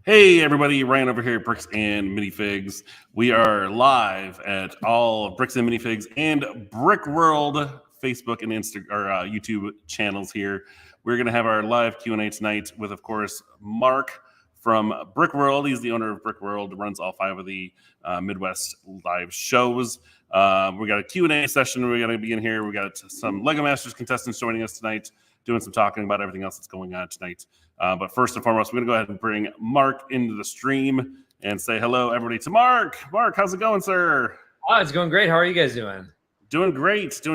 Hey everybody, Ryan over here at Bricks and Minifigs. We are live at all Bricks and Minifigs and Brickworld Facebook and YouTube channels here. We're going to have our live Q&A tonight with, of course, Mark from Brickworld. He's the owner of Brickworld, runs all 5 of the Midwest live shows. We got a Q&A session we're going to begin here. We got some Lego Masters contestants joining us tonight, doing some talking about everything else that's going on tonight. But first and foremost, we're going to go ahead and bring Mark into the stream and say hello, everybody, to Mark. Mark, how's it going, sir? Oh, it's going great. How are you guys doing? Doing great. So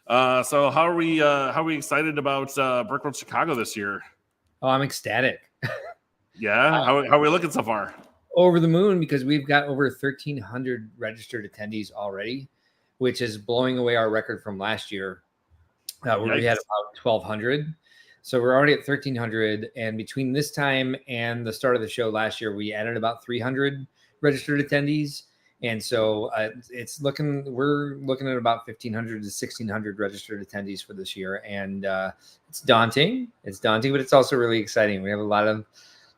how are we excited about Brickworld Chicago this year? Oh, I'm ecstatic. Yeah? How are we looking so far? Over the moon, because we've got over 1,300 registered attendees already, which is blowing away our record from last year, where we had about 1,200. So we're already at 1,300, and between this time and the start of the show last year, we added about 300 registered attendees, and so we're looking at about 1,500 to 1,600 registered attendees for this year, and it's daunting. It's daunting, but it's also really exciting. We have a lot of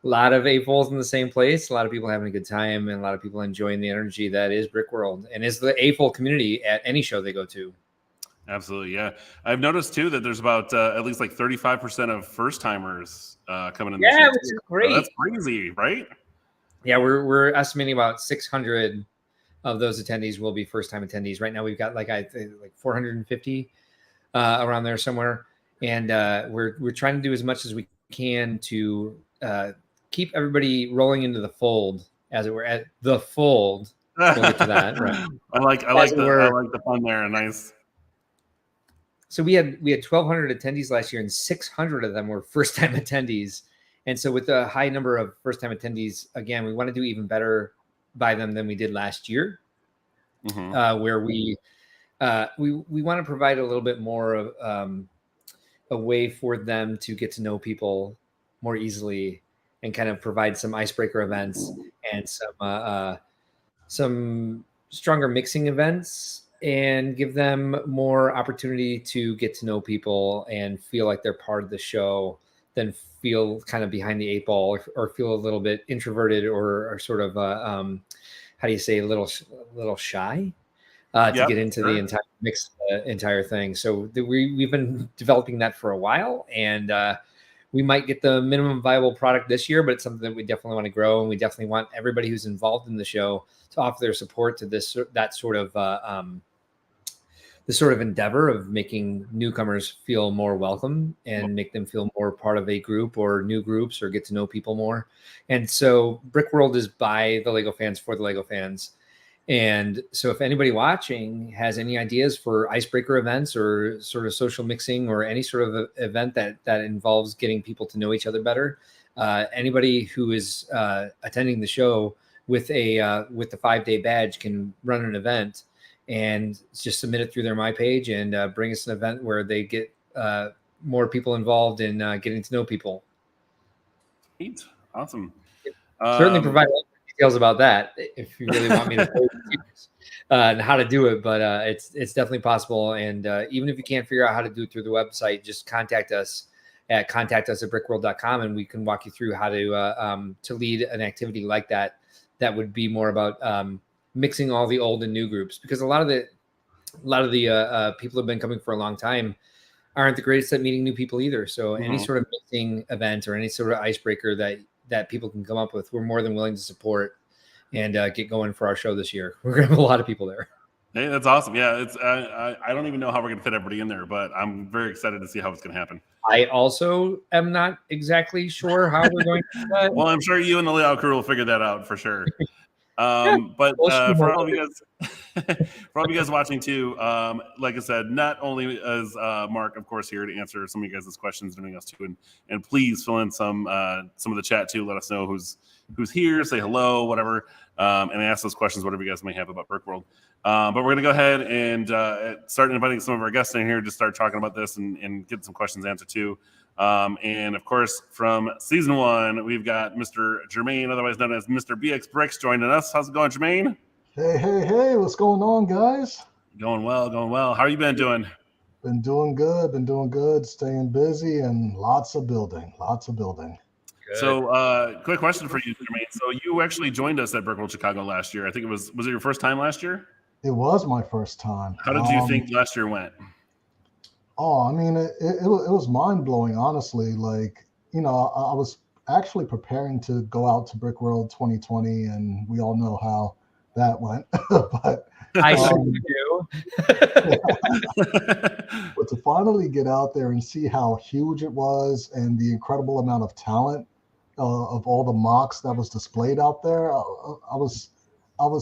AFOLs in the same place, a lot of people having a good time, and a lot of people enjoying the energy that is Brickworld and is the AFOL community at any show they go to. Absolutely, yeah. I've noticed too that there's about at least like 35% of first timers coming in. Yeah, which is great. So that's crazy, right? Yeah, we're estimating about 600 of those attendees will be first time attendees. Right now, we've got like 450 around there somewhere, and we're trying to do as much as we can to keep everybody rolling into the fold, as it were, at the fold. We'll get to that. Right. I like the fun there. Nice. So we had 1,200 attendees last year, and 600 of them were first-time attendees. And so with the high number of first-time attendees, again, we want to do even better by them than we did last year, where we want to provide a little bit more of a way for them to get to know people more easily, and kind of provide some icebreaker events and some stronger mixing events, and give them more opportunity to get to know people and feel like they're part of the show, than feel kind of behind the 8 ball, or feel a little bit introverted or sort of how do you say, a little shy to get into the entire thing. So we've been developing that for a while, and we might get the minimum viable product this year, but it's something that we definitely want to grow, and we definitely want everybody who's involved in the show to offer their support to that sort of the sort of endeavor of making newcomers feel more welcome and make them feel more part of a group or new groups, or get to know people more. And so Brickworld is by the Lego fans for the Lego fans. And so if anybody watching has any ideas for icebreaker events, or sort of social mixing, or any sort of event that involves getting people to know each other better, anybody who is attending the show with the 5-day badge can run an event and just submit it through their My Page, and bring us an event where they get more people involved in getting to know people. Neat. Awesome. Certainly provide details about that if you really want me to and how to do it, but it's definitely possible. And even if you can't figure out how to do it through the website, just contact us at brickworld.com, and we can walk you through how to lead an activity like that would be more about mixing all the old and new groups, because a lot of the people who have been coming for a long time aren't the greatest at meeting new people either. So any sort of mixing event, or any sort of icebreaker that people can come up with, we're more than willing to support and get going for our show this year. We're going to have a lot of people there. Hey, that's awesome. Yeah, it's I don't even know how we're going to fit everybody in there, but I'm very excited to see how it's going to happen. I also am not exactly sure how we're going to do that. Well, I'm sure you and the layout crew will figure that out for sure. But for all of you guys watching too, like I said, not only is Mark, of course, here to answer some of you guys' questions, doing us too, and please fill in some of the chat too. Let us know who's here, say hello, whatever, and ask those questions, whatever you guys may have about Brickworld. But we're going to go ahead and start inviting some of our guests in here to start talking about this and get some questions answered too. And of course, from season 1, we've got Mr. Jermaine, otherwise known as Mr. BX Bricks, joining us. How's it going, Jermaine? Hey, what's going on, guys? Going well. How you been doing? Been doing good, staying busy, and lots of building. So, quick question for you, Jermaine. So, you actually joined us at Brickworld Chicago last year. I think was it your first time last year? It was my first time. How did you think last year went? Oh, I mean, it was mind blowing, honestly. Like, I was actually preparing to go out to Brickworld 2020, and we all know how that went. But I sure do. but to finally get out there and see how huge it was and the incredible amount of talent of all the mocks that was displayed out there, I was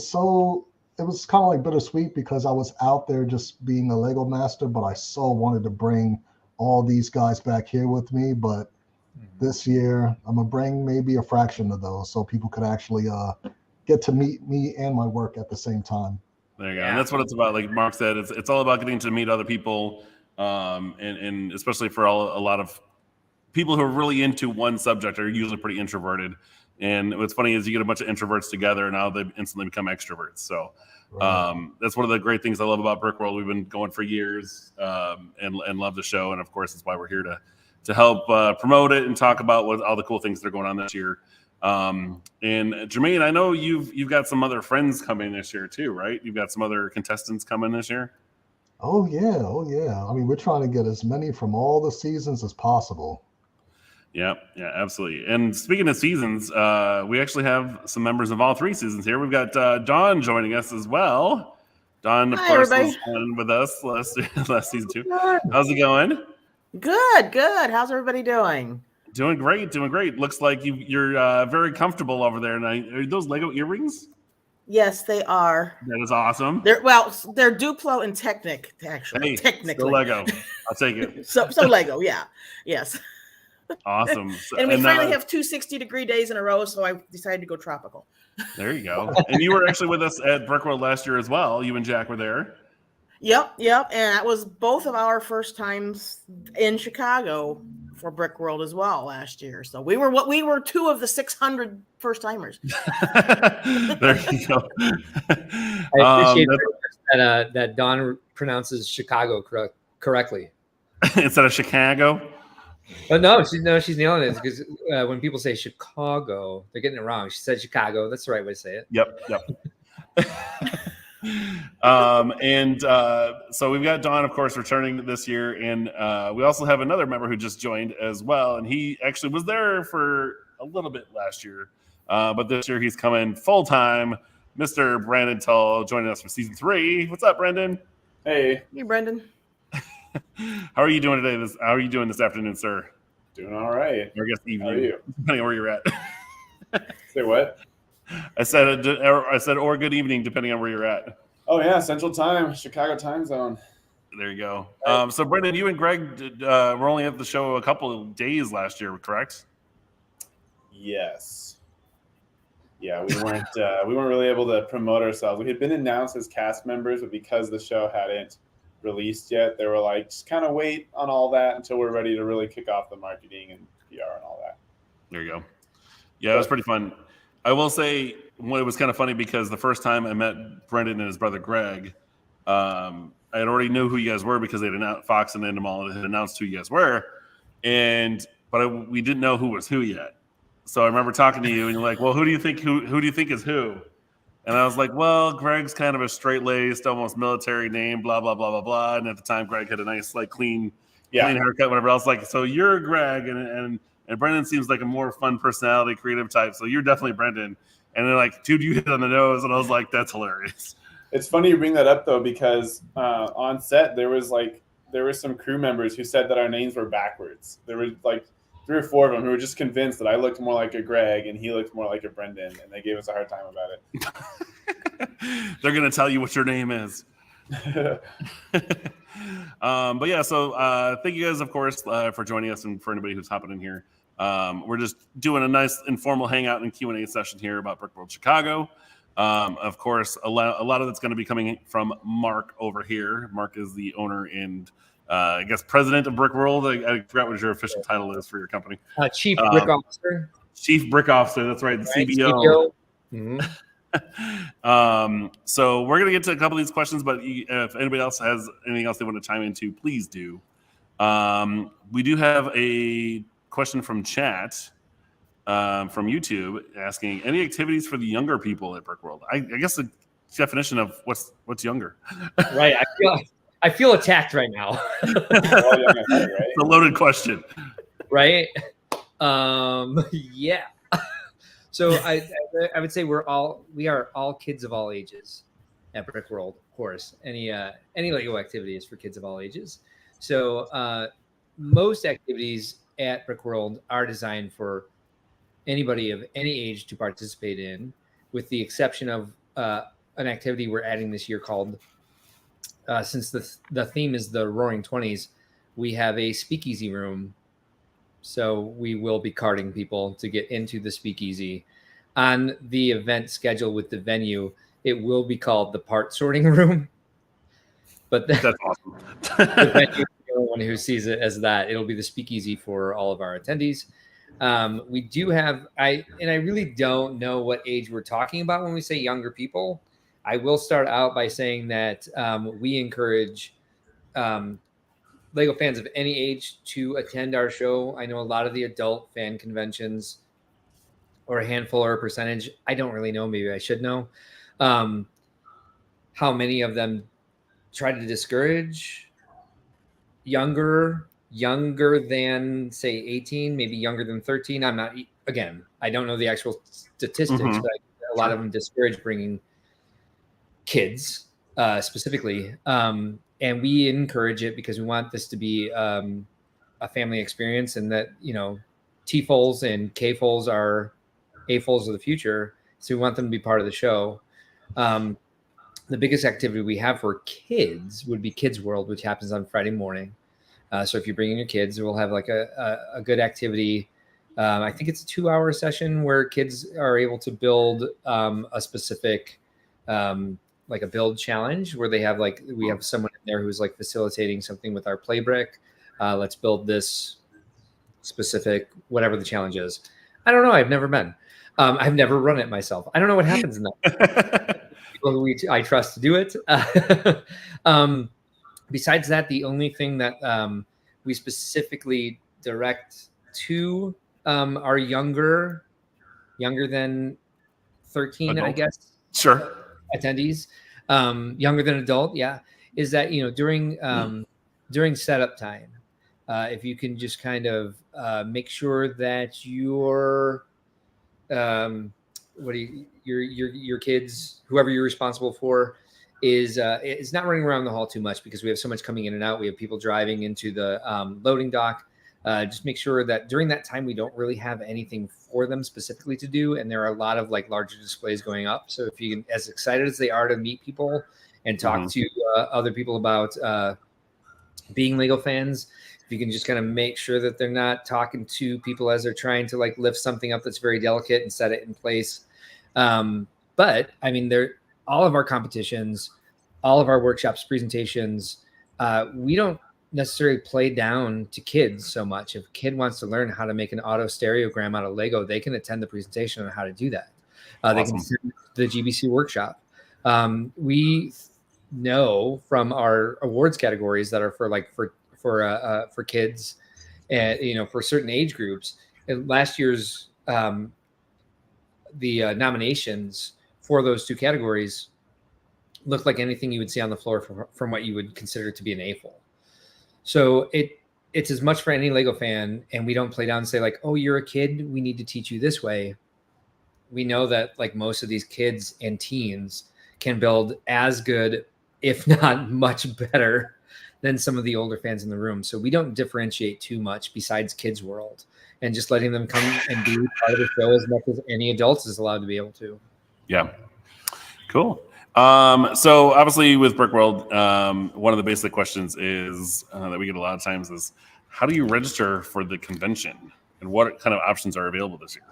so, it was kind of like bittersweet because I was out there just being a Lego master, but I so wanted to bring all these guys back here with me. But this year, I'm gonna bring maybe a fraction of those so people could actually get to meet me and my work at the same time. There you go. And that's what it's about. Like Mark said, it's all about getting to meet other people, and especially for a lot of people who are really into one subject are usually pretty introverted. And what's funny is you get a bunch of introverts together, and now they instantly become extroverts. So that's one of the great things I love about Brickworld. We've been going for years, and love the show. And of course, that's why we're here to help promote it and talk about all the cool things that are going on this year. And Jermaine, I know you've got some other friends coming this year too, right? You've got some other contestants coming this year. Oh yeah. I mean, we're trying to get as many from all the seasons as possible. Yeah, absolutely. And speaking of seasons, we actually have some members of all three seasons here. We've got Dawn joining us as well. Dawn, of course, was on with us last season too. How's it going? Good. How's everybody doing? Doing great. Looks like you're very comfortable over there. And are those Lego earrings? Yes, they are. That is awesome. They're Duplo and Technic, actually. Hey, technically, still Lego. I'll take it. so Lego, yeah, yes. Awesome. And we finally have 2 60-degree days in a row, so I decided to go tropical. There you go. And you were actually with us at Brickworld last year as well. You and Jack were there. Yep. And that was both of our first times in Chicago for Brickworld as well last year. So we were 2 of the 600 first timers. There you go. I appreciate that Dawn pronounces Chicago correctly instead of Chicago. But no, she's nailing it because when people say Chicago, they're getting it wrong. She said Chicago. That's the right way to say it. Yep. So we've got Dawn, of course, returning this year, and we also have another member who just joined as well, and he actually was there for a little bit last year, but this year he's coming full time. Mr. Brandon Tull joining us for season 3. What's up, Brendan? Hey, Brendan. How are you doing today? How are you doing this afternoon, sir? Doing all right. Or I guess evening. How are you? Depending on where you're at. Say what? I said, or good evening, depending on where you're at. Oh yeah, Central Time, Chicago time zone. There you go. So Brendan, you and Greg were only at the show a couple of days last year, correct? Yes. Yeah, we weren't really able to promote ourselves. We had been announced as cast members, but because the show hadn't released yet, they were like, just kind of wait on all that until we're ready to really kick off the marketing and PR and all that. There you go. Yeah, it was pretty fun. I will say, it was kind of funny because the first time I met Brendan and his brother Greg, I had already knew who you guys were because they had announced, Fox and Endemol had announced who you guys were, but we didn't know who was who yet. So I remember talking to you, and you're like, "Well, who do you think is who?" And I was like, "Well, Greg's kind of a straight-laced, almost military name, blah blah blah blah blah." And at the time, Greg had a nice, like, clean haircut, whatever else. Like, so you're Greg, and Brendan seems like a more fun personality, creative type. So you're definitely Brendan. And they're like, "Dude, you hit on the nose," and I was like, "That's hilarious." It's funny you bring that up though, because on set there were some crew members who said that our names were backwards. There were like 3 or 4 of them who were just convinced that I looked more like a Greg and he looked more like a Brendan, and they gave us a hard time about it. They're gonna tell you what your name is. But yeah, so thank you guys, of course, for joining us, and for anybody who's hopping in here. We're just doing a nice informal hangout and Q&A session here about Brickworld Chicago. Of course, a lot of that's going to be coming from Mark over here. Mark is the owner and I guess president of Brickworld. I forgot what your official title is for your company. Chief Brick Officer. Chief Brick Officer. That's right. The CBO. Mm-hmm. So we're going to get to a couple of these questions, but if anybody else has anything else they want to chime into, please do. We do have a question from chat. from YouTube asking any activities for the younger people at Brickworld. I guess the definition of what's younger. Right. I feel attacked right now. All young at heart, right? It's a loaded question. Right. Yeah. So I would say we are all kids of all ages at Brickworld, of course. Any Lego activity is for kids of all ages. So most activities at Brickworld are designed for anybody of any age to participate in, with the exception of an activity we're adding this year called, since the theme is the Roaring 20s, we have a speakeasy room. So we will be carding people to get into the speakeasy. On the event schedule with the venue, it will be called the part sorting room. But That's awesome. the venue is the only one who sees it as that. It'll be the speakeasy for all of our attendees. We do have, I really don't know what age we're talking about when we say younger people. I will start out by saying that we encourage Lego fans of any age to attend our show. I know a lot of the adult fan conventions, or a handful or a percentage, I don't really know, maybe I should know, how many of them try to discourage younger than, say, 18, maybe younger than 13. I'm not, again, I don't know the actual statistics, but a lot of them discourage bringing kids specifically. And we encourage it because we want this to be a family experience, and that, T-foals and K-foals are A-foals of the future. So we want them to be part of the show. The biggest activity we have for kids would be Kids World, which happens on Friday morning. So if you're bringing your kids, we'll have like a good activity. I think it's a 2-hour session where kids are able to build a specific, like a build challenge, where they have we have someone in there who's like facilitating something with our play brick. Let's build this specific, whatever the challenge is. I don't know. I've never been. I've never run it myself. I don't know what happens in that. People who I trust to do it. Besides that, the only thing that we specifically direct to our younger than 13, adult. I guess. Sure. Attendees, younger than adult, yeah, is that during setup time, if you can just kind of make sure that your your kids, whoever you're responsible for, is not running around the hall too much, because we have so much coming in and out. We have people driving into the loading dock. Just make sure that during that time we don't really have anything for them specifically to do, and there are a lot of larger displays going up. So if you can, as excited as they are to meet people and talk to other people about being Lego fans, if you can just kind of make sure that they're not talking to people as they're trying to lift something up that's very delicate and set it in place. But I mean, all of our competitions, all of our workshops, presentations, we don't necessarily play down to kids so much. If a kid wants to learn how to make an auto stereogram out of Lego, they can attend the presentation on how to do that. Awesome. They can attend the GBC workshop. We know from our awards categories that are for kids, and for certain age groups. And last year's the nominations for those two categories looked like anything you would see on the floor from what you would consider to be an A-fold. So it's as much for any Lego fan, and we don't play down and say oh, you're a kid, we need to teach you this way. We know that most of these kids and teens can build as good, if not much better, than some of the older fans in the room. So we don't differentiate too much besides Kids World, and just letting them come and be part of the show as much as any adults is allowed to be able to. Yeah. Cool. So obviously with Brickworld, one of the basic questions is that we get a lot of times is, how do you register for the convention, and what kind of options are available this year?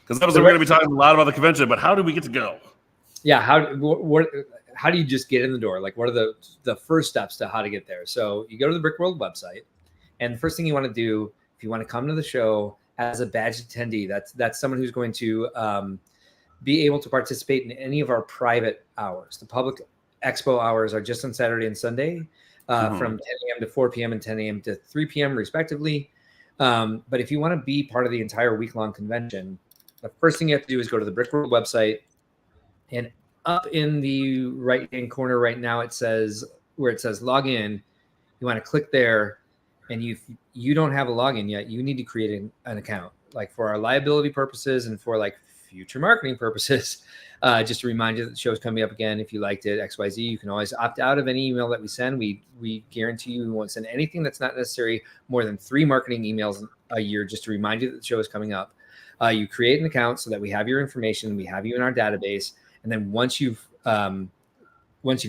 Because obviously we're going to be talking a lot about the convention, but how do we get to go? Yeah. How do you just get in the door? What are the first steps to how to get there? So you go to the Brickworld website, and the first thing you want to do, if you want to come to the show as a badged attendee, that's someone who's going to be able to participate in any of our private hours. The public expo hours are just on Saturday and Sunday, from 10 a.m. to 4 p.m. and 10 a.m. to 3 p.m. respectively. But if you want to be part of the entire week-long convention, the first thing you have to do is go to the Brickworld website, and up in the right-hand corner right now, it says log in. You want to click there, and you don't have a login yet, you need to create an account, like for our liability purposes and for like future marketing purposes. Just to remind you that the show's coming up again. If you liked it, XYZ, you can always opt out of any email that we send. We guarantee you we won't send anything that's not necessary more than 3 marketing emails a year, just to remind you that the show is coming up. You create an account so that we have your information, we have you in our database, and then once you've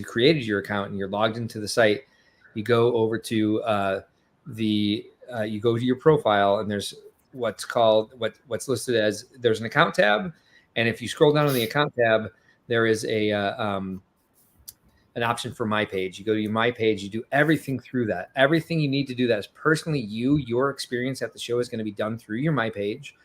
created your account and you're logged into the site, you go over to you go to your profile, and there's what's listed as, there's an account tab. And if you scroll down on the account tab, there is an option for My Page. You go to your My Page, you do everything through that. Everything you need to do that is personally your experience at the show is going to be done through your My Page.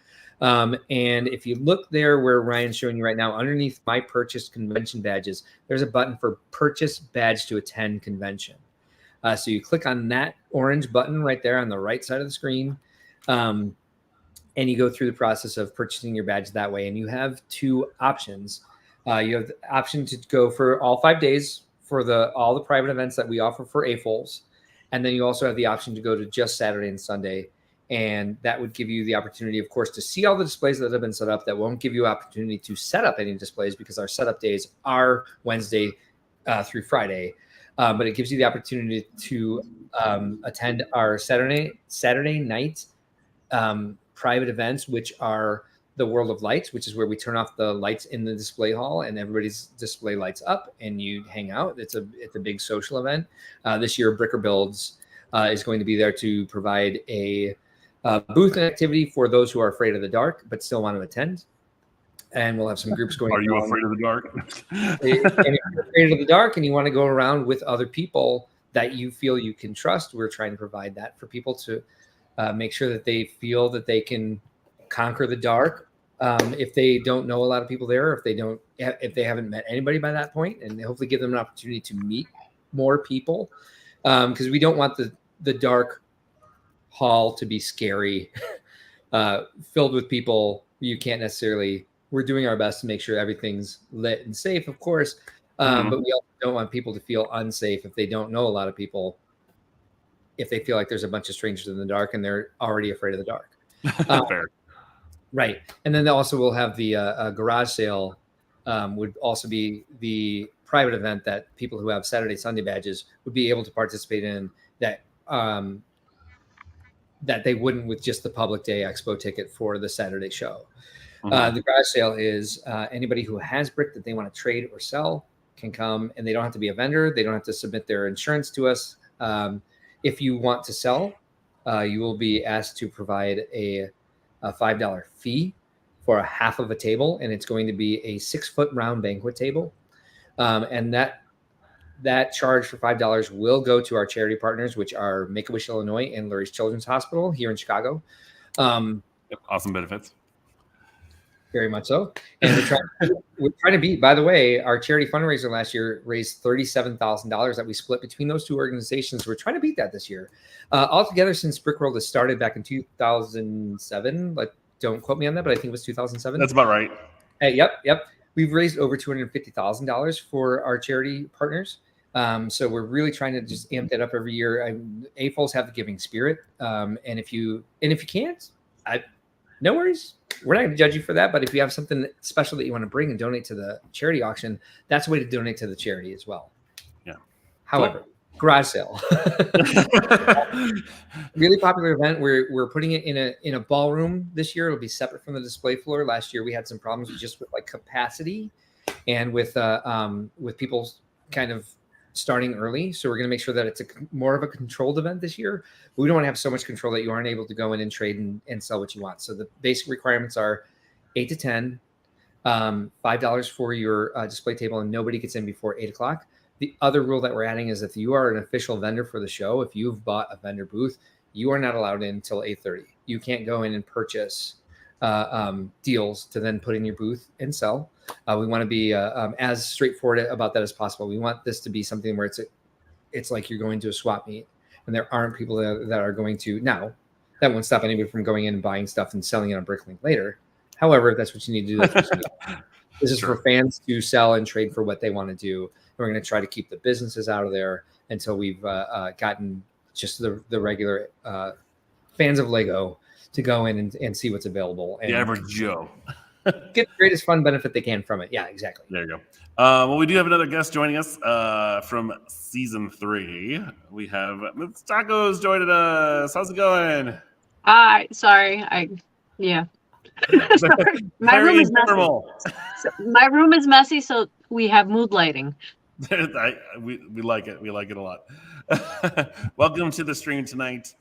And if you look there where Ryan's showing you right now, underneath My Purchased Convention Badges, there's a button for Purchase Badge to Attend Convention. So you click on that orange button right there on the right side of the screen. And you go through the process of purchasing your badge that way. And you have 2 options. You have the option to go for all 5 days for all the private events that we offer for AFOLs. And then you also have the option to go to just Saturday and Sunday. And that would give you the opportunity, of course, to see all the displays that have been set up. That won't give you opportunity to set up any displays because our setup days are Wednesday through Friday. But it gives you the opportunity to attend our Saturday night private events, which are the World of Lights, which is where we turn off the lights in the display hall and everybody's display lights up and you hang out. It's a big social event. This year, Bricker Builds is going to be there to provide a booth and activity for those who are afraid of the dark but still want to attend. And we'll have some groups going. Are you afraid of the dark? And if you're afraid of the dark and you want to go around with other people that you feel you can trust, we're trying to provide that for people to make sure that they feel that they can conquer the dark. If they don't know a lot of people there, if they haven't met anybody by that point, and hopefully give them an opportunity to meet more people, because we don't want the dark hall to be scary, filled with people you can't necessarily. We're doing our best to make sure everything's lit and safe, of course, but we also don't want people to feel unsafe if they don't know a lot of people, if they feel like there's a bunch of strangers in the dark and they're already afraid of the dark. Fair. Right. And then also we'll have the garage sale, would also be the private event that people who have Saturday, Sunday badges would be able to participate in, that that they wouldn't with just the public day expo ticket for the Saturday show. The garage sale is anybody who has brick that they want to trade or sell can come, and they don't have to be a vendor. They don't have to submit their insurance to us. If you want to sell, you will be asked to provide a $5 fee for a half of a table, and it's going to be a 6-foot round banquet table. And that charge for $5 will go to our charity partners, which are Make-A-Wish Illinois and Lurie's Children's Hospital here in Chicago. Awesome benefits. Very much so. And we're trying to beat, by the way, our charity fundraiser last year raised $37,000 that we split between those 2 organizations. We're trying to beat that this year. Altogether, since Brickworld has started back in 2007, like, don't quote me on that, but I think it was 2007. That's about right. Yep. We've raised over $250,000 for our charity partners. So we're really trying to just amp that up every year. AFOLs have the giving spirit. And if you can't, no worries. We're not going to judge you for that. But if you have something special that you want to bring and donate to the charity auction, that's a way to donate to the charity as well. Yeah. However, garage sale, really popular event. We're putting it in a ballroom this year. It'll be separate from the display floor. Last year we had some problems with like capacity and with people kind of starting early. So we're going to make sure that it's more of a controlled event this year. But we don't want to have so much control that you aren't able to go in and trade and sell what you want. So the basic requirements are 8 to 10, $5 for your display table, and nobody gets in before 8 o'clock. The other rule that we're adding is if you are an official vendor for the show, if you've bought a vendor booth, you are not allowed in until 8:30. You can't go in and purchase deals to then put in your booth and sell. We want to be as straightforward about that as possible. We want this to be something where it's like you're going to a swap meet, and there aren't people that are going to. Now, That won't stop anybody from going in and buying stuff and selling it on Bricklink later. However, if that's what you need to do, that's what you need to do. This is for fans to sell and trade for what they want to do. And we're going to try to keep the businesses out of there until we've gotten just the regular fans of Lego to go in and see what's available. And the average Joe. get the greatest fun benefit they can from it. Yeah, exactly. There you go. Well, we do have another guest joining us from season 3. We have Ms. Tacos joining us. How's it going? Sorry. Sorry. My room is messy. My room is messy, so we have mood lighting. we like it. We like it a lot. Welcome to the stream tonight.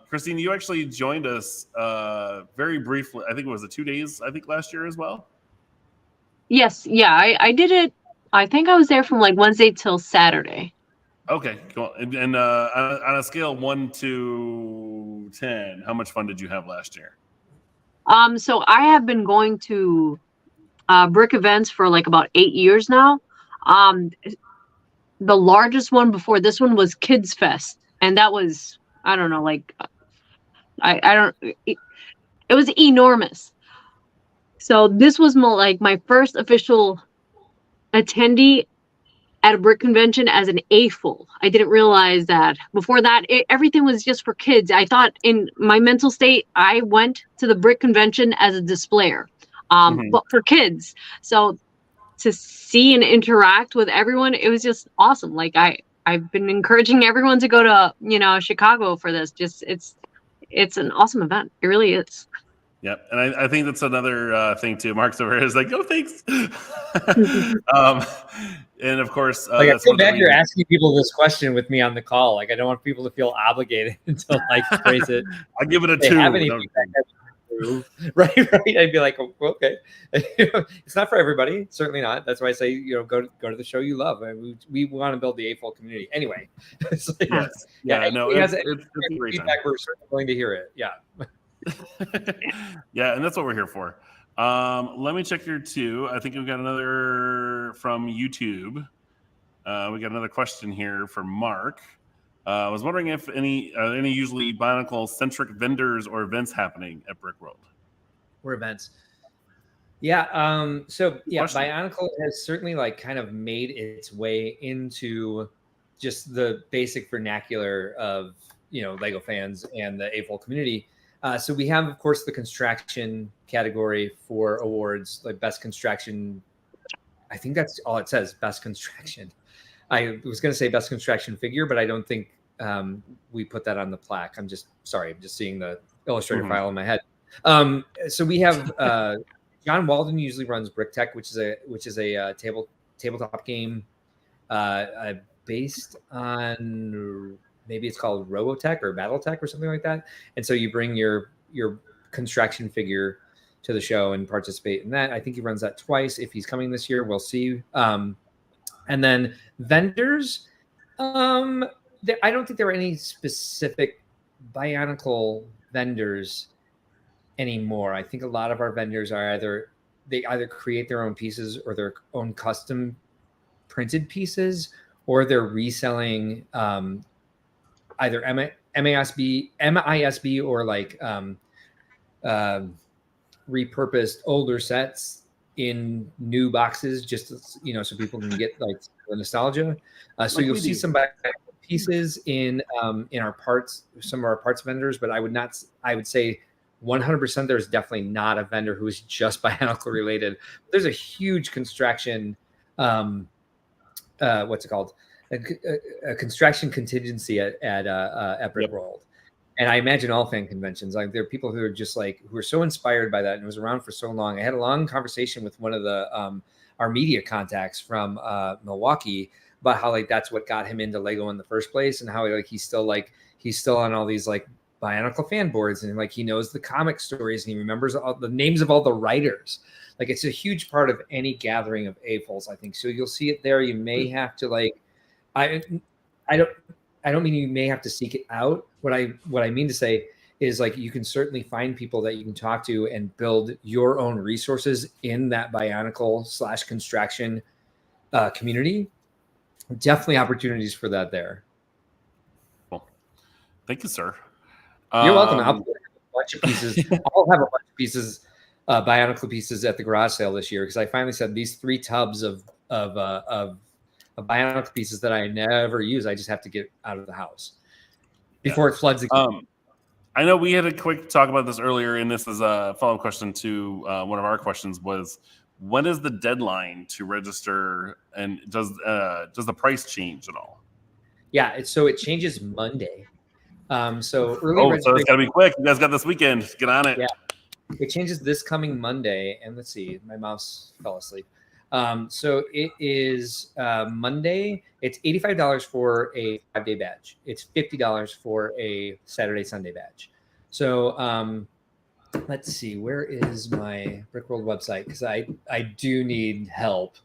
Christine, you actually joined us very briefly. I think it was 2 days, last year as well. Yes. Yeah, I did it. I think I was there from like Wednesday till Saturday. Okay, cool. And on a scale 1 to 10, how much fun did you have last year? So I have been going to brick events for like about 8 years now. The largest one before this one was Kids Fest, and that was, I don't know, like it was enormous. So this was my first official attendee at a brick convention as an AFL. I didn't realize that before that, everything was just for kids. I thought in my mental state, I went to the brick convention as a displayer, but for kids. So to see and interact with everyone, it was just awesome. Like I've been encouraging everyone to go to, Chicago for this. Just it's an awesome event. It really is. Yep, and I think that's another thing too. Mark's over here is like, "Oh, thanks." And of course, I feel bad you're asking people this question with me on the call. Like, I don't want people to feel obligated to phrase it. I'll give it a 2. Right. I'd be like, oh, okay. It's not for everybody. Certainly not. That's why I say, go to the show you love. And we want to build the AFL community anyway. It's like, yes. No, it's feedback. We're certainly going to hear it. Yeah. Yeah, and that's what we're here for. Let me check here too. I think we've got another from YouTube. We got another question here from Mark. I was wondering if any usually Bionicle centric vendors or events happening at Brickworld. Or events. Yeah. So yeah, Question. Bionicle has certainly kind of made its way into just the basic vernacular of Lego fans and the AFL community. So we have, of course, the construction category for awards, like best construction. I think that's all it says, best construction. I was going to say best construction figure, but I don't think we put that on the plaque. I'm just seeing the Illustrator file in my head. So we have John Walden usually runs Brick Tech, which is a tabletop game based on, maybe it's called Robotech or Battletech or something like that. And so you bring your construction figure to the show and participate in that. I think he runs that twice. If he's coming this year, we'll see. And then vendors, I don't think there are any specific Bionicle vendors anymore. I think a lot of our vendors are either create their own pieces or their own custom printed pieces, or they're reselling either MISB or repurposed older sets in new boxes, just so people can get the nostalgia. So you'll see some pieces in our parts, some of our parts vendors, but I would say 100% there's definitely not a vendor who is just Bionicle related. There's a huge construction, what's it called? A construction contingency at Brickworld. And I imagine all fan conventions, there are people who are just who are so inspired by that, and it was around for so long. I had a long conversation with one of the our media contacts from Milwaukee about how that's what got him into Lego in the first place, and how he's still on all these Bionicle fan boards, and he knows the comic stories, and he remembers all the names of all the writers. It's a huge part of any gathering of AFLs, I think. So you'll see it there. You may have to I don't mean you may have to seek it out. What I mean to say is you can certainly find people that you can talk to and build your own resources in that Bionicle / construction community. Definitely opportunities for that there. Cool. Thank you, sir. You're welcome. I'll put a bunch of pieces. I'll have a bunch of pieces, Bionicle pieces at the garage sale this year because I finally said these 3 tubs of Bionicle pieces that I never use. I just have to get out of the house before it floods again. I know we had a quick talk about this earlier, and this is a follow-up question to one of our questions was, when is the deadline to register, and does the price change at all? Yeah, so it changes Monday. So early so registration. it's got to be quick. You guys got this weekend. Get on it. Yeah, it changes this coming Monday. And let's see, my mouse fell asleep. So it is Monday. It's $85 for a 5-day badge. It's $50 for a Saturday, Sunday badge. So let's see, where is my Brickworld website? Because I do need help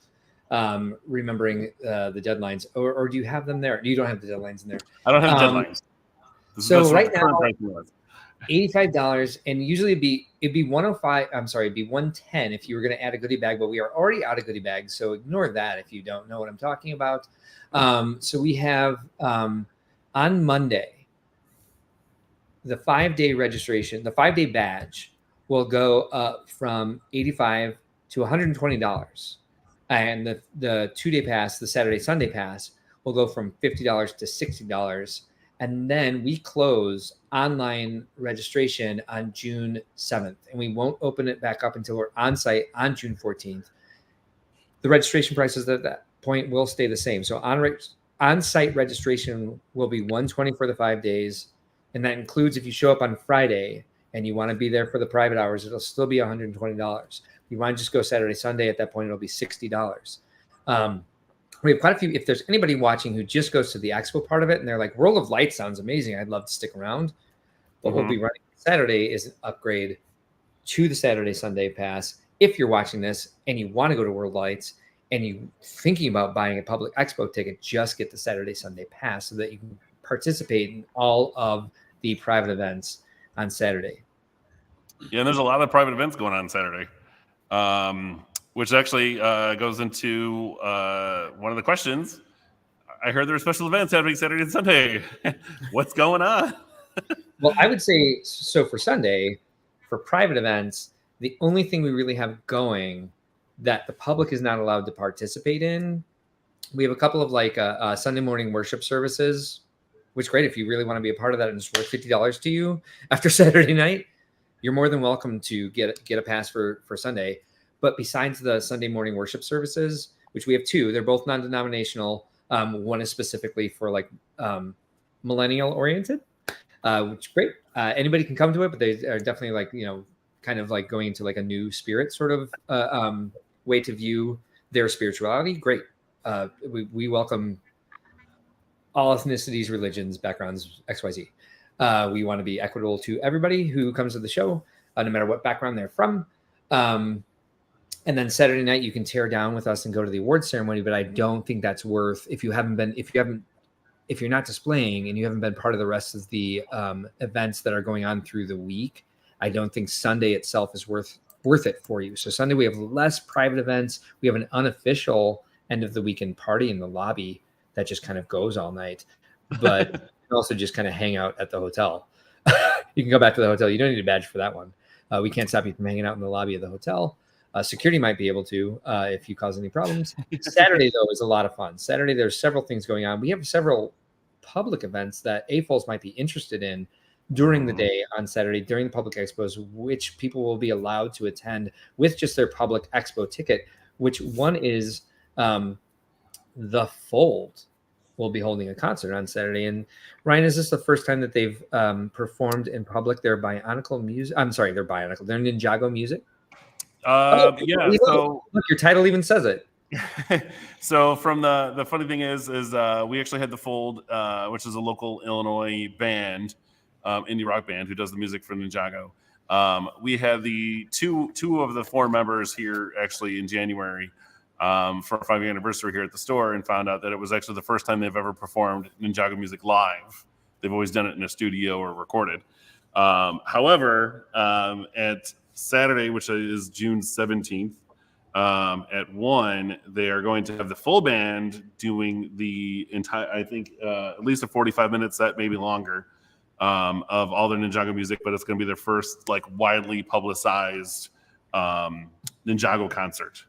remembering the deadlines. Or do you have them there? You don't have the deadlines in there. I don't have deadlines. So right now, $85, and usually it'd be 105. I'm sorry, it'd be 110 if you were going to add a goodie bag, but we are already out of goodie bags, so ignore that if you don't know what I'm talking about. So we have on Monday the 5-day registration, the 5-day badge will go up from $85 to $120, and the 2-day pass, the Saturday Sunday pass, will go from $50 to $60. And then we close online registration on June 7th, and we won't open it back up until we're on site on June 14th. The registration prices at that point will stay the same. So on-site registration will be $120 for the 5 days, and that includes if you show up on Friday and you want to be there for the private hours, it'll still be $120. If you want to just go Saturday, Sunday, at that point, it'll be $60. We have quite a few. If there's anybody watching who just goes to the expo part of it and they're like, World of Light sounds amazing, I'd love to stick around. But we'll be running Saturday is an upgrade to the Saturday Sunday pass. If you're watching this and you want to go to World Lights and you're thinking about buying a public expo ticket, just get the Saturday Sunday pass so that you can participate in all of the private events on Saturday. Yeah, and there's a lot of private events going on Saturday. Which actually goes into one of the questions. I heard there are special events happening Saturday and Sunday. What's going on? Well, I would say, so for Sunday, for private events, the only thing we really have going that the public is not allowed to participate in, we have a couple of like Sunday morning worship services, which is great. If you really want to be a part of that and it's worth $50 to you after Saturday night, you're more than welcome to get a pass for Sunday. But besides the Sunday morning worship services, which we have 2, they're both non-denominational. One is specifically for like millennial oriented, which is great. Anybody can come to it, but they are definitely like, kind of like going into like a new spirit sort of way to view their spirituality. Great. We welcome all ethnicities, religions, backgrounds, XYZ. We want to be equitable to everybody who comes to the show, no matter what background they're from. And then Saturday night you can tear down with us and go to the awards ceremony. But I don't think that's worth, if you're not displaying and you haven't been part of the rest of the events that are going on through the week, I don't think Sunday itself is worth it for you. So Sunday we have less private events. We have an unofficial end of the weekend party in the lobby that just kind of goes all night, but you can also just kind of hang out at the hotel. You can go back to the hotel. You don't need a badge for that one. We can't stop you from hanging out in the lobby of the hotel. Security might be able to if you cause any problems. Saturday, though, is a lot of fun. Saturday, there's several things going on. We have several public events that AFOLs might be interested in during the day on Saturday, during the public expos, which people will be allowed to attend with just their public expo ticket, which one is The Fold will be holding a concert on Saturday. And Ryan, is this the first time that they've performed in public their Bionicle music? I'm sorry, their Ninjago music? Yeah. So look, your title even says it. So from the funny thing is we actually had The Fold, which is a local Illinois band, indie rock band who does the music for Ninjago. We had the two of the 4 members here actually in January for our 5-year anniversary here at the store, and found out that it was actually the first time they've ever performed Ninjago music live. They've always done it in a studio or recorded. However, at Saturday, which is June 17th, at 1, they are going to have the full band doing the entire, I think, at least a 45-minute set, maybe longer, of all their Ninjago music, but it's going to be their first like widely publicized Ninjago concert.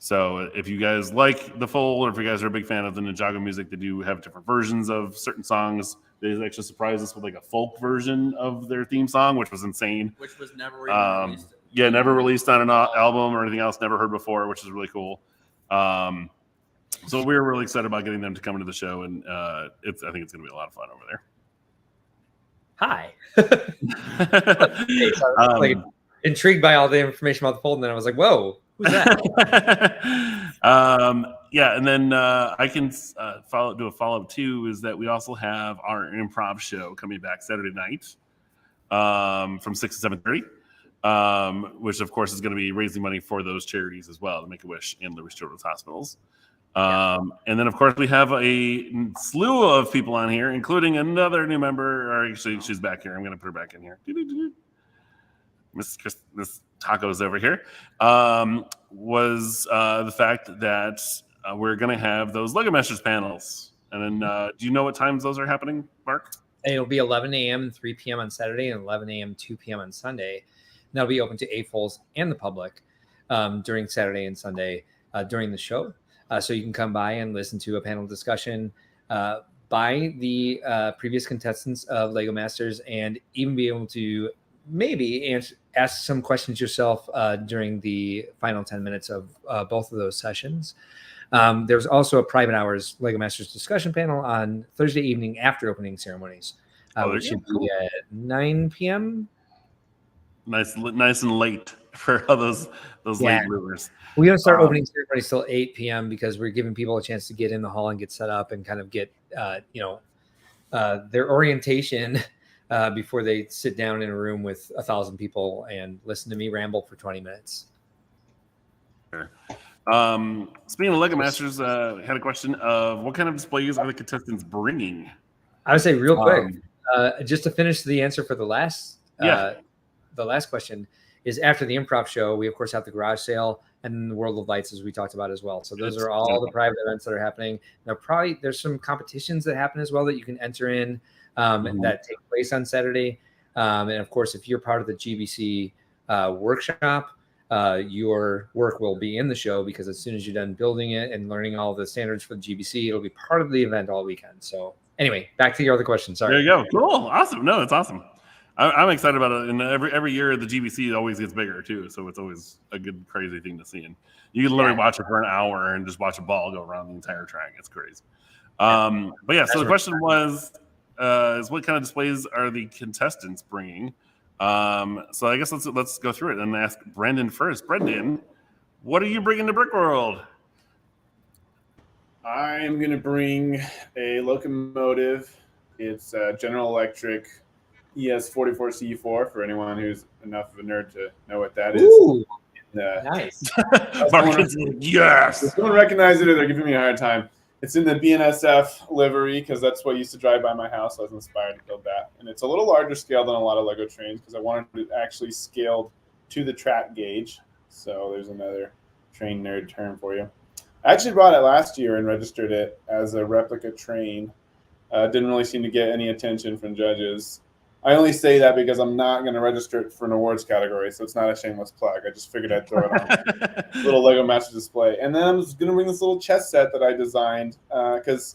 So if you guys like the full, or if you guys are a big fan of the Ninjago music, they do have different versions of certain songs. They actually surprised us with like a folk version of their theme song, which was insane. Which was never even released. Yeah, never released on an album or anything else. Never heard before, which is really cool. So we were really excited about getting them to come into the show, and I think it's going to be a lot of fun over there. Hi. Hey, so I was, like, intrigued by all the information about the fold, and then I was like, whoa, who's that? Yeah, and then I can do a follow-up too, is that we also have our improv show coming back Saturday night from 6 to 7:30, which of course is going to be raising money for those charities as well, the Make-A-Wish and Louis Children's Hospitals. And then of course we have a slew of people on here, including another new member, or actually she's back here. I'm going to put her back in here. Miss Tacos over here, was the fact that we're going to have those Lego Masters panels. And then do you know what times those are happening, Mark? It'll be 11 a.m. and 3 p.m. on Saturday, and 11 a.m. 2 p.m. on Sunday. And that'll be open to AFOLs and the public during Saturday and Sunday during the show. So you can come by and listen to a panel discussion by the previous contestants of Lego Masters, and even be able to maybe ask some questions yourself during the final 10 minutes of both of those sessions. There's also a private hours Lego Masters discussion panel on Thursday evening after opening ceremonies, which should be at 9 p.m. Nice and late for all those late movers. We don't start opening ceremonies till 8 p.m. because we're giving people a chance to get in the hall and get set up and kind of get their orientation before they sit down in a room with 1,000 people and listen to me ramble for 20 minutes. Sure. Speaking of Lego Masters, had a question of what kind of displays are the contestants bringing? I would say real quick, just to finish the answer for the last question, is after the improv show, we of course have the garage sale and then the World of Lights, as we talked about as well. So those are all the private events that are happening. Now, there's some competitions that happen as well that you can enter in that take place on Saturday. And of course, if you're part of the GBC workshop, your work will be in the show, because as soon as you're done building it and learning all the standards for the GBC, it'll be part of the event all weekend. So anyway, back to your other question. Sorry. There you go. Cool. Awesome. No, it's awesome. I'm excited about it. And every year the GBC always gets bigger too. So it's always a good, crazy thing to see. And you can literally watch it for an hour and just watch a ball go around the entire track. It's crazy. But yeah, so the question was, is what kind of displays are the contestants bringing? So I guess let's go through it and ask Brendan first. Brendan, what are you bringing to Brickworld? I'm going to bring a locomotive. It's General Electric ES44C4 for anyone who's enough of a nerd to know what that is. Ooh, nice. Yes. If someone recognize it, or they're giving me a hard time. It's in the BNSF livery, because that's what used to drive by my house. I was inspired to build that. And it's a little larger scale than a lot of Lego trains, because I wanted it actually scaled to the track gauge. So there's another train nerd term for you. I actually brought it last year and registered it as a replica train. Didn't really seem to get any attention from judges. I only say that because I'm not going to register it for an awards category, so it's not a shameless plug. I just figured I'd throw it on a little Lego Master display. And then I'm just going to bring this little chess set that I designed, because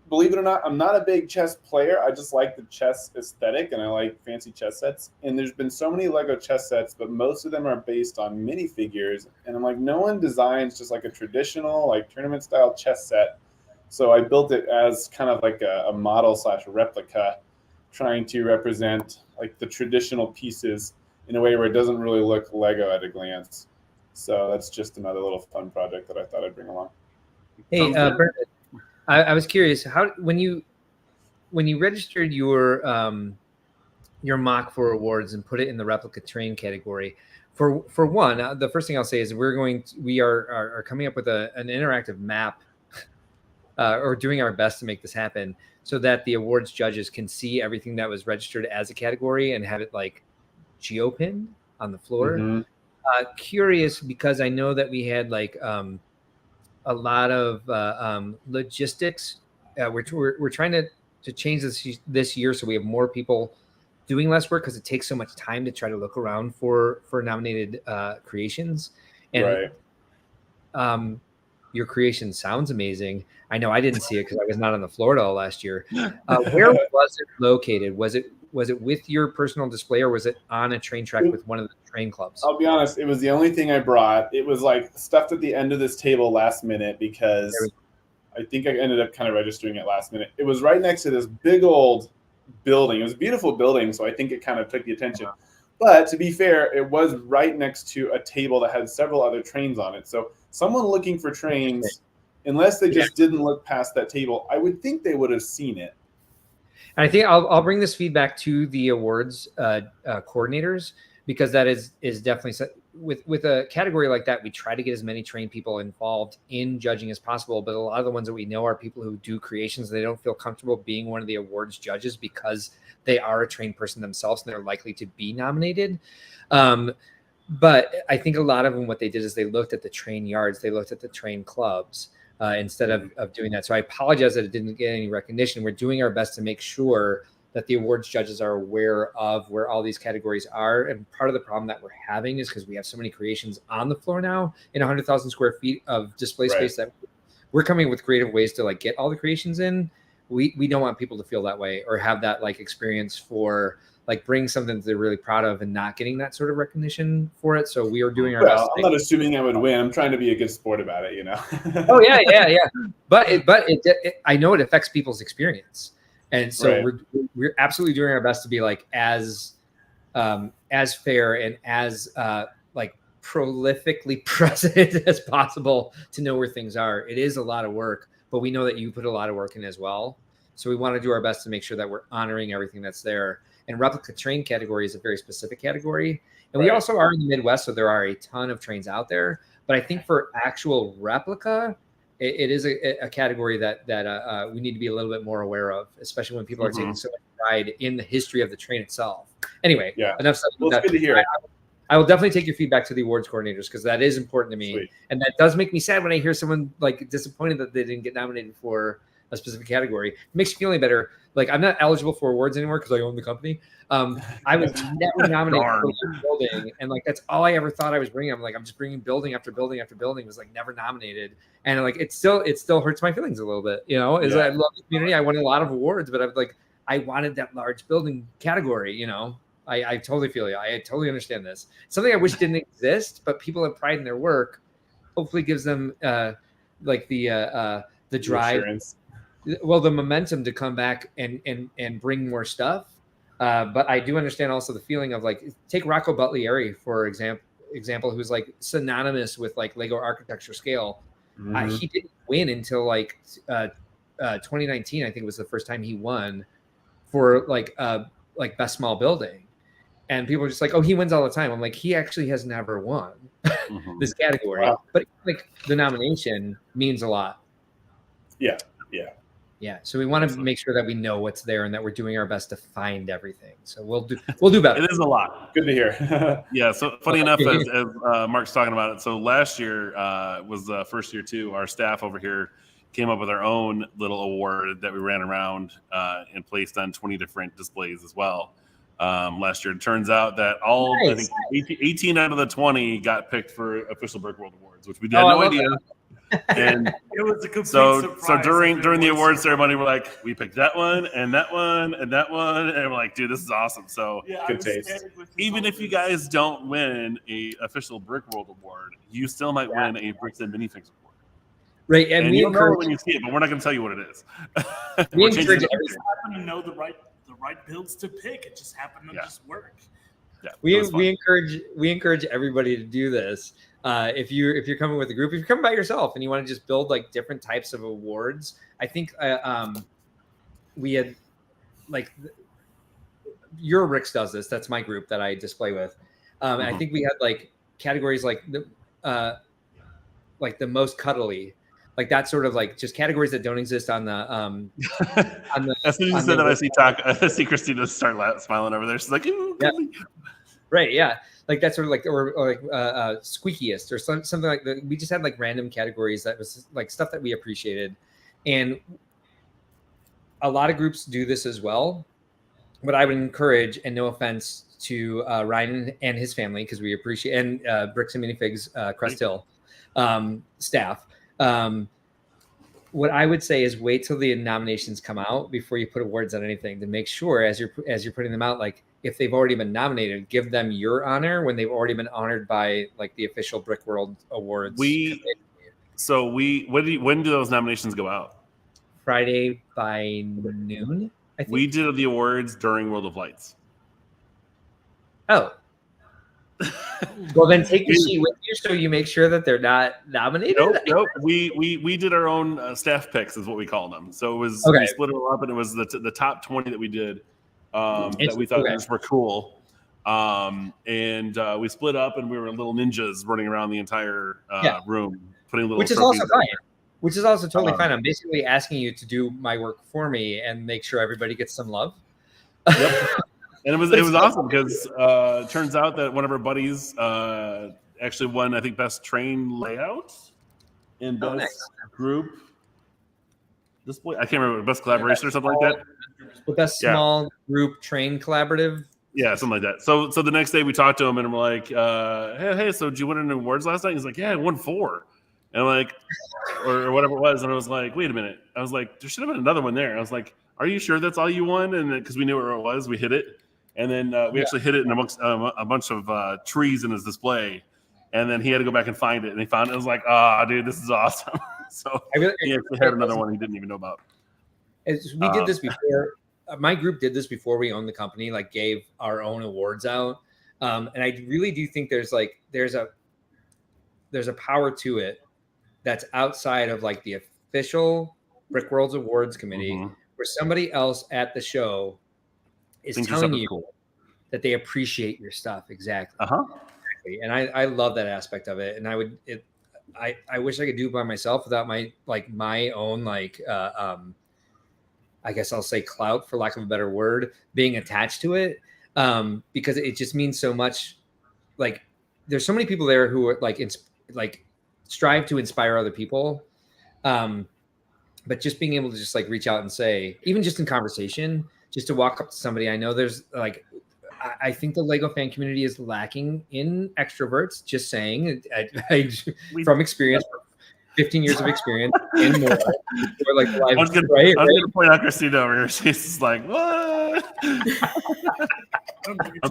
believe it or not, I'm not a big chess player. I just like the chess aesthetic, and I like fancy chess sets. And there's been so many Lego chess sets, but most of them are based on minifigures. And I'm like, no one designs just like a traditional, like tournament-style chess set. So I built it as kind of like a model/replica, trying to represent like the traditional pieces in a way where it doesn't really look Lego at a glance. So that's just another little fun project that I thought I'd bring along. Hey, Brendan, I was curious, how when you registered your mock for awards and put it in the replica train category, for one, the first thing I'll say is we are coming up with an interactive map, or doing our best to make this happen, so that the awards judges can see everything that was registered as a category and have it like geopinned on the floor. Mm-hmm. Curious, because I know that we had like a lot of logistics. We're trying to change this year so we have more people doing less work, because it takes so much time to try to look around for nominated creations. And your creation sounds amazing. I know I didn't see it because I was not on the Florida last year. Where was it located? Was it with your personal display, or was it on a train track with one of the train clubs? I'll be honest, it was the only thing I brought. It was like stuffed at the end of this table last minute because I think I ended up kind of registering it last minute. It was right next to this big old building. It was a beautiful building, so I think it kind of took the attention. But to be fair, it was right next to a table that had several other trains on it. So someone looking for trains, unless they just didn't look past that table, I would think they would have seen it. And I think I'll bring this feedback to the awards coordinators, because that is definitely with a category like that, we try to get as many trained people involved in judging as possible. But a lot of the ones that we know are people who do creations. They don't feel comfortable being one of the awards judges because they are a trained person themselves and they're likely to be nominated. But I think a lot of them, what they did is they looked at the train yards, they looked at the train clubs instead of doing that. So I apologize that it didn't get any recognition. We're doing our best to make sure that the awards judges are aware of where all these categories are. And part of the problem that we're having is because we have so many creations on the floor now in 100,000 square feet of display space that we're coming with creative ways to like get all the creations in. We don't want people to feel that way or have that like experience for like bring something that they're really proud of and not getting that sort of recognition for it. So we are doing our best. I'm not assuming I would win. I'm trying to be a good sport about it, you know? Oh yeah. But I know it affects people's experience. And so we're absolutely doing our best to be like as fair and as like prolifically present as possible to know where things are. It is a lot of work, but we know that you put a lot of work in as well. So we want to do our best to make sure that we're honoring everything that's there. And replica train category is a very specific category. And we also are in the Midwest, so there are a ton of trains out there. But I think for actual replica, it is a category that we need to be a little bit more aware of, especially when people are taking so much pride in the history of the train itself. Anyway, enough said. Well, it's good to hear. I will definitely take your feedback to the awards coordinators because that is important to me. Sweet. And that does make me sad when I hear someone like disappointed that they didn't get nominated for a specific category. It makes you feel any better. Like I'm not eligible for awards anymore because I own the company. I was never nominated for building, and like that's all I ever thought I was bringing. I'm like I'm just bringing building after building after building. It was like never nominated, and like it still hurts my feelings a little bit. You know, is I love the community. I won a lot of awards, but I wanted that large building category. You know, I totally feel you. I totally understand this. Something I wish didn't exist, but people have pride in their work. Hopefully, gives them like the drive. Well, the momentum to come back and bring more stuff. But I do understand also the feeling of like, take Rocco Butlieri, for example, who's like synonymous with like Lego architecture scale. He didn't win until like 2019. I think it was the first time he won for like best small building. And people are just like, oh, he wins all the time. I'm like, he actually has never won this category. Wow. But like the nomination means a lot. Yeah, so we want to make sure that we know what's there and that we're doing our best to find everything. So we'll do better. It is a lot. Good to hear. Yeah. So funny enough, as Mark's talking about it. So last year was the first year too. Our staff over here came up with our own little award that we ran around and placed on 20 different displays as well. Last year, it turns out that I think 18 out of the 20 got picked for official Brickworld Awards, which we had no idea. And it was a complete surprise. So during the awards ceremony, we're like, we picked that one and that one and that one, and we're like, dude, this is awesome. So good taste. Even if you guys don't win a official Brickworld Award, you still might win a Bricks and Minifigs Award. Right, and we you'll know encourage when you see it, but we're not going to tell you what it is. We encourage you happen to know the right builds to pick. It just happened to just work. Yeah, we encourage everybody to do this. If you're coming with a group, if you're coming by yourself and you want to just build like different types of awards, I think we had like Eurorix does this. That's my group that I display with, and I think we had like categories like the most cuddly, like that sort of like just categories that don't exist on the on the. As soon as you said that, I see Christina start smiling over there. She's like, ooh, right, yeah. Like that sort of like or like squeakiest or something like that. We just had like random categories that was like stuff that we appreciated, and a lot of groups do this as well. But I would encourage, and no offense to Ryan and his family, because we appreciate, and Bricks and Minifigs Crest Hill staff. What I would say is wait till the nominations come out before you put awards on anything, to make sure as you're putting them out, like if they've already been nominated, give them your honor when they've already been honored by like the official Brickworld Awards. When do those nominations go out? Friday by noon, I think. We did the awards during World of Lights. Oh. Well, then take the sheet with you so you make sure that they're not nominated. Nope. We did our own staff picks, is what we call them. So it was we split it up, and it was the top 20 that we did that we thought just were cool. And we split up, and we were little ninjas running around the entire room, putting little. Which is also fine. Which is also totally fine. I'm basically asking you to do my work for me and make sure everybody gets some love. Yep. And it was awesome because it turns out that one of our buddies actually won, I think, best train layout and best group display. I can't remember, best collaboration or something like that. The best small group train collaborative. Yeah, something like that. So the next day we talked to him and we're like, hey, so did you win any awards last night? He's like, yeah, I won 4. And I'm like, or whatever it was. And I was like, wait a minute. I was like, there should have been another one there. I was like, are you sure that's all you won? And because we knew where it was, we hit it. And then we actually hid it in amongst a bunch of trees in his display. And then he had to go back and find it. And he found it. I was like, dude, this is awesome. So he actually had another one he didn't even know about. We did this before. My group did this before we owned the company, like gave our own awards out. And I really do think there's a power to it that's outside of like the official Brickworld's Awards Committee, where somebody else at the show is telling you that they appreciate your stuff. Exactly. And I love that aspect of it. And I wish I could do it by myself without my own I guess I'll say clout, for lack of a better word, being attached to it. Because it just means so much. Like there's so many people there who are strive to inspire other people. But just being able to just like reach out and say, even just in conversation, just to walk up to somebody. I know there's I think the Lego fan community is lacking in extroverts. Just saying, from experience, 15 years of experience in more. I was going to point out Christina over here. She's just like, what? I'm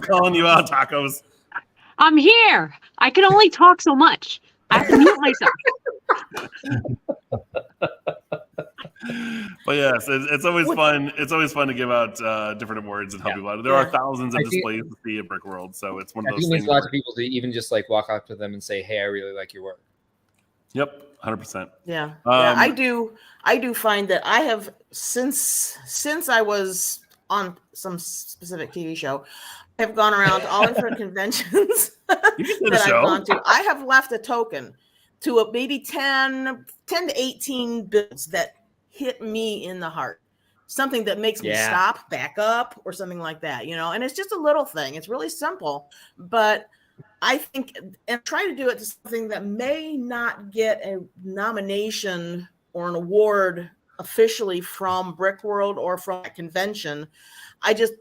calling you out, tacos. I'm here. I can only talk so much. I have to mute myself. But yes, it's always fun. It's always fun to give out different awards and help people out. There are thousands of displays to see at Brickworld, so it's one of those things. It means a lot to people to even just like walk up to them and say, "Hey, I really like your work." Yep, 100%. Yeah, I do. I do find that I have since I was on some specific TV show, I have gone around to all different conventions that I've gone to. I have left a token to maybe 10 to 18 builds that hit me in the heart. Something that makes me stop, back up, or something like that, and it's just a little thing. It's really simple, but I think, and try to do it to something that may not get a nomination or an award officially from Brickworld or from a convention.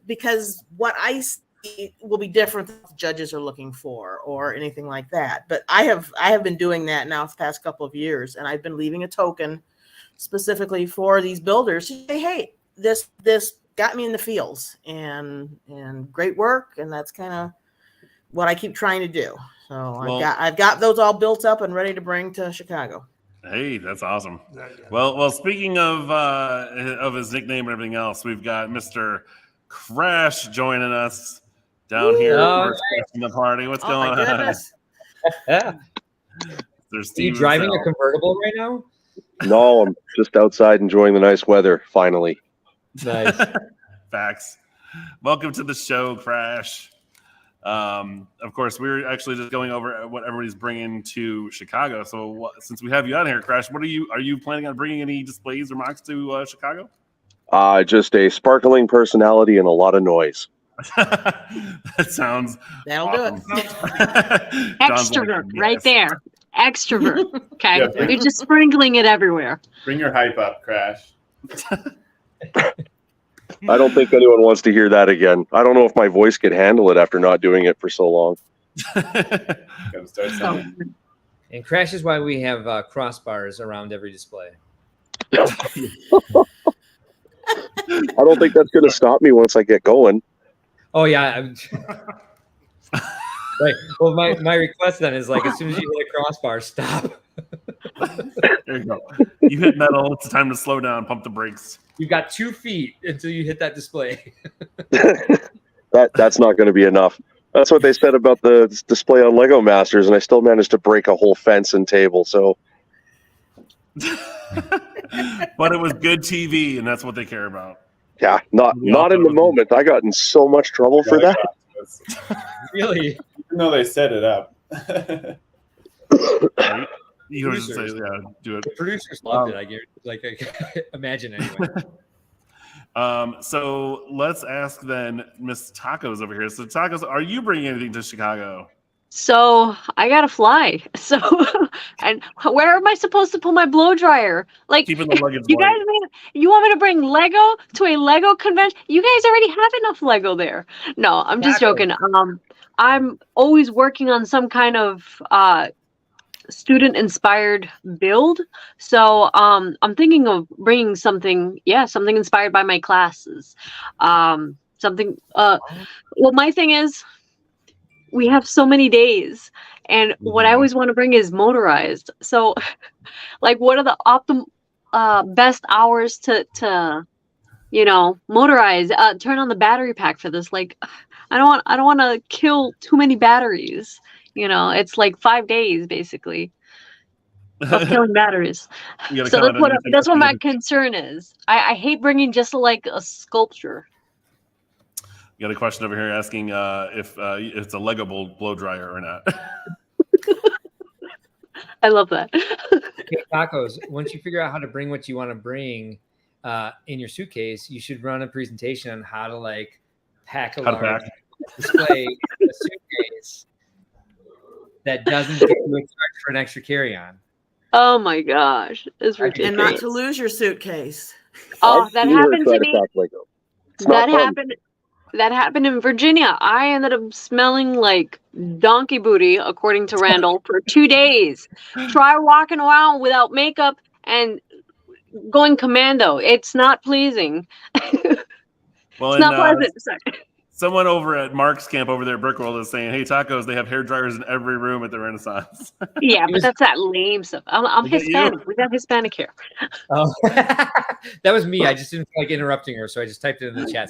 Because what I see will be different than what the judges are looking for or anything like that. But I have been doing that now the past couple of years, and I've been leaving a token specifically for these builders to say, hey, this got me in the feels and great work. And that's kind of what I keep trying to do. So I've got those all built up and ready to bring to Chicago. Hey, that's awesome. Well, speaking of his nickname and everything else, we've got Mr. Crash joining us down here in the party. What's going on? Are you driving a convertible right now? No, I'm just outside enjoying the nice weather, finally. Nice. Facts. Welcome to the show, Crash. Of course, we're actually just going over what everybody's bringing to Chicago. So since we have you out here, Crash, are you planning on bringing any displays or mocks to Chicago? Just a sparkling personality and a lot of noise. That sounds That'll awesome. do it. Extrovert, right there. Extrovert. Okay. You're just sprinkling it everywhere. Bring your hype up, Crash. I don't think anyone wants to hear that again. I don't know if my voice could handle it after not doing it for so long. Gotta start somewhere. And Crash is why we have crossbars around every display. I don't think that's going to stop me once I get going. Oh yeah. Right. Well, my request then is like as soon as you hit a crossbar, stop. There you go. You hit metal. It's time to slow down. Pump the brakes. You've got 2 feet until you hit that display. That's not going to be enough. That's what they said about the display on Lego Masters, and I still managed to break a whole fence and table. So, but it was good TV, and that's what they care about. yeah, not in the moment. I got in so much trouble for that. Really? Even though they set it up. Right? You would say, yeah, do it. The producers loved it. I guess, like, I imagine anyway. So let's ask then Miss Tacos over here. So Tacos, are you bringing anything to Chicago? So I gotta fly. So, and where am I supposed to put my blow dryer? Like, Keeping the luggage you light. guys, you want me to bring Lego to a Lego convention? You guys already have enough Lego there. No, I'm just joking. I'm always working on some kind of student inspired build. So I'm thinking of bringing something inspired by my classes. Something. Well, my thing is, we have so many days, and what I always want to bring is motorized. So, like, what are the best hours to motorize? Turn on the battery pack for this. Like, I don't want to kill too many batteries. It's like 5 days basically of killing batteries. So that's what my concern is. I hate bringing just like a sculpture. You got a question over here asking if it's a Lego blow dryer or not. I love that. Okay, Tacos, once you figure out how to bring what you want to bring in your suitcase, you should run a presentation on how to like pack a large display in a suitcase that doesn't get you a charge for an extra carry-on. Oh my gosh, it's ridiculous. And not to lose your suitcase. Oh, that happened to me. That happened in Virginia. I ended up smelling like donkey booty, according to Randall, for 2 days. Try walking around without makeup and going commando. It's not pleasing. Well, it's not pleasant. Someone over at Mark's camp over there at Brickworld is saying, "Hey, Tacos, they have hair dryers in every room at the Renaissance." Yeah, but that's that lame stuff. I'm Hispanic. We got Hispanic hair. Oh, that was me. I just didn't feel like interrupting her, so I just typed it in the chat.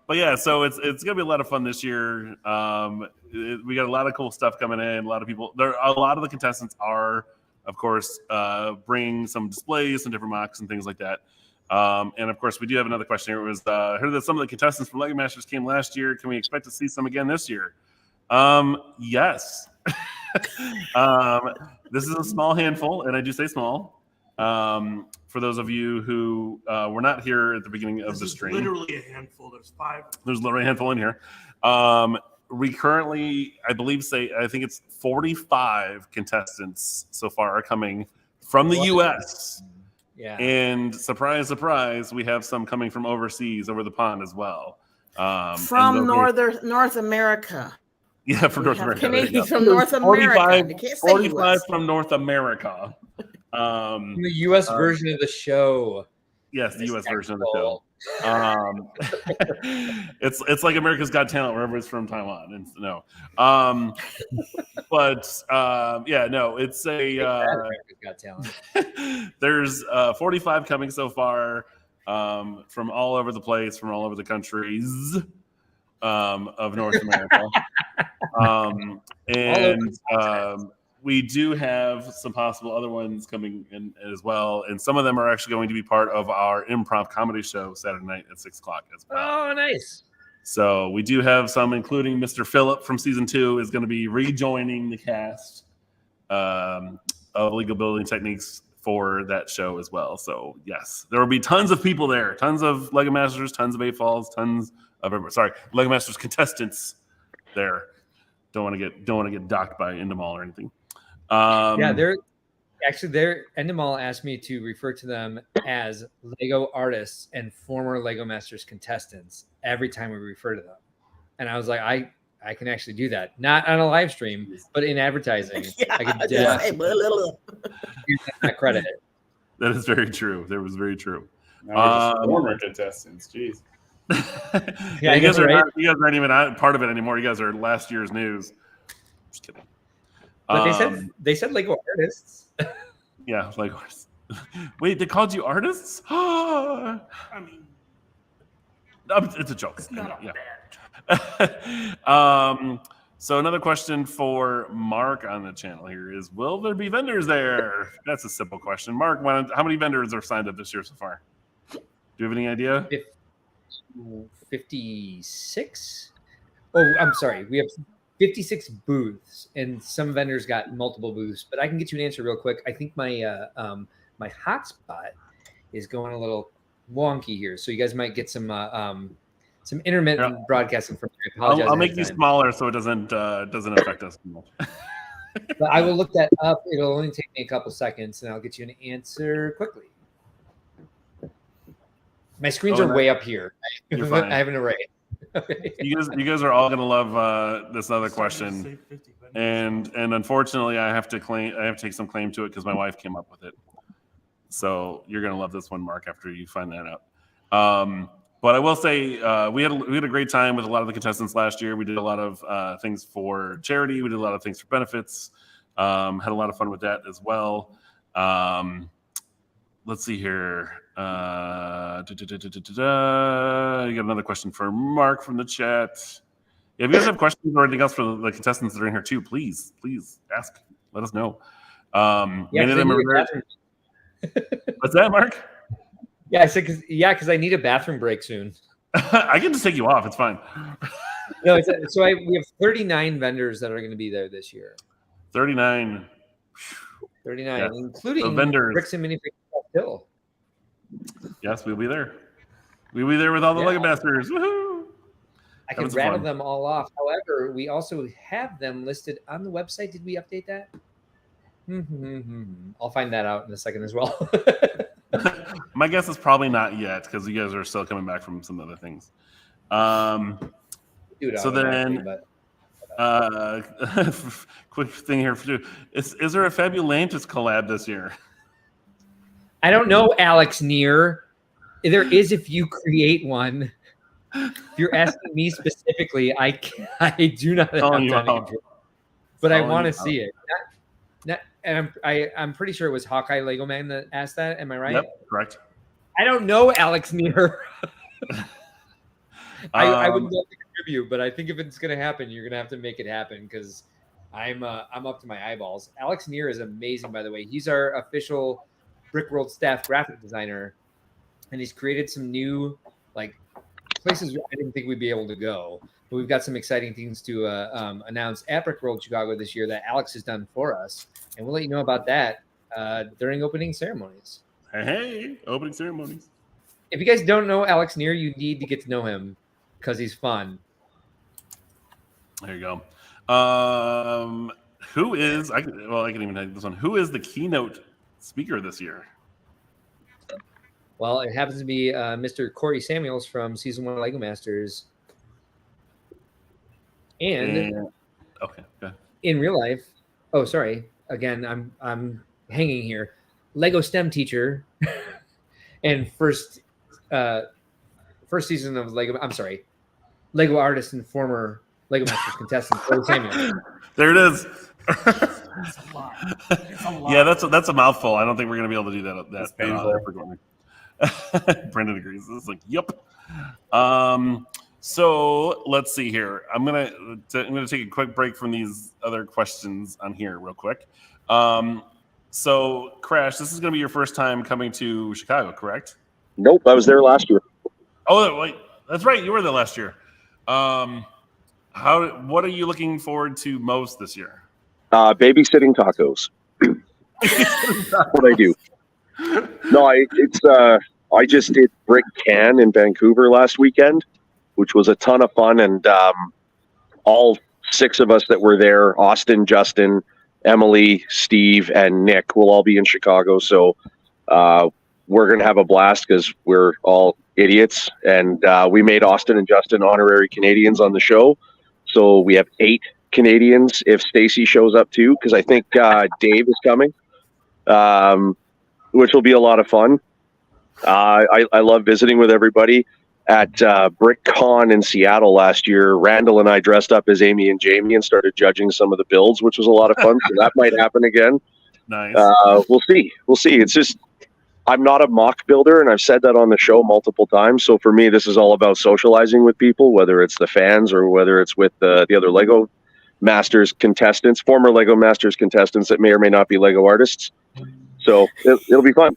But yeah, so it's gonna be a lot of fun this year. We got a lot of cool stuff coming in. A lot of people. A lot of the contestants are, of course, bringing some displays, some different mocks, and things like that. And of course, we do have another question here. It was heard that some of the contestants from Lego Masters came last year. Can we expect to see some again this year? Yes. This is a small handful, and I do say small. For those of you who were not here at the beginning of the stream, literally a handful. There's 5. There's literally a handful in here. We currently, I think it's 45 contestants so far are coming from the U.S. Yeah. And surprise, surprise, we have some coming from overseas, over the pond as well. From North America. Yeah, from North America. Canadians from North America. 45 from North America. The U.S. version of the show. Yes, the U.S. version of the show. It's like America's Got Talent, wherever it's from Taiwan. And no, it's a America's Got Talent. There's 45 coming so far from all over the place, from all over the countries of North America. We do have some possible other ones coming in as well, and some of them are actually going to be part of our improv comedy show Saturday night at 6 o'clock as well. Oh, nice! So we do have some, including Mr. Phillip from season 2 is going to be rejoining the cast of Legal Building Techniques for that show as well. So yes, there will be tons of people there, tons of Lego Masters, tons of 8 Falls, tons of Lego Masters contestants there. Don't want to get docked by Endemol or anything. Actually, their Endemol asked me to refer to them as Lego artists and former Lego Masters contestants every time we refer to them. And I was like, I can actually do that. Not on a live stream, but in advertising. Yeah, I could just definitely say, blah, blah, blah. use that credit. That is very true. That was very true. Now we're just former contestants. Jeez. Yeah, you guys know, right? you guys aren't even part of it anymore. You guys are last year's news. Just kidding. But they said Lego artists. Yeah, Lego artists. Wait, they called you artists? I mean, It's a joke. it's not a Yeah. bad. So another question for Mark on the channel here is, will there be vendors there? That's a simple question. Mark, how many vendors are signed up this year so far? Do you have any idea? 56? Oh, I'm sorry. We have 56 booths, and some vendors got multiple booths, but I can get you an answer real quick. I think my my hotspot is going a little wonky here, so you guys might get some intermittent broadcasting from me. I apologize. I'll make you smaller so it doesn't affect us. But I will look that up. It'll only take me a couple seconds, and I'll get you an answer quickly. My screens are way up here. You're fine. I have an array. You guys are all gonna love this other question, and unfortunately, I have to take some claim to it because my wife came up with it. So you're gonna love this one, Mark, after you find that out. But I will say we had a great time with a lot of the contestants last year. We did a lot of things for charity. We did a lot of things for benefits. Had a lot of fun with that as well. Let's see here. You got another question for Mark from the chat. Yeah, if you guys have questions or anything else for the contestants that are in here too, please ask. Let us know. Many of them are What's that, Mark? Yeah, I said because I need a bathroom break soon. I can just take you off. It's fine. No, we have 39 vendors that are going to be there this year. 39. 39, yes. including the vendors. Bricks and Minifigs Hill. Yes, we'll be there. We'll be there with all the Lego Masters. Woohoo! I can rattle them all off. However, we also have them listed on the website. Did we update that? I'll find that out in a second as well. My guess is probably not yet because you guys are still coming back from some other things. So then, quick thing here for you: is there a Fabulantis collab this year? I don't know, Alex Neer. There is if you create one. If you're asking me specifically, I do not have time. But I want to see it. And I'm pretty sure it was Hawkeye Lego Man that asked that. Am I right? Yep, correct. I don't know, Alex Neer. I would love to contribute, but I think if it's going to happen, you're going to have to make it happen because I'm up to my eyeballs. Alex Neer is amazing, by the way. He's our official Brickworld staff graphic designer, and he's created some new places I didn't think we'd be able to go. But we've got some exciting things to announce at Brickworld Chicago this year that Alex has done for us, and we'll let you know about that during opening ceremonies. Hey, opening ceremonies. If you guys don't know Alex Neer, you need to get to know him because he's fun. There you go. Who is? I can even take this one. Who is the keynote speaker this year? Well, it happens to be Mr. Corey Samuels from Season 1 Lego Masters. And okay, in real life, oh, sorry. Again, I'm hanging here. Lego STEM teacher and first season of Lego. I'm sorry, Lego artist and former Lego Masters contestant Corey Samuels. There it is. It's a lot. It's a lot. Yeah, that's a mouthful. I don't think we're gonna be able to do that. That's painful. Brendan agrees. It's like, yep. So let's see here. I'm gonna take a quick break from these other questions on here real quick. So Crash, this is gonna be your first time coming to Chicago, correct? Nope, I was there last year. Oh, wait, that's right. You were there last year. What are you looking forward to most this year? Babysitting tacos. That's what I do. No, I just did Brick Can in Vancouver last weekend, which was a ton of fun, and all 6 of us that were there, Austin, Justin, Emily, Steve, and Nick will all be in Chicago. So we're going to have a blast because we're all idiots. And we made Austin and Justin honorary Canadians on the show. So we have 8 Canadians if Stacy shows up too, because I think Dave is coming, which will be a lot of fun. I love visiting with everybody. At BrickCon in Seattle last year, Randall and I dressed up as Amy and Jamie and started judging some of the builds, which was a lot of fun. So that might happen again. Nice. We'll see. It's just, I'm not a mock builder, and I've said that on the show multiple times. So for me, this is all about socializing with people, whether it's the fans or whether it's with the other Lego Masters contestants, former Lego Masters contestants that may or may not be Lego artists. So it'll be fun.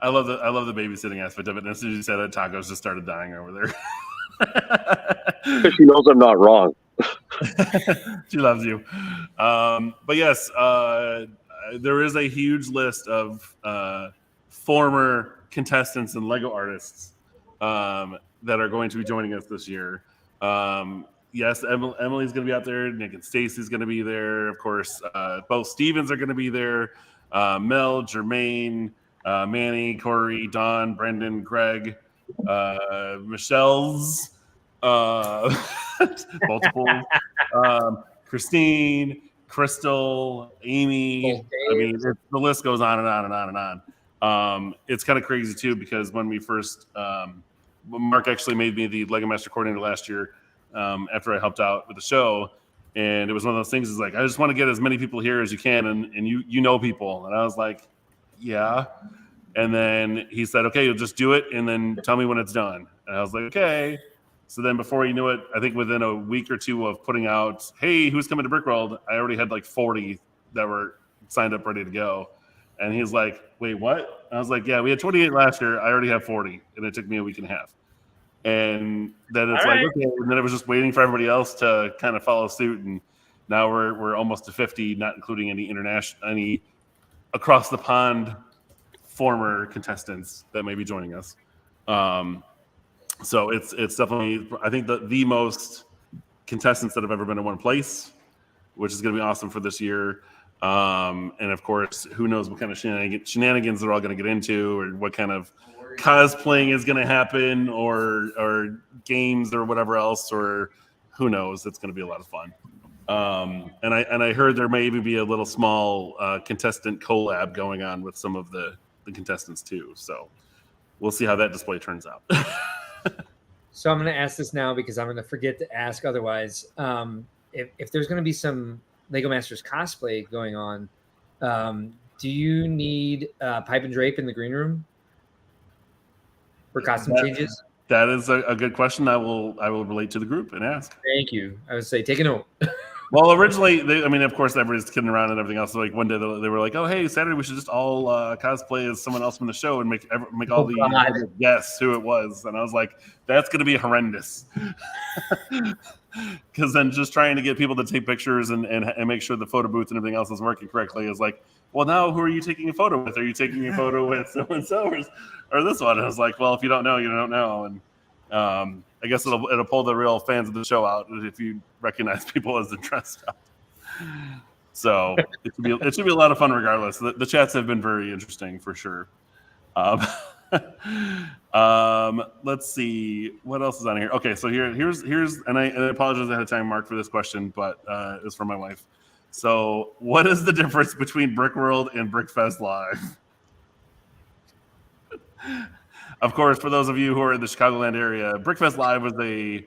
I love the babysitting aspect of it. And as soon as you said that, Tacos just started dying over there. Because she knows I'm not wrong. She loves you. But yes, there is a huge list of former contestants and Lego artists that are going to be joining us this year. Yes, Emily's going to be out there. Nick and Stacy's going to be there. Of course, both Stevens are going to be there. Mel, Jermaine, Manny, Corey, Don, Brendan, Greg, Michelle's, multiple, Christine, Crystal, Amy. I mean, the list goes on and on and on and on. It's kind of crazy too, because when we first, Mark actually made me the Lego Master coordinator last year after I helped out with the show. And it was one of those things is like, I just want to get as many people here as you can. And you know people. And I was like, yeah. And then he said, okay, you'll just do it. And then tell me when it's done. And I was like, okay. So then before you knew it, I think within a week or two of putting out, hey, who's coming to Brickworld? I already had like 40 that were signed up, ready to go. And he's like, wait, what? I was like, yeah, we had 28 last year. I already have 40. And it took me a week and a half. And then it's like, okay. And then it was just waiting for everybody else to kind of follow suit. And now we're almost to 50, not including any across the pond former contestants that may be joining us. So it's definitely, I think, the most contestants that have ever been in one place, which is going to be awesome for this year. And of course, who knows what kind of shenanigans they're all going to get into, or what kind of cosplaying is going to happen, or games or whatever else, or who knows. It's going to be a lot of fun. And I heard there may even be a little small contestant collab going on with some of the contestants too. So we'll see how that display turns out. So I'm going to ask this now because I'm going to forget to ask otherwise. If there's going to be some Lego Masters cosplay going on, do you need pipe and drape in the green room for costume changes? That is a good question. I will relate to the group and ask. Thank you. I would say take a note. Well, originally, of course, everybody's kidding around and everything else. So, like one day they were like, "Oh, hey, Saturday we should just all cosplay as someone else from the show and make all the guess who it was." And I was like, "That's going to be horrendous," because then just trying to get people to take pictures and make sure the photo booth and everything else is working correctly is like, well, now who are you taking a photo with? Are you taking a photo with so and so or this one? And I was like, well, if you don't know, you don't know. And I guess it'll pull the real fans of the show out if you recognize people as they're dressed up. So it should be a lot of fun regardless. The chats have been very interesting for sure. Let's see what else is on here. Okay, so here's and I apologize ahead of time, Mark, for this question, but it's from my wife. So what is the difference between Brickworld and Brickfest Live? Of course, for those of you who are in the Chicagoland area, Brickfest Live was a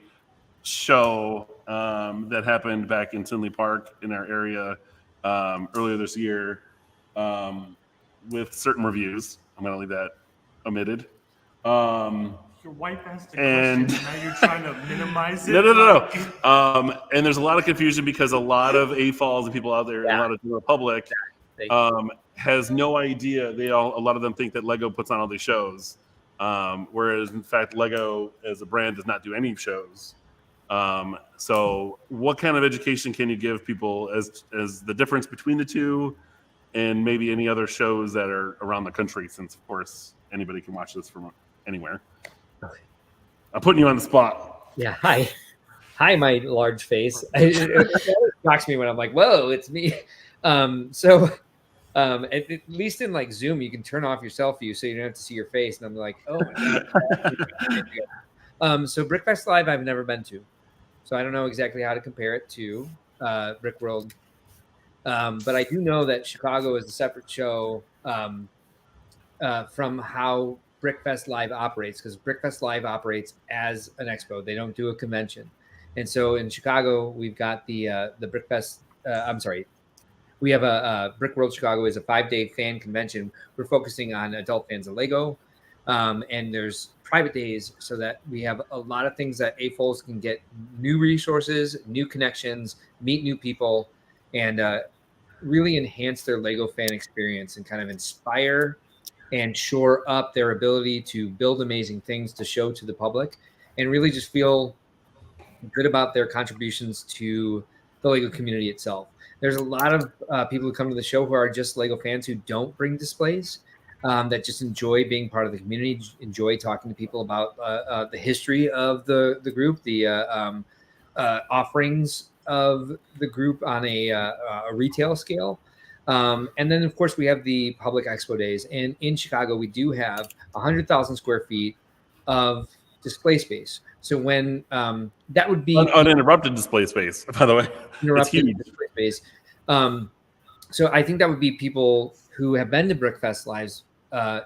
show that happened back in Tinley Park in our area earlier this year with certain reviews. I'm going to leave that omitted. Your wife asked a question, and now you're trying to minimize it? No. And there's a lot of confusion because a lot of AFOLs and people out there, and a lot of the public has no idea. A lot of them think that Lego puts on all these shows. Whereas in fact, Lego as a brand does not do any shows. So what kind of education can you give people as the difference between the two and maybe any other shows that are around the country, since of course anybody can watch this from anywhere? Okay. I'm putting you on the spot. Yeah. Hi, my large face. It's shocks me when I'm like, whoa, it's me. So at least in like Zoom, you can turn off your selfie so you don't have to see your face. And I'm like, oh my God. So Brickfest Live, I've never been to. So I don't know exactly how to compare it to Brickworld. But I do know that Chicago is a separate show from how Brickfest Live operates, because Brickfest Live operates as an expo. They don't do a convention. And so in Chicago, we've got the Brickfest. We have a Brickworld Chicago is a 5-day fan convention. We're focusing on adult fans of Lego, and there's private days so that we have a lot of things that AFOLs can get new resources, new connections, meet new people, and really enhance their Lego fan experience and kind of inspire and shore up their ability to build amazing things to show to the public, and really just feel good about their contributions to the Lego community itself. There's a lot of people who come to the show who are just Lego fans who don't bring displays, that just enjoy being part of the community, enjoy talking to people about the history of the group, the offerings of the group on a retail scale. And then, of course, we have the public expo days. And in Chicago, we do have 100,000 square feet of display space. So when that would be uninterrupted display space, by the way, it's huge. Display space. So I think that would be people who have been to Brickfest Live's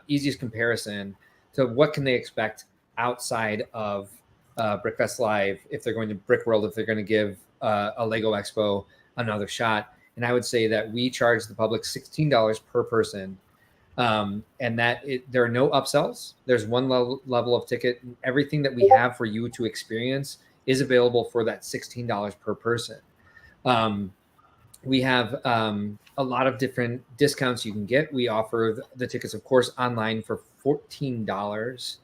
easiest comparison to what can they expect outside of Brickfest Live if they're going to Brickworld, if they're going to give a Lego Expo another shot. And I would say that we charge the public $16 per person. And that there are no upsells. There's one level of ticket. Everything that we have for you to experience is available for that $16 per person. We have a lot of different discounts you can get. We offer the tickets, of course, online for $14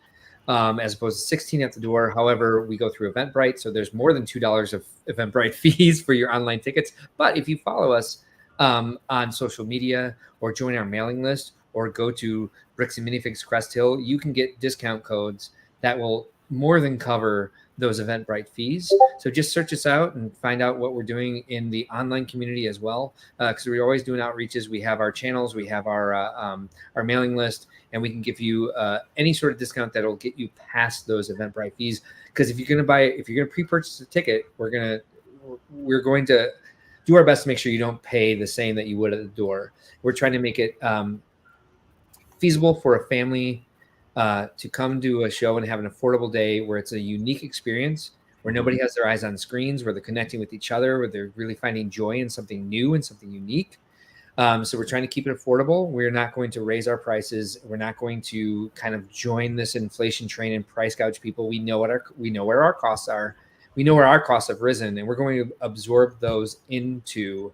as opposed to $16 at the door. However, we go through Eventbrite, so there's more than $2 of Eventbrite fees for your online tickets. But if you follow us on social media or join our mailing list, or go to Bricks and Minifigs Crest Hill, you can get discount codes that will more than cover those Eventbrite fees. So just search us out and find out what we're doing in the online community as well, because we're always doing outreaches. We have our channels, we have our mailing list, and we can give you any sort of discount that will get you past those Eventbrite fees. Because if you're going to pre-purchase a ticket, we're going to do our best to make sure you don't pay the same that you would at the door. We're trying to make it feasible for a family to come to a show and have an affordable day where it's a unique experience, where nobody has their eyes on screens, where they're connecting with each other, where they're really finding joy in something new and something unique. So we're trying to keep it affordable. We're not going to raise our prices. We're not going to kind of join this inflation train and price gouge people. We know where our costs are. We know where our costs have risen, and we're going to absorb those into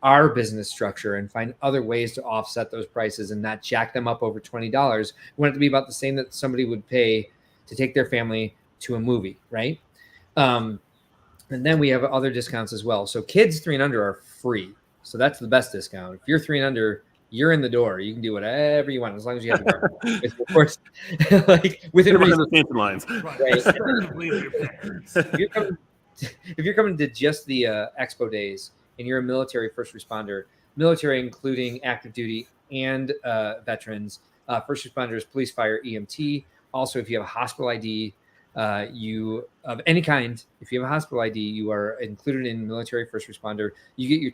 our business structure and find other ways to offset those prices and not jack them up over $20. We want it to be about the same that somebody would pay to take their family to a movie, right? And then we have other discounts as well. So kids 3 and under are free. So that's the best discount. If you're 3 and under, you're in the door. You can do whatever you want as long as you have the of course, like within reason. The lines. Right. If you're coming to just the expo days, and you're a military first responder, military including active duty and veterans, first responders, police, fire, EMT. Also, if you have a hospital ID, you of any kind, if you have a hospital ID, you are included in military first responder. You get your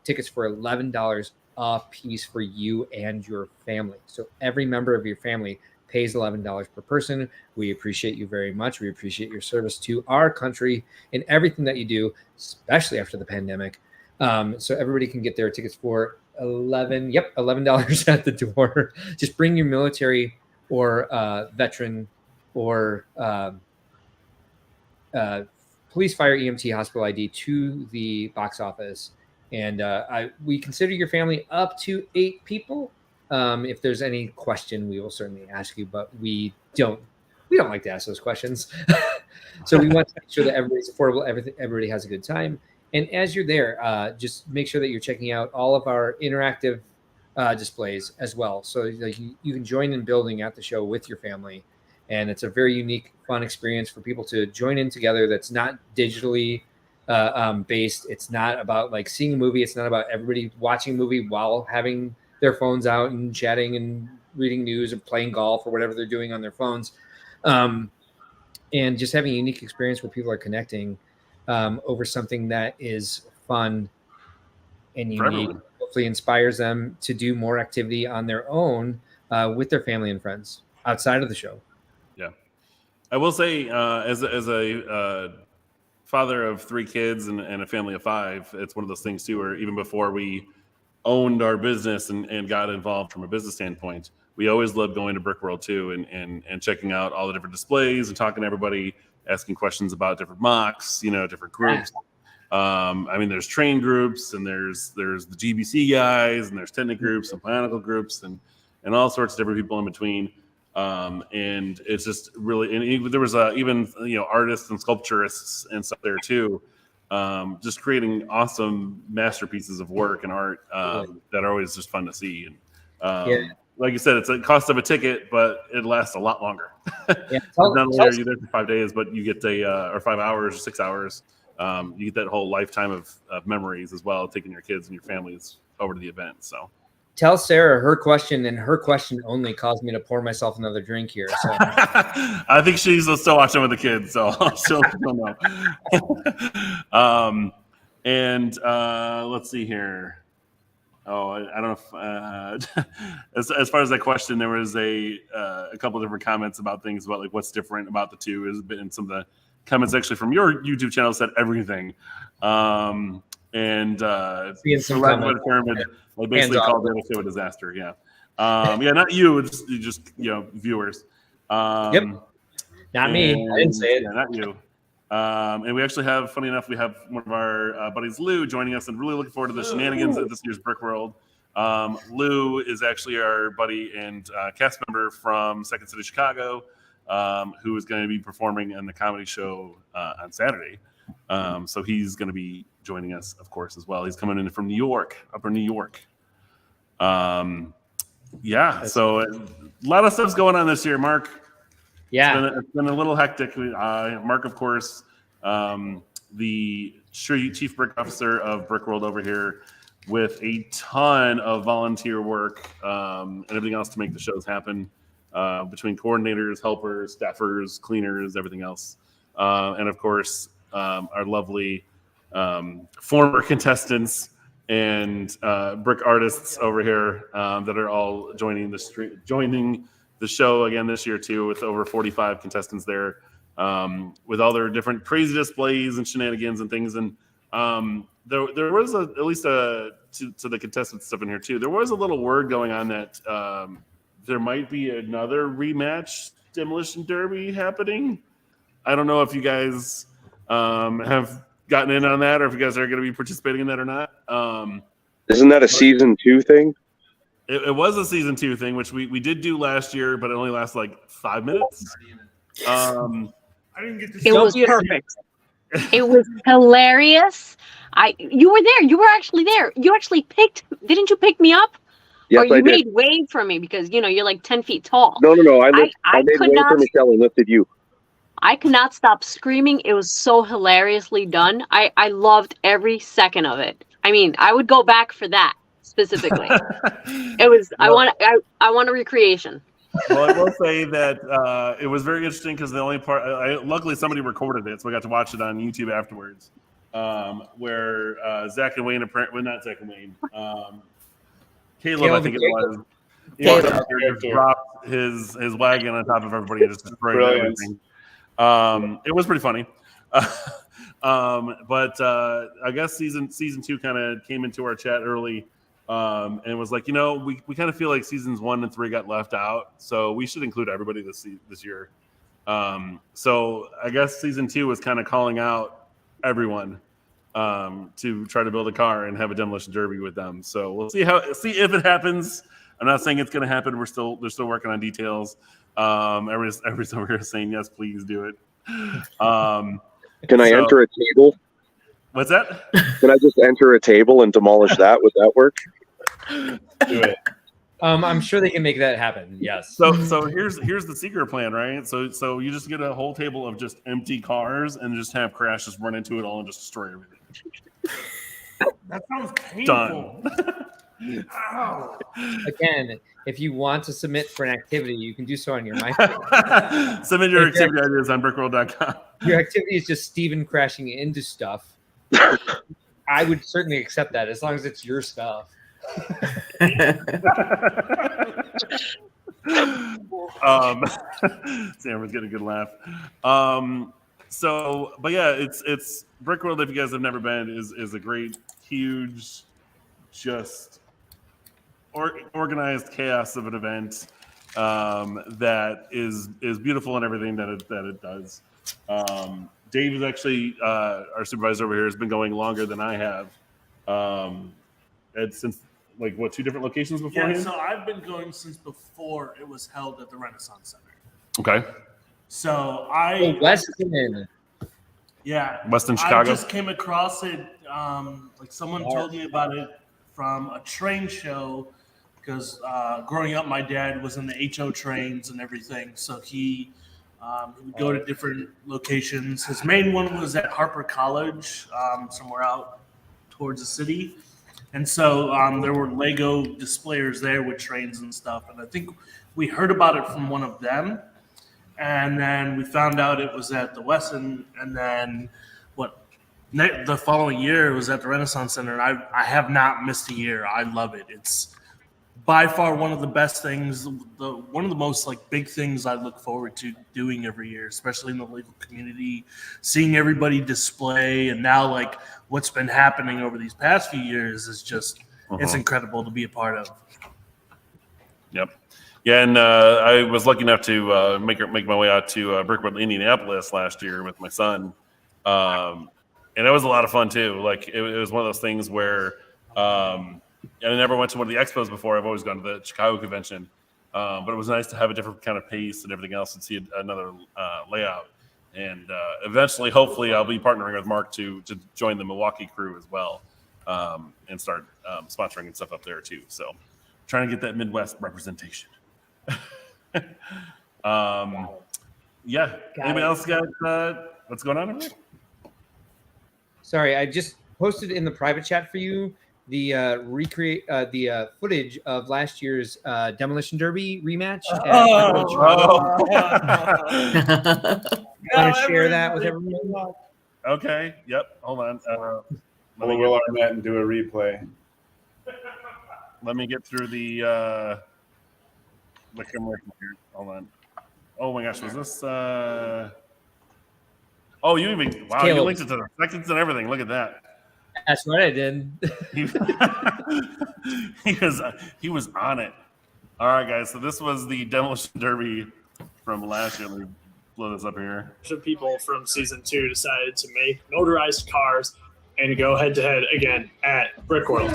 tickets for $11 a piece for you and your family. So every member of your family pays $11 per person. We appreciate you very much. We appreciate your service to our country and everything that you do, especially after the pandemic. So everybody can get their tickets for $11 at the door. Just bring your military or veteran or police, fire, EMT, hospital ID to the box office. And we consider your family up to 8 people. If there's any question, we will certainly ask you, but we don't like to ask those questions. So we want to make sure that everybody's affordable, everybody has a good time. And as you're there, just make sure that you're checking out all of our interactive displays as well. So like, you can join in building at the show with your family. And it's a very unique, fun experience for people to join in together that's not digitally based. It's not about like seeing a movie. It's not about everybody watching a movie while having their phones out and chatting and reading news or playing golf or whatever they're doing on their phones. And just having a unique experience where people are connecting over something that is fun and unique, hopefully inspires them to do more activity on their own with their family and friends outside of the show. Yeah. I will say, as a father of 3 kids and a family of 5, it's one of those things too, where even before we owned our business and got involved from a business standpoint, we always loved going to Brickworld too and checking out all the different displays and talking to everybody, asking questions about different mocks, different groups. I mean, there's train groups and there's the GBC guys and there's technic groups and Bionicle groups and all sorts of different people in between. And it's just really, and there was even artists and sculpturists and stuff there too, just creating awesome masterpieces of work and art that are always just fun to see. And like you said, it's a cost of a ticket, but it lasts a lot longer. Yeah. Not only are you there for 5 days, but you get or 5 hours or 6 hours. You get that whole lifetime of memories as well, taking your kids and your families over to the event. So. Tell Sarah her question, and her question only caused me to pour myself another drink here. So. I think she's still watching with the kids, so she'll know. And let's see here. Oh, I don't know if as far as that question, there was a couple of different comments about things about like what's different about the two. Has been some of the comments actually from your YouTube channel said everything. And some Pyramid, they basically called the show a disaster. Yeah. Not you, just viewers. Not me. I didn't say it. Yeah, not you. And we actually have, funny enough, we have one of our buddies, Lou, joining us, and really looking forward to the shenanigans at this year's Brickworld. Lou is actually our buddy and cast member from Second City, Chicago, who is going to be performing in the comedy show on Saturday. So he's going to be joining us, of course, as well. He's coming in from New York, upper New York. So a lot of stuff's going on this year, Mark. Yeah, it's been a little hectic. Mark, of course, the chief brick officer of Brickworld over here, with a ton of volunteer work and everything else to make the shows happen, between coordinators, helpers, staffers, cleaners, everything else. And of course, our lovely former contestants and brick artists over here that are all joining the show again this year too, with over 45 contestants there, with all their different crazy displays and shenanigans and things. And there was at least to the contestant stuff in here too. There was a little word going on that there might be another rematch Demolition Derby happening. I don't know if you guys have gotten in on that, or if you guys are going to be participating in that or not. Isn't that a season 2 thing? It was a season 2 thing, which we did do last year, but it only lasted like 5 minutes. I didn't get to. It was perfect. It was hilarious. You were there. You were actually there. You actually didn't you pick me up? Yes, or you I did. made way for me because you're like 10 feet tall. No. I made way for Michelle and lifted you. I could not stop screaming. It was so hilariously done. I loved every second of it. I mean, I would go back for that specifically. It was. Well, I want a recreation. Well, I will say that it was very interesting because the only part, luckily somebody recorded it, so I got to watch it on YouTube afterwards. Where Zach and Wayne, not Zach and Wayne, Caleb, I think it was. Just dropped his wagon on top of everybody and just destroyed everything. It was pretty funny. But I guess season 2 kind of came into our chat early, and was like, we kind of feel like seasons 1 and 3 got left out, so we should include everybody this year. So I guess season 2 was kind of calling out everyone to try to build a car and have a demolition derby with them. So we'll see if it happens. I'm not saying it's going to happen. They're still working on details. Everybody's over here saying yes, please do it. Can I enter a table? What's that? Can I just enter a table and demolish that? Would that work? Do it. I'm sure they can make that happen. Yes. So here's the secret plan, right? So you just get a whole table of just empty cars and just have Crash just run into it all and just destroy everything. That sounds painful. Done. Ow. Again, if you want to submit for an activity, you can do so on your MySpace. Submit your activity ideas on brickworld.com. Your activity is just Steven crashing into stuff. I would certainly accept that as long as it's your stuff. Sam was getting a good laugh. But yeah, it's Brickworld. If you guys have never been, is a great, huge, just organized chaos of an event that is beautiful in everything that it does. Dave is actually our supervisor over here. Has been going longer than I have. Since like what, 2 different locations before? Yeah, so I've been going since before it was held at the Renaissance Center. Okay. So Weston. Yeah. Weston, Chicago. I just came across it. Like someone told me about it from a train show because growing up, my dad was in the HO trains and everything. So he would go to different locations. His main one was at Harper College, somewhere out towards the city. And so there were Lego displayers there with trains and stuff. And I think we heard about it from one of them. And then we found out it was at the Weston. And then the following year it was at the Renaissance Center. And I have not missed a year. I love it. It's by far one of the best things, one of the most like big things I look forward to doing every year, especially in the Lego community, seeing everybody display. And now like what's been happening over these past few years is just, it's incredible to be a part of. Yep. Yeah, and I was lucky enough to make my way out to Brickworld, Indianapolis last year with my son. And it was a lot of fun too. Like it was one of those things where I never went to one of the expos before. I've always gone to the Chicago convention. But it was nice to have a different kind of pace and everything else and see another layout. And eventually, hopefully, I'll be partnering with Mark to join the Milwaukee crew as well and start sponsoring and stuff up there too. So trying to get that Midwest representation. Yeah. Anybody else got what's going on over there? Sorry, I just posted in the private chat for you the the footage of last year's Demolition Derby rematch. Want to share that with everyone? Okay. Yep. Hold on. We'll roll on that and do a replay. Let me get through the camera here. Hold on. Oh my gosh, was this? Oh, you even wow! You linked it to the seconds and everything. Look at that. That's what I did. he was on it. All right, guys. So this was the Demolition Derby from last year. Let me blow this up here. Some people from season 2 decided to make motorized cars and go head to head again at Brickworld.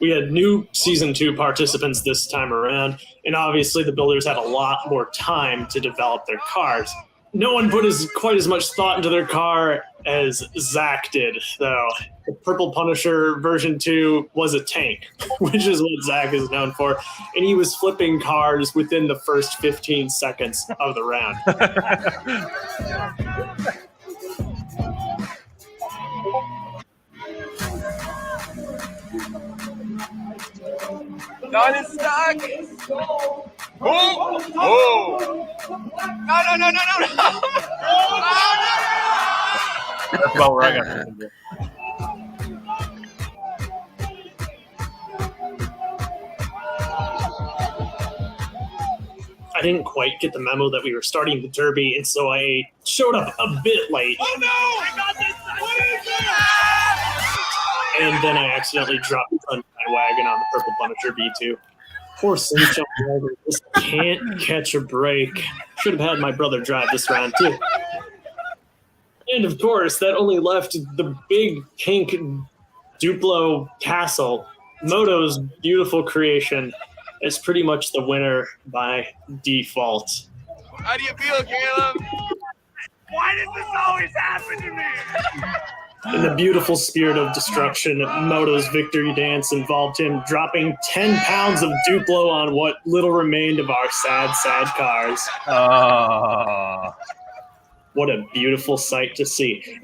We had new season 2 participants this time around, and obviously the builders had a lot more time to develop their cars. No one put quite as much thought into their car as Zach did, though. The Purple Punisher version 2 was a tank, which is what Zach is known for, and he was flipping cars within the first 15 seconds of the round. Not as stuck. Oh! Oh! No! That's about where I got it. I didn't quite get the memo that we were starting the derby, and so I showed up a bit late. Oh no! I got this! What is that? And then I accidentally dropped the front of my wagon on the Purple Punisher B2. Poor Sunshine Wagon just can't catch a break. Should have had my brother drive this round too. And of course, that only left the big pink Duplo castle. Moto's beautiful creation is pretty much the winner by default. How do you feel, Caleb? Why does this always happen to me? In the beautiful spirit of destruction, Moto's victory dance involved him dropping 10 pounds of Duplo on what little remained of our sad, sad cars. What a beautiful sight to see.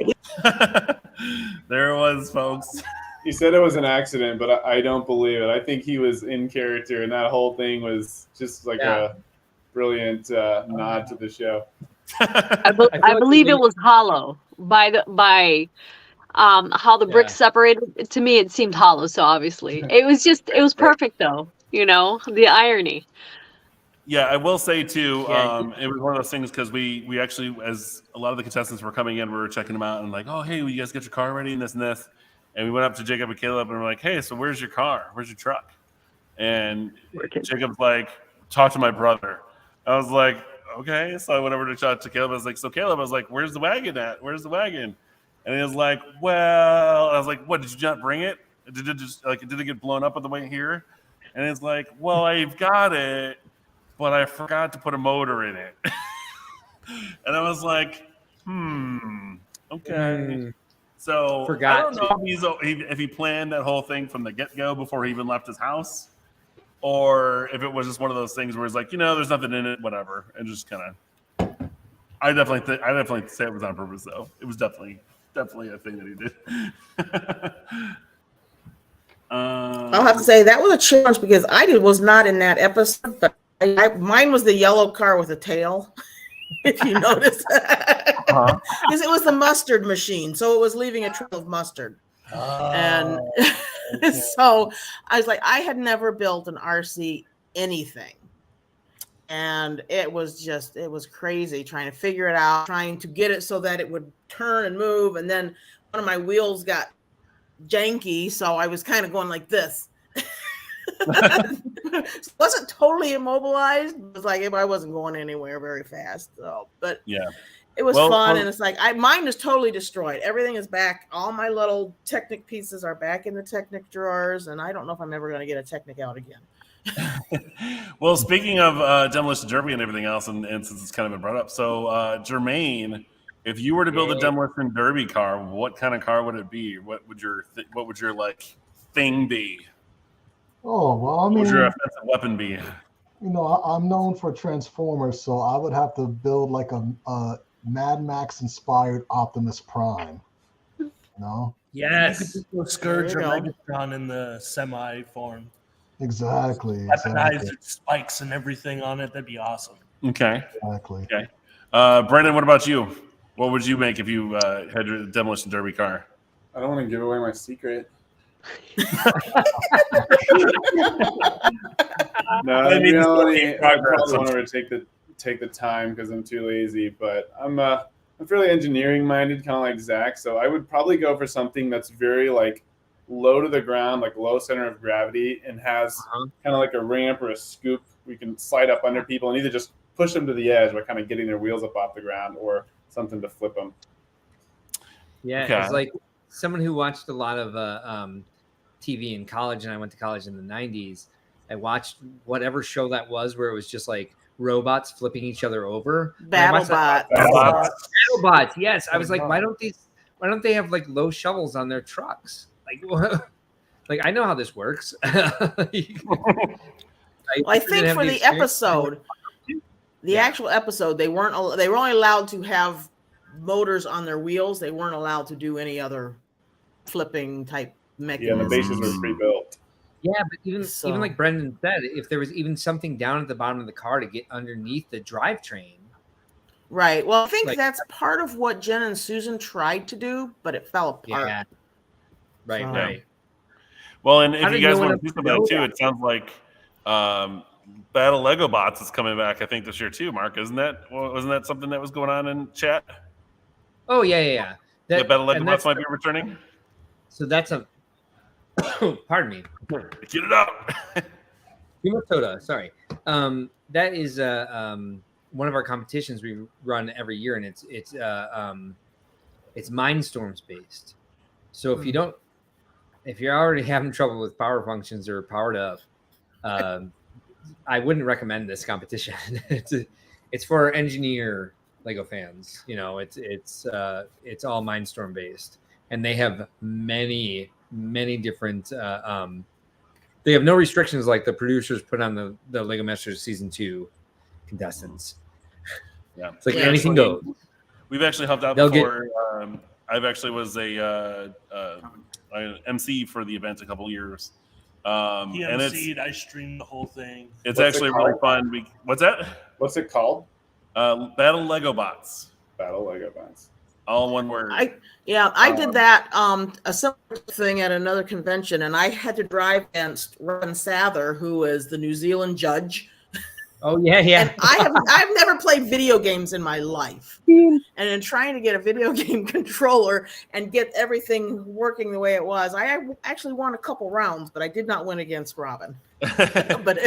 There it was, folks. He said it was an accident, but I don't believe it. I think he was in character, and that whole thing was just like a brilliant nod to the show. I believe it was hollow by how the bricks separated. To me, it seemed hollow. So obviously, it was perfect though. You know, the irony. Yeah, I will say too, it was one of those things because we actually, as a lot of the contestants were coming in, we were checking them out and like, oh, hey, will you guys get your car ready and this and this. And we went up to Jacob and Caleb and we're like, hey, so where's your car? Where's your truck? And Jacob's like, talk to my brother. I was like, okay. So I went over to talk to Caleb. I was like, so Caleb, I was like, where's the wagon at? Where's the wagon? And he was like, well, I was like, what, did you not bring it? Did it get blown up on the way here? And he's like, well, I've got it, but I forgot to put a motor in it. And I was like, okay. So I don't know if he planned that whole thing from the get-go before he even left his house, or if it was just one of those things where he's like, there's nothing in it, whatever, and just kind of. I definitely say it was on purpose, though. It was definitely a thing that he did. I'll have to say that was a challenge because I was not in that episode, but mine was the yellow car with a tail. If you notice, because it was the mustard machine, so it was leaving a trail of mustard. And so I was like, I had never built an RC anything, and it was crazy trying to figure it out, trying to get it so that it would turn and move, and then one of my wheels got janky, so I was kind of going like this. Wasn't totally immobilized. It was like I wasn't going anywhere very fast. So, but it was fun, and it's like mine is totally destroyed. Everything is back. All my little Technic pieces are back in the Technic drawers, and I don't know if I'm ever going to get a Technic out again. Well, speaking of Demolition Derby and everything else, and since it's kind of been brought up, so Jermaine, if you were to build a Demolition Derby car, what kind of car would it be? What would your like thing be? Oh, well, I mean, what would your offensive weapon be? I'm known for Transformers, so I would have to build like a Mad Max inspired Optimus Prime. Yes. You could just Scourge or Megatron in the semi form. Exactly. Weaponized spikes and everything on it. That'd be awesome. Okay. Exactly. Okay. Brandon, what about you? What would you make if you had your Demolition Derby car? I don't want to give away my secret. No, in reality, I probably want to take the time because I'm too lazy. But I'm fairly engineering minded, kind of like Zach. So I would probably go for something that's very like low to the ground, like low center of gravity, and has kind of like a ramp or a scoop. We can slide up under people and either just push them to the edge by kind of getting their wheels up off the ground, or something to flip them. Yeah, it's like someone who watched a lot of TV in college, and I went to college in the 90s. I watched whatever show that was where it was just like robots flipping each other over. BattleBots. BattleBots. Yes, I was like, why don't they have like low shovels on their trucks? Like I know how this works. I think for the episode, the actual episode, they were only allowed to have motors on their wheels. They weren't allowed to do any other flipping type mechanism. Yeah, the bases were pre-built. Yeah, but even like Brendan said, if there was even something down at the bottom of the car to get underneath the drivetrain. Right. Well, I think that's part of what Jen and Susan tried to do, but it fell apart. Yeah. Right. Well, and if you guys want to do something too, it sounds like Battle Lego Bots is coming back, I think, this year too, Mark. Wasn't that something that was going on in chat? Oh, yeah. The Battle Lego Bots might be returning? So that's a... Pardon me. Get it out. Toda, sorry. That is one of our competitions we run every year, and it's Mindstorms based. So if you're already having trouble with power functions or powered up, I wouldn't recommend this competition. It's for engineer Lego fans. It's all Mindstorm based, and they have many different. They have no restrictions like the producers put on the Lego Masters Season 2 contestants. Yeah, It's like anything goes. We've actually helped out before. I've actually was a MC for the event a couple years. He MC'd, I streamed the whole thing. It's actually really fun. What's that? What's it called? Battle Lego Bots. Battle Lego Bots. All one word. I did that a similar thing at another convention, and I had to drive against Ron Sather, who is the New Zealand judge. Oh yeah. And I've never played video games in my life, and in trying to get a video game controller and get everything working the way it was, I actually won a couple rounds, but I did not win against Robin. But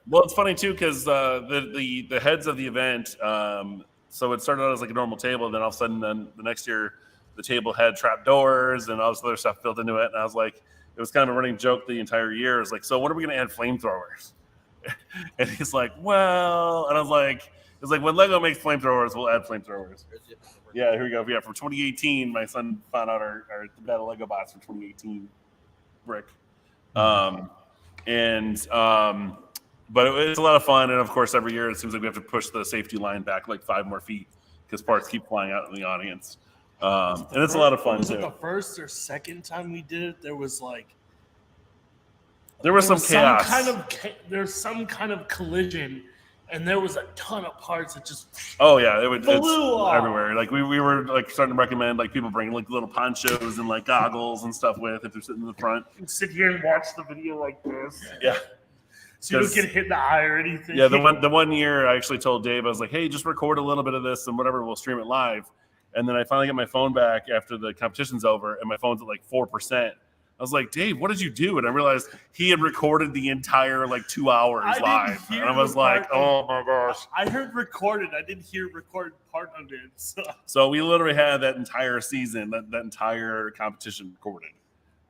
well, it's funny too because the heads of the event. So it started out as like a normal table, and then all of a sudden, then the next year, the table had trap doors and all this other stuff built into it. And I was like, it was kind of a running joke the entire year. It was like, so when are we going to add flamethrowers? And he's like, well, and I was like, it's like when Lego makes flamethrowers, we'll add flamethrowers. Yeah, here we go. Yeah, for 2018, my son found out our Battle Lego Bots for 2018 brick. But it's a lot of fun, and of course, every year it seems like we have to push the safety line back like 5 more feet because parts keep flying out in the audience. And it's a lot of fun too. The first or second time we did it, there was some chaos. There's some kind of collision, and there was a ton of parts that just it's everywhere. Like we were like starting to recommend like people bring like little ponchos and like goggles and stuff with if they're sitting in the front. You sit here and watch the video like this. Yeah. So you don't get hit in the eye or anything. Yeah, the one year I actually told Dave, I was like, hey, just record a little bit of this and whatever, we'll stream it live. And then I finally get my phone back after the competition's over, and my phone's at like 4%. I was like, Dave, what did you do? And I realized he had recorded the entire like 2 hours live. And I was like, oh my gosh. I heard recorded. I didn't hear recorded part of it. So we literally had that entire season, that entire competition recorded.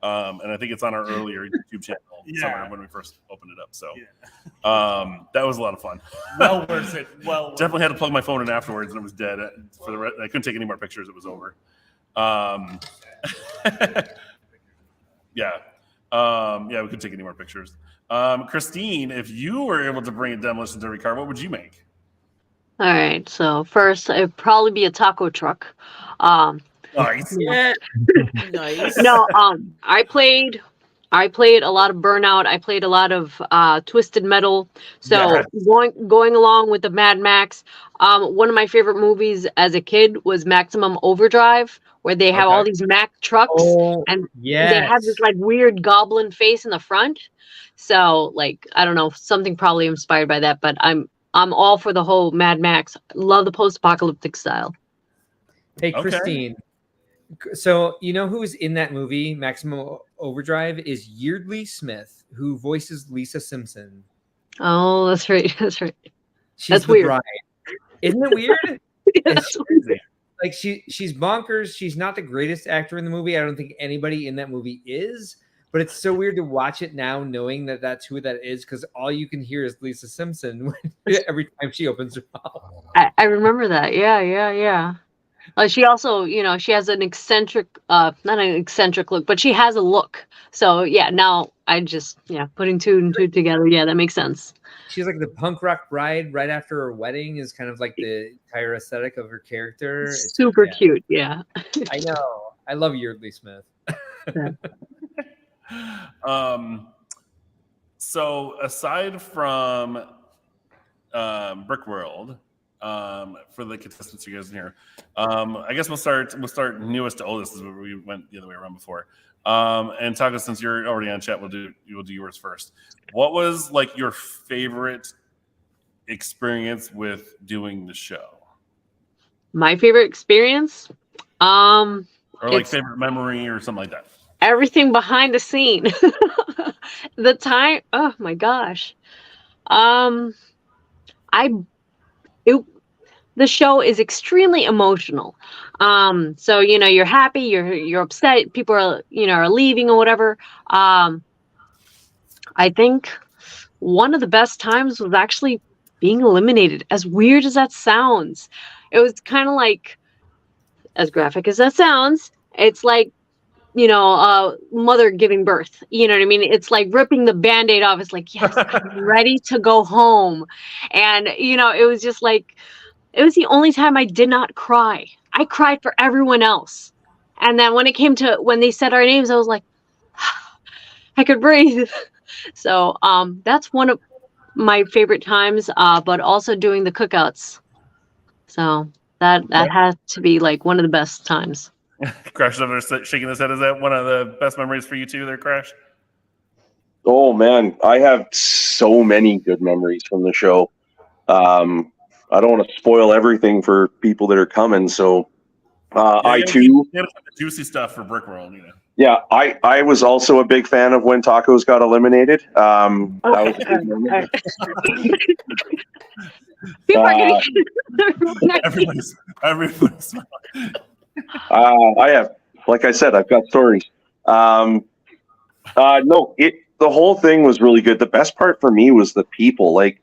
And I think it's on our earlier YouTube channel somewhere when we first opened it up. So that was a lot of fun. Well worth it. Definitely had to plug my phone in afterwards, and it was dead. I couldn't take any more pictures. It was over. We couldn't take any more pictures. Christine, if you were able to bring a demolition derby car, what would you make? All right. So first, it'd probably be a taco truck. Nice. yeah, nice. No, I played a lot of Burnout. I played a lot of Twisted Metal. So going along with the Mad Max, one of my favorite movies as a kid was Maximum Overdrive, where they have all these Mack trucks and they have this like weird goblin face in the front. So like, I don't know, something probably inspired by that, but I'm all for the whole Mad Max. Love the post-apocalyptic style. Hey, Christine. So you know who's in that movie, Maximum Overdrive, is Yeardley Smith, who voices Lisa Simpson. Oh, that's right. That's right. That's weird. Bride. Isn't it weird? That's weird. Like she's bonkers. She's not the greatest actor in the movie. I don't think anybody in that movie is. But it's so weird to watch it now, knowing that that's who that is, because all you can hear is Lisa Simpson every time she opens her mouth. I remember that. Yeah. She also, she has an eccentric, not an eccentric look, but she has a look. So yeah, now I just, putting two and two together. Yeah, that makes sense. She's like the punk rock bride right after her wedding is kind of like the entire aesthetic of her character. It's super cute. Yeah. I know. I love Yeardley Smith. So aside from Brickworld, for the contestants you guys in here, I guess we'll start newest to oldest, is where we went the other way around before. And Taco, since you're already on chat, we'll do yours first. What was like your favorite experience with doing the show? My favorite experience, or like favorite memory or something like that. Everything behind the scene. The time, oh my gosh. The show is extremely emotional. So you're happy, you're upset, people are are leaving or whatever. I think one of the best times was actually being eliminated. As weird as that sounds, it was kind of like, as graphic as that sounds, It's like, mother giving birth. You know what I mean? It's like ripping the Band-Aid off. It's like, yes, I'm ready to go home. And, it was just like, it was the only time I did not cry. I cried for everyone else. And then when they said our names, I was like, I could breathe. So that's one of my favorite times, but also doing the cookouts. So that has to be like one of the best times. Crash is over there shaking his head. Is that one of the best memories for you too there, Crash? Oh man, I have so many good memories from the show. I don't want to spoil everything for people that are coming, so I too the juicy stuff for Brickworld, Yeah, I was also a big fan of when tacos got eliminated. That was a big moment. People are getting everybody's I have, like I said, I've got stories. No, the whole thing was really good. The best part for me was the people. Like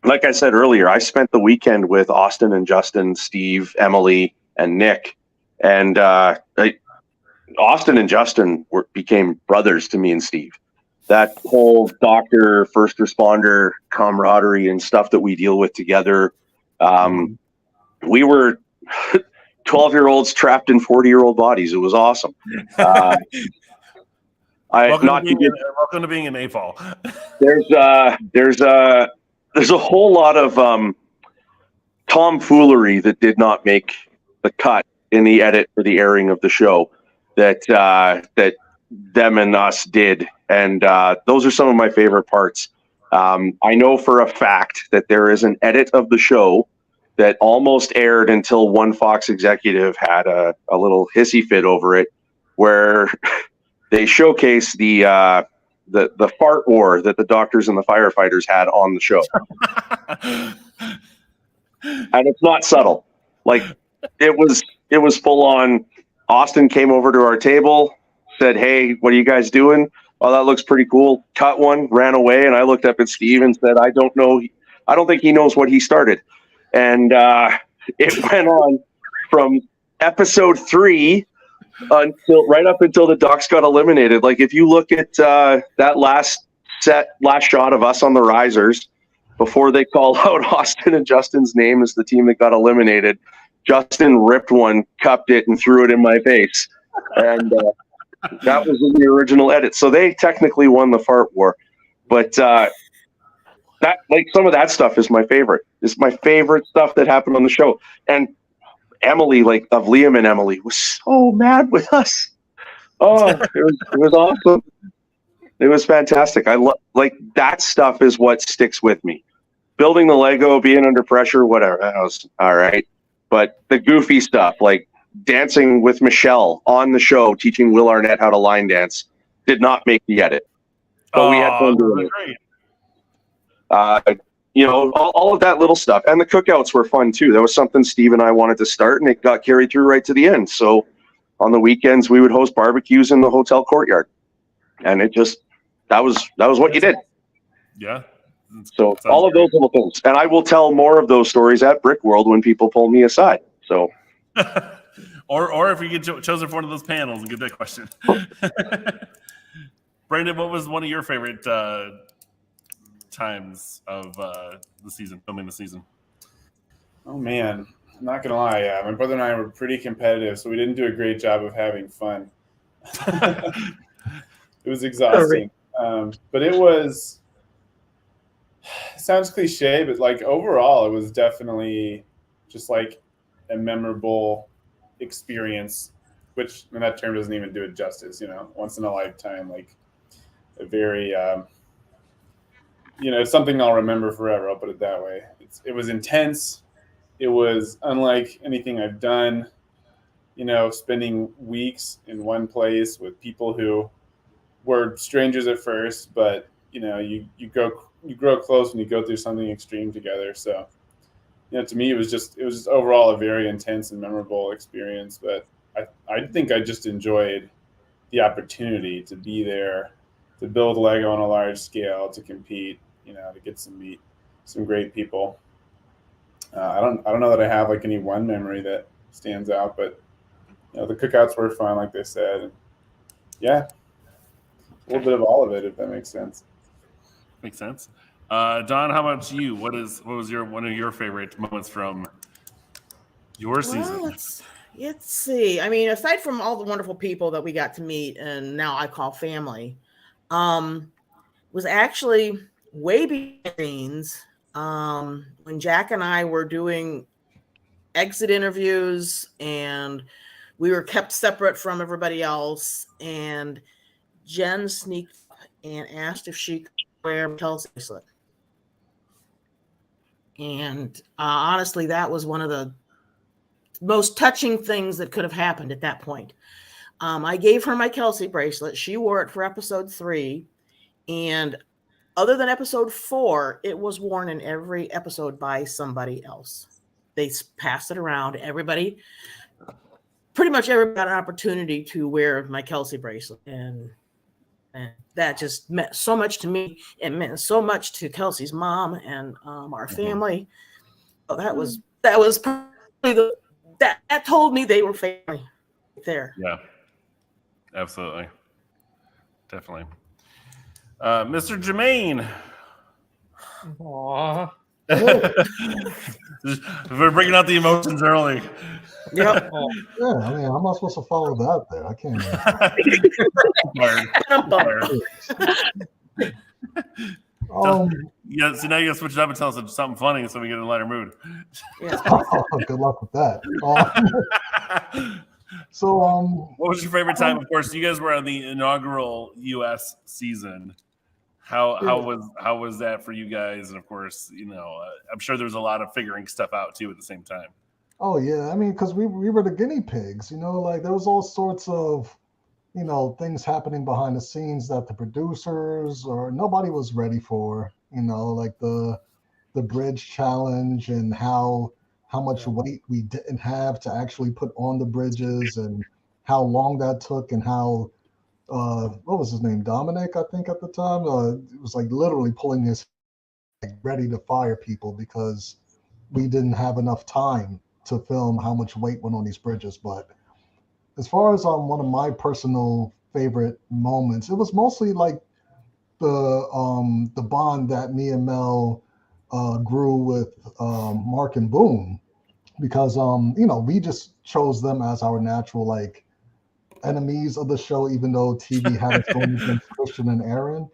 I said earlier, I spent the weekend with Austin and Justin, Steve, Emily, and Nick, and Austin and Justin became brothers to me and Steve. That whole doctor, first responder camaraderie and stuff that we deal with together. We were 12-year-olds trapped in 40-year-old bodies. It was awesome. Welcome to being an AFOL. There's a whole lot of tomfoolery that did not make the cut in the edit for the airing of the show that them and us did, and those are some of my favorite parts. I know for a fact that there is an edit of the show that almost aired until one Fox executive had a little hissy fit over it, where they showcase the fart war that the doctors and the firefighters had on the show. And it's not subtle. Like it was full on. Austin came over to our table, said, "Hey, what are you guys doing? Oh, that looks pretty cool." Cut one, ran away, and I looked up at Steve and said, "I don't know. I don't think he knows what he started." And it went on from episode 3 up until the Ducks got eliminated. Like if you look at that last shot of us on the risers before they call out Austin and Justin's name as the team that got eliminated, Justin ripped one, cupped it, and threw it in my face. And that was in the original edit. So they technically won the fart war. But that, like, some of that stuff is my favorite. It's my favorite stuff that happened on the show. And Emily, like of Liam and Emily, was so mad with us. Oh, it was awesome. It was fantastic. I like that stuff is what sticks with me. Building the Lego, being under pressure, whatever, that was all right. But the goofy stuff, like dancing with Michelle on the show, teaching Will Arnett how to line dance, did not make the edit. But we had fun doing it. All of that little stuff. And the cookouts were fun too. That was something Steve and I wanted to start, and it got carried through right to the end. So on the weekends, we would host barbecues in the hotel courtyard. And it just, that was what you did. Yeah. So all of those little things. And I will tell more of those stories at Brickworld when people pull me aside. So, or if you get chosen for one of those panels and get that question. Brandon, what was one of your favorite times of the season, filming the season? Oh man, I'm not gonna lie. My brother and I were pretty competitive, so we didn't do a great job of having fun. It was exhausting, but it was. It sounds cliche, but like overall, it was definitely just like a memorable experience. Which, and that term doesn't even do it justice. Once in a lifetime, like a very. It's something I'll remember forever. I'll put it that way. It was intense. It was unlike anything I've done. Spending weeks in one place with people who were strangers at first, but you grow close when you go through something extreme together. So, to me, it was just overall a very intense and memorable experience. But I think I just enjoyed the opportunity to be there, to build Lego on a large scale, to compete, to get to meet some great people. I don't know that I have like any one memory that stands out, but the cookouts were fun, like they said. Yeah, a little bit of all of it, if that makes sense. Makes sense. Don, how about you? What was one of your favorite moments from your season? Let's see. I mean, aside from all the wonderful people that we got to meet and now I call family, was actually way behind the scenes when Jack and I were doing exit interviews and we were kept separate from everybody else, and Jen sneaked up and asked if she could wear a Kelsey bracelet. And honestly, that was one of the most touching things that could have happened at that point. I gave her my Kelsey bracelet. She wore it for episode 3. And other than episode 4, it was worn in every episode by somebody else. They passed it around. Pretty much everybody got an opportunity to wear my Kelsey bracelet. And that just meant so much to me. It meant so much to Kelsey's mom and our family. Oh, that was probably that told me they were family there. Yeah, absolutely. Definitely. Mr. Jermaine. Aww. We're bringing out the emotions early. Yep. Yeah, I mean, how am I supposed to follow that there? I can't. Yeah, so now you gotta switch it up and tell us something funny so we get in a lighter mood. Yeah. Good luck with that. What was your favorite time? Of course, you guys were on the inaugural US season. How was that for you guys? And of course, I'm sure there was a lot of figuring stuff out too at the same time. Oh yeah, I mean, because we were the guinea pigs, like there was all sorts of, things happening behind the scenes that the producers or nobody was ready for, like the bridge challenge and how much weight we didn't have to actually put on the bridges and how long that took and how what was his name, Dominic, I think at the time, it was like literally pulling his ready to fire people because we didn't have enough time to film how much weight went on these bridges. But as far as one of my personal favorite moments, it was mostly like the bond that me and Mel grew with Mark and Boone, because we just chose them as our natural enemies of the show, even though TV had its own against Christian and Aaron.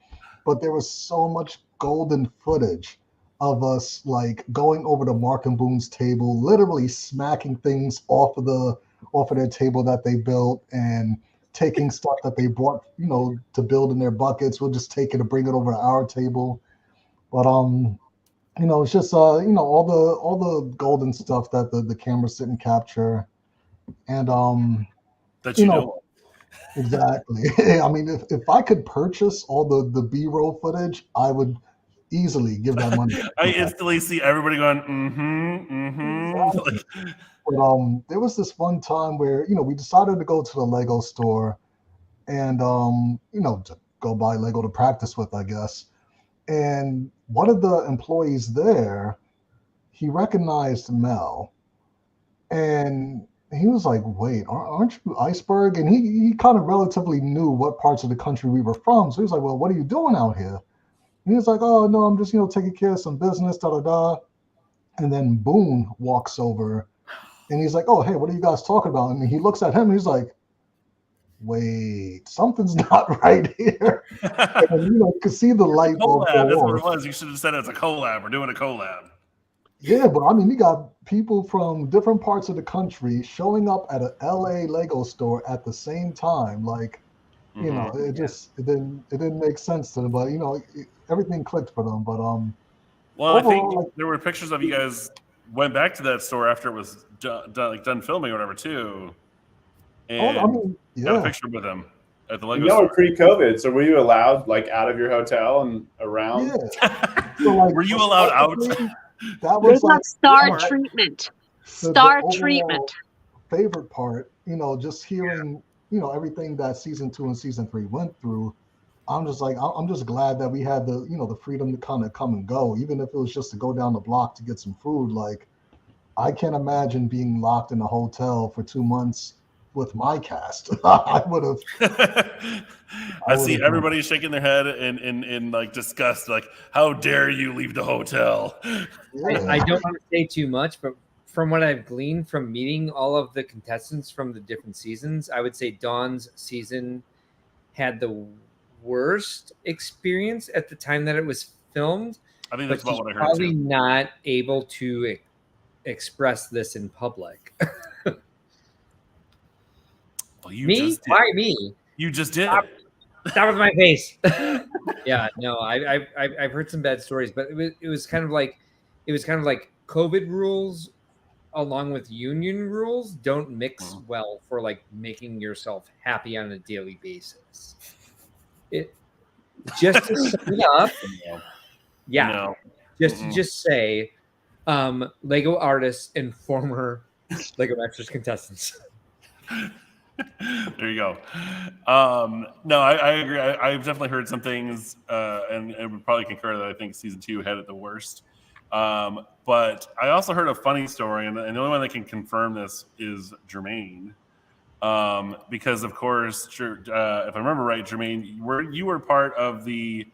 But there was so much golden footage of us going over to Mark and Boone's table, literally smacking things off of their table that they built and taking stuff that they brought, to build in their buckets. We'll just take it and bring it over to our table. But it's just all the golden stuff that the cameras didn't capture. And that exactly. I mean, if I could purchase all the B-roll footage, I would easily give that money. I instantly see everybody going, Exactly. But there was this one time where we decided to go to the Lego store and to go buy Lego to practice with, I guess. And one of the employees there, he recognized Mel, and he was like, "Wait, aren't you Iceberg?" And he kind of relatively knew what parts of the country we were from, so he was like, "Well, what are you doing out here?" And he was like, "Oh no, I'm just taking care of some business, da da da." And then Boone walks over, and he's like, "Oh hey, what are you guys talking about?" And he looks at him, and he's like, "Wait, something's not right here." And you could see the light bulb go That's what off. it was. You should have said it's a collab. We're doing a collab. Yeah, but I mean, you got people from different parts of the country showing up at a LA Lego store at the same time. It didn't make sense to them, but everything clicked for them. But well, I think there were pictures of you guys went back to that store after it was done filming or whatever too. And got a picture with them at the Lego store. Pre-COVID, so were you allowed out of your hotel and around? Yeah. So, were you allowed out? That was star treatment. Star treatment. Favorite part, just hearing, everything that season 2 and season 3 went through. I'm just glad that we had the freedom to kind of come and go, even if it was just to go down the block to get some food. I can't imagine being locked in a hotel for 2 months with my cast. I would have. I see everybody shaking their head in like disgust, like, how dare you leave the hotel? I don't want to say too much, but from what I've gleaned from meeting all of the contestants from the different seasons, I would say Dawn's season had the worst experience at the time that it was filmed. I think that's but about what I heard probably too. not able to express this in public. Well, you Me? just did. Why me? You just did. Stop with my face. Yeah, no, I've heard some bad stories, but it was kind of like COVID rules along with union rules don't mix well for like making yourself happy on a daily basis. It just to sum it up. Yeah. No. Just say Lego artists and former Lego Masters contestants. There you go. No, I agree. I've definitely heard some things, and would probably concur that I think season 2 had it the worst. But I also heard a funny story, and the only one that can confirm this is Jermaine. Because, of course, if I remember right, Jermaine, you were part of the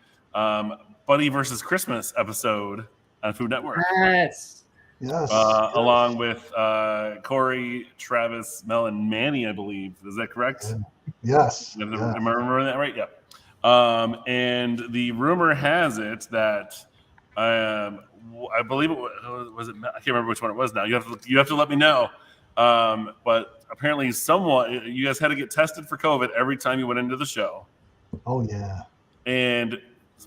Buddy versus Christmas episode on Food Network. Yes. Along with Corey, Travis, Mel, and Manny, I believe. Is that correct? Yes. Am I remembering that right? Yeah. And the rumor has it that I believe it was it. I can't remember which one it was now. You have to let me know. But apparently, you guys had to get tested for COVID every time you went into the show. Oh yeah. And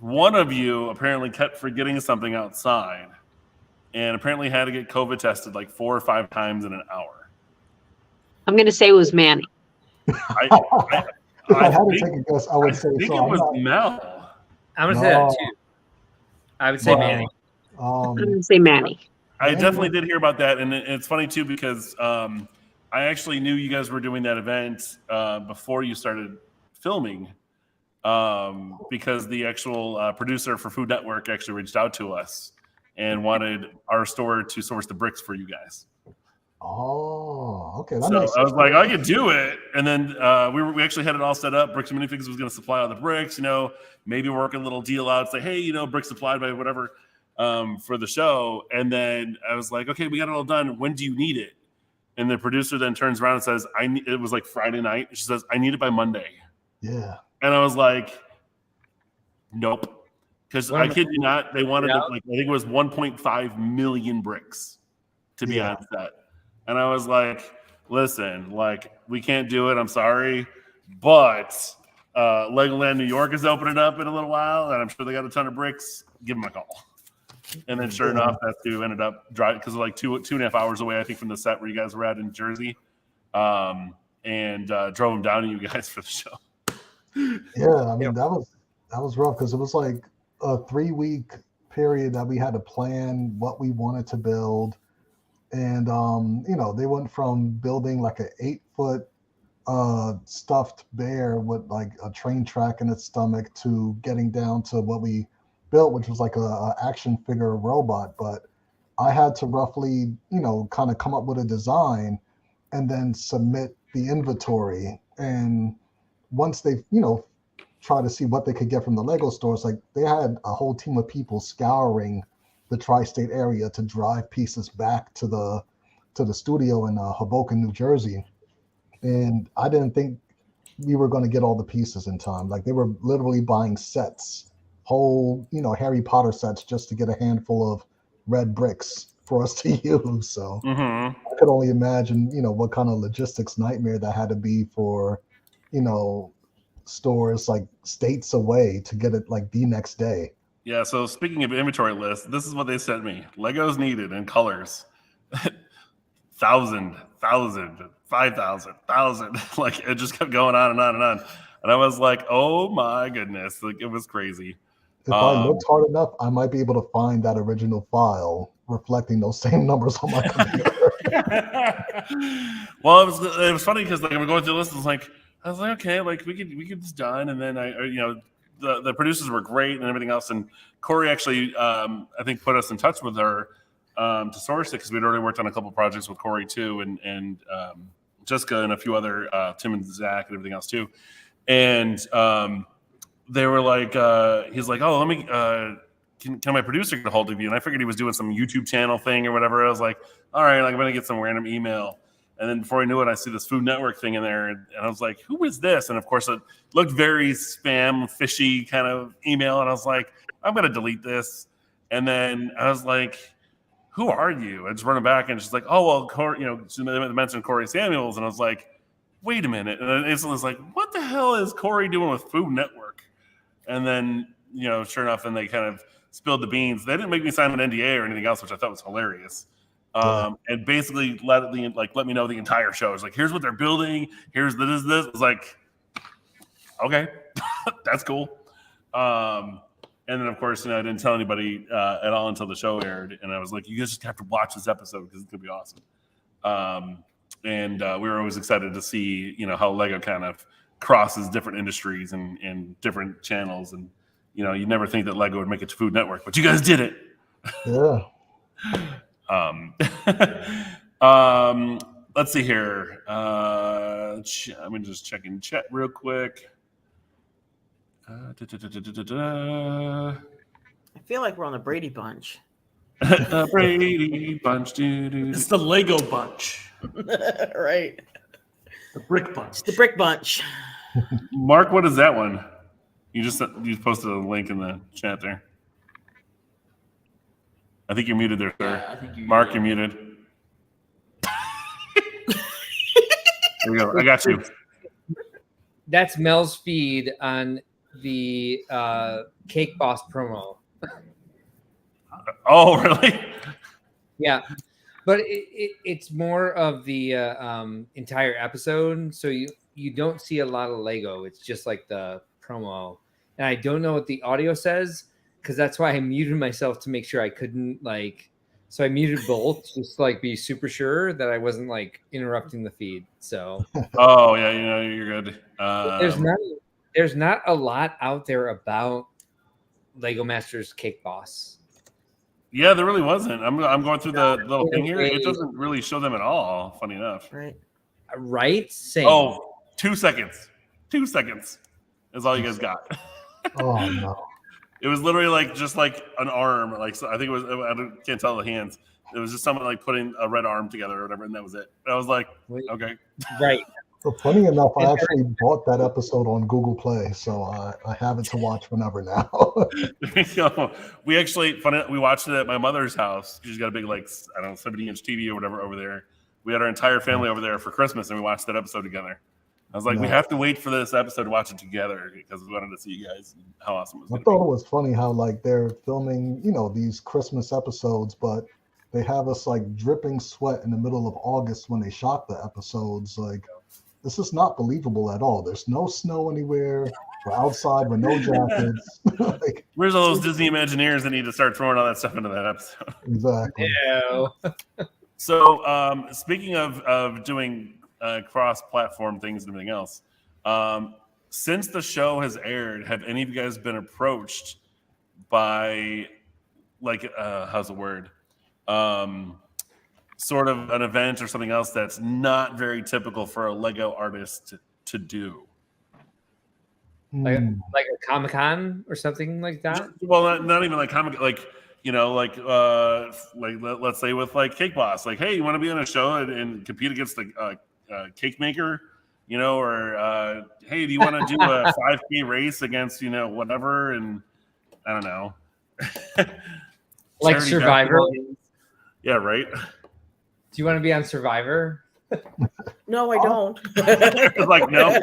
one of you apparently kept forgetting something outside, and apparently had to get COVID tested like 4 or 5 times in an hour. I'm going to say it was Manny. If I had to take a guess, I would say it was Mel. I'm going to say that too. I would say Manny. I'm going to say Manny. I definitely did hear about that, and it's funny too because I actually knew you guys were doing that event before you started filming, because the actual producer for Food Network actually reached out to us and wanted our store to source the bricks for you guys. Oh, okay. So I was like, I could do it, and then we actually had it all set up. Bricks and Minifigs was going to supply all the bricks. Maybe work a little deal out. Say, hey, bricks supplied by whatever. For the show, and then I was like, okay, we got it all done. When do you need it? And the producer then turns around and says, it was like Friday night. She says, I need it by Monday. Yeah. And I was like, nope. Because I kid you not, they wanted I think it was 1.5 million bricks to be on set. And I was like, listen, we can't do it. I'm sorry. But Legoland New York is opening up in a little while, and I'm sure they got a ton of bricks. Give them a call. And then sure enough, that too ended up driving, because like 2.5 hours away, I think, from the set where you guys were at in Jersey, and drove them down to you guys for the show. Yeah, I mean, that was rough because it was like a 3-week period that we had to plan what we wanted to build. And, they went from building like an 8-foot stuffed bear with like a train track in its stomach to getting down to what we built, which was like a action figure robot. But I had to roughly, kind of come up with a design and then submit the inventory. And once they, try to see what they could get from the Lego stores, like they had a whole team of people scouring the tri-state area to drive pieces back to the studio in Hoboken, New Jersey. And I didn't think we were going to get all the pieces in time. Like they were literally buying sets, whole, Harry Potter sets, just to get a handful of red bricks for us to use. So I could only imagine, what kind of logistics nightmare that had to be for, stores like states away to get it like the next day. Yeah. So speaking of inventory list, this is what they sent me: Legos needed in colors, 1,000, 5,000, 1,000. Like it just kept going on and on and on. And I was like, oh my goodness, like it was crazy. If I looked hard enough, I might be able to find that original file reflecting those same numbers on my computer. Well, it was funny because like I'm going through the list. I was like, okay, like we could just done. And then the producers were great and everything else. And Corey actually, I think, put us in touch with her to source it because we'd already worked on a couple projects with Corey too. And Jessica and a few other Tim and Zach and everything else too. And they were like, he's like, oh, let me. Can my producer get a hold of you? And I figured he was doing some YouTube channel thing or whatever. I was like, all right, like, I'm gonna get some random email. And then before I knew it, I see this Food Network thing in there, and I was like, who is this? And of course, it looked very spam, fishy kind of email. And I was like, I'm gonna delete this. And then I was like, who are you? I just run it back, and she's like, oh, well, Corey, she mentioned Corey Samuels. And I was like, wait a minute. And then instantly was like, what the hell is Corey doing with Food Network? And then, sure enough, and they kind of spilled the beans. They didn't make me sign an NDA or anything else, which I thought was hilarious. And basically let me know the entire show. It's like, here's what they're building. Here's this. It's like, okay, that's cool. And then of course, I didn't tell anybody at all until the show aired. And I was like, you guys just have to watch this episode because it's gonna be awesome. And we were always excited to see, how Lego kind of crosses different industries and different channels. And you never think that Lego would make it to Food Network, but you guys did it. Yeah. Let's see here. I'm just checking chat real quick. I feel like we're on the Brady Bunch. The Brady Bunch. It's the Lego Bunch. Right. The Brick Bunch. It's the Brick Bunch. Mark, what is that one? You posted a link in the chat there. I think you're muted there, sir. Yeah, I think Mark, you're muted. There we go. I got you. That's Mel's feed on the Cake Boss promo. Oh, really? Yeah, but it's more of the entire episode, so you don't see a lot of Lego. It's just like the promo, and I don't know what the audio says because that's why I muted myself to make sure I couldn't so I muted both just to be super sure that I wasn't interrupting the feed. So oh yeah, you're good. There's not a lot out there about Lego Masters Cake Boss. Yeah, there really wasn't. I'm going through the little thing here. It doesn't really show them at all. Funny enough. Right. Same. Oh, 2 seconds. 2 seconds is all you guys got. Oh no. It was literally just an arm. So I think it was. I can't tell the hands. It was just someone putting a red arm together or whatever, and that was it. I was like, okay, right. So funny enough, I actually bought that episode on Google Play, so I have it to watch whenever now. We actually we watched it at my mother's house. She's got a big 70-inch TV or whatever over there. We had our entire family over there for Christmas, and we watched that episode together. I was like, we have to wait for this episode to watch it together because we wanted to see you guys and how awesome it was. I thought it was funny how they're filming, these Christmas episodes, but they have us dripping sweat in the middle of August when they shot the episodes. This is not believable at all. There's no snow anywhere. We're outside with no jackets. Where's all those Disney Imagineers that need to start throwing all that stuff into that episode? Exactly. Yeah. So speaking of doing cross-platform things and everything else, since the show has aired, have any of you guys been approached by how's the word? Sort of an event or something else that's not very typical for a Lego artist to do? Like a Comic-Con or something like that? Well, not even Comic, let's say with Cake Boss, hey, you want to be on a show and compete against the cake maker, or hey, do you want to do a 5K race against whatever? And I don't know, Survivor. Yeah, right. Do you want to be on Survivor? No, I don't. No.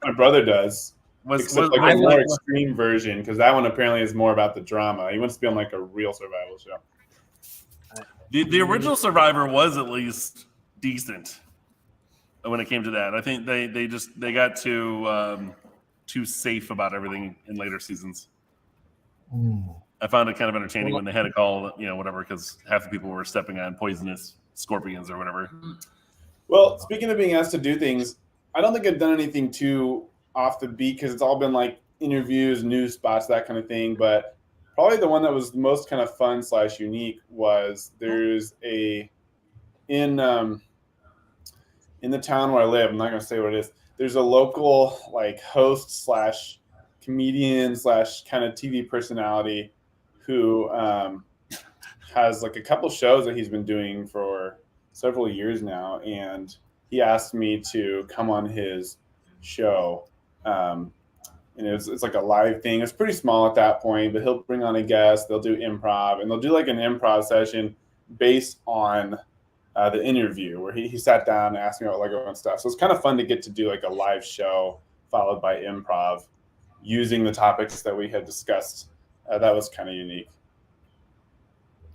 My brother does. Except a more extreme version, because that one apparently is more about the drama. He wants to be on a real survival show. The original Survivor was at least decent when it came to that. I think they got too safe about everything in later seasons. I found it kind of entertaining when they had to call, whatever, because half the people were stepping on poisonous scorpions or whatever. Well, speaking of being asked to do things, I don't think I've done anything too off the beat because it's all been interviews, news spots, that kind of thing. But probably the one that was the most kind of fun / unique was there's in in the town where I live, I'm not going to say what it is. There's a local like host / comedian / kind of TV personality who has like a couple shows that he's been doing for several years now, and he asked me to come on his show. And it's like a live thing. It's pretty small at that point, but he'll bring on a guest. They'll do improv, and they'll do like an improv session based on the interview where he sat down and asked me about Lego and stuff. So it's kind of fun to get to do like a live show followed by improv using the topics that we had discussed. That was kind of unique.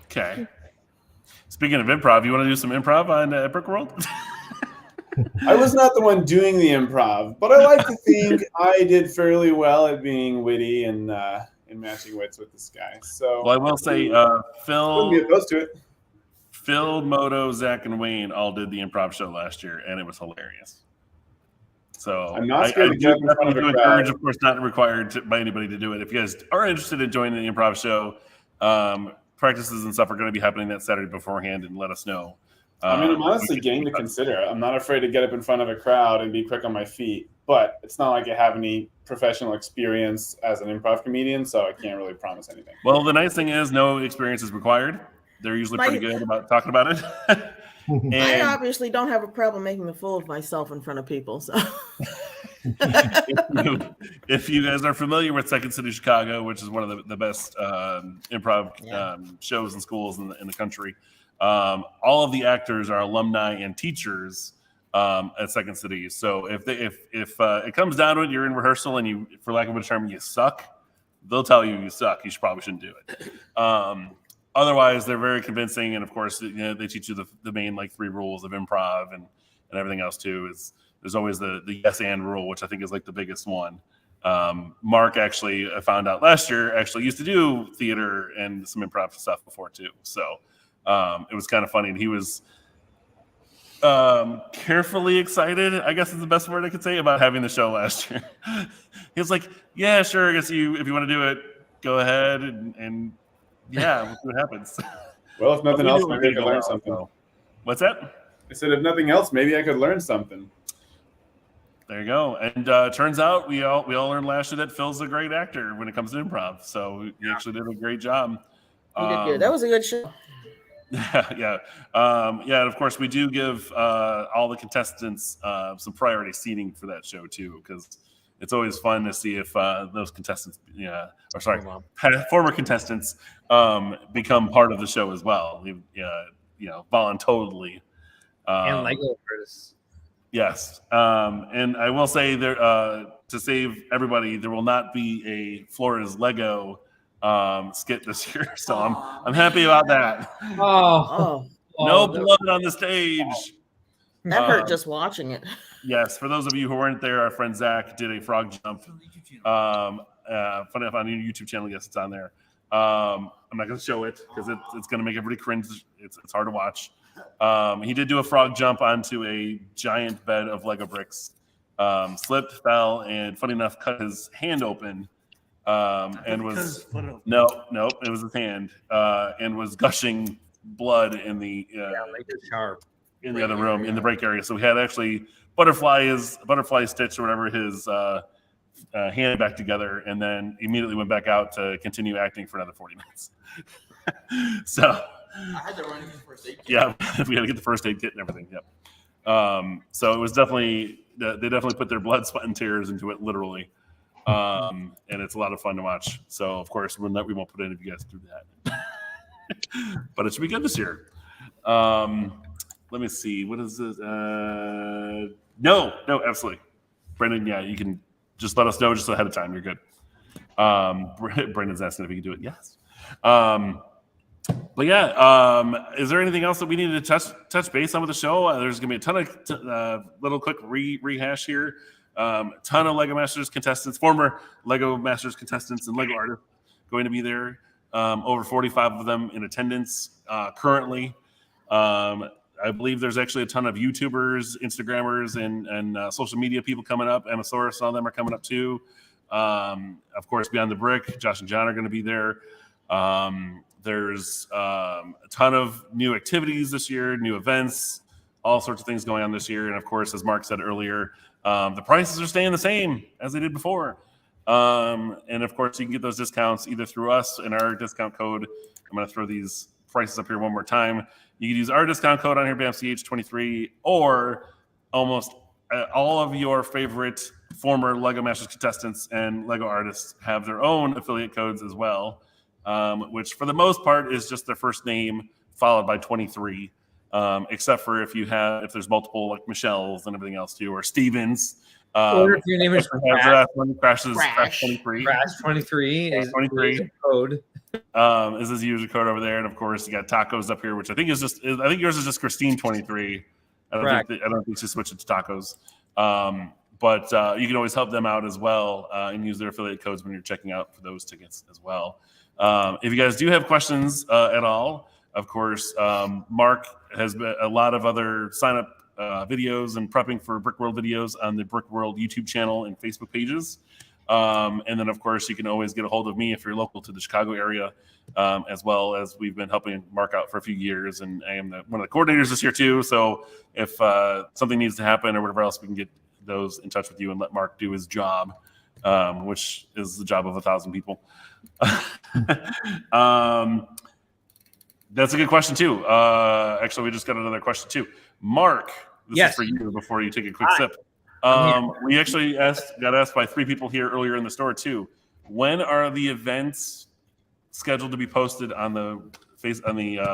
Okay. Speaking of improv, you want to do some improv on Brickworld? I was not the one doing the improv, but I like to think I did fairly well at being witty and matching wits with this guy. So, well, I will say, wouldn't be opposed to it. Phil, Moto, Zach, and Wayne all did the improv show last year, and it was hilarious. So I'm not scared to get in front of a crowd. Encourage, of course, not required by anybody to do it. If you guys are interested in joining the improv show, practices and stuff are going to be happening that Saturday beforehand, and let us know. I mean, I'm honestly game to consider. I'm not afraid to get up in front of a crowd and be quick on my feet, but it's not like I have any professional experience as an improv comedian, so I can't really promise anything. Well, the nice thing is no experience is required. They're usually pretty good about talking about it. And I obviously don't have a problem making a fool of myself in front of people. So, if you guys are familiar with Second City Chicago, which is one of the best improv shows and schools in the country, all of the actors are alumni and teachers at Second City. So if it comes down to it, you're in rehearsal and you, for lack of a better term, you suck, they'll tell you suck. You probably shouldn't do it. Otherwise, they're very convincing, and of course, they teach you the main like 3 rules of improv and everything else too. There's always the yes and rule, which I think is like the biggest one. Mark actually, I found out last year, actually used to do theater and some improv stuff before too. So it was kind of funny, and he was carefully excited, I guess is the best word I could say, about having the show last year. He was like, "Yeah, sure. I guess if you want to do it, go ahead and." Yeah, we'll see what happens. Well, if nothing else, maybe I could learn something. What's that? I said, if nothing else, maybe I could learn something. There you go. And turns out we all learned last year that Phil's a great actor when it comes to improv. So he actually did a great job. You did good. That was a good show. Yeah. And of course, we do give all the contestants some priority seating for that show too, because it's always fun to see if those contestants, former contestants, become part of the show as well. Voluntarily. And Lego artists. Yes, and I will say there to save everybody, there will not be a Flores Lego skit this year, so I'm happy about that. No blood on the stage. That hurt just watching it. Yes, for those of you who weren't there, our friend Zach did a frog jump. Funny enough, on your YouTube channel, yes, it's on there. I'm not going to show it because it's going to make everybody cringe. It's hard to watch. He did do a frog jump onto a giant bed of Lego bricks, slipped, fell, and funny enough, cut his hand open. And was no, it was his hand, and was gushing blood in the in the other room in the break area. So we had actually butterfly stitch or whatever his hand back together, and then immediately went back out to continue acting for another 40 minutes. So I had to run in the first aid kit. Yeah, we had to get the first aid kit and everything. Yep. So it was definitely, they definitely put their blood, sweat, and tears into it, literally. And it's a lot of fun to watch. So of course we won't put any of you guys through that, but it should be good this year. Let me see. What is this? No, absolutely. Brendan, yeah, you can just let us know just ahead of time. You're good. Brendan's asking if he can do it. Yes. But yeah, is there anything else that we need to touch base on with the show? There's going to be a ton of little quick rehash here. Ton of Lego Masters contestants, former Lego Masters contestants and Lego artists going to be there. Over 45 of them in attendance currently. I believe there's actually a ton of YouTubers, Instagrammers, and social media people coming up. Amasaurus, all of them are coming up too. Of course, Beyond the Brick, Josh and John are going to be there. There's a ton of new activities this year, new events. all sorts of things going on this year. And of course, as Mark said earlier, the prices are staying the same as they did before. And of course, you can get those discounts either through us and our discount code. I'm going to throw these prices up here one more time. You can use our discount code on here, BAMCH23, or almost all of your favorite former LEGO Masters contestants and LEGO artists have their own affiliate codes as well, which for the most part is just their first name followed by 23, except for if there's multiple, like Michelle's and everything else too, or Stevens. Or if your name is Crash 23. Crash 23 is 23 code. Is his user code over there, and of course you got tacos up here, which I think yours is just Christine 23. I don't think she switched it to tacos. But you can always help them out as well and use their affiliate codes when you're checking out for those tickets as well. If you guys do have questions at all, of course, Mark has a lot of other sign up videos and prepping for Brickworld videos on the Brickworld YouTube channel and Facebook pages. And then, of course, you can always get a hold of me if you're local to the Chicago area, as well as we've been helping Mark out for a few years. And I am one of the coordinators this year, too. So if something needs to happen or whatever else, we can get those in touch with you and let Mark do his job, which is the job of 1,000 people. That's a good question, too. Actually, we just got another question, too. Mark, this is for you before you take a quick sip. We actually got asked by 3 people here earlier in the store too. When are the events scheduled to be posted on the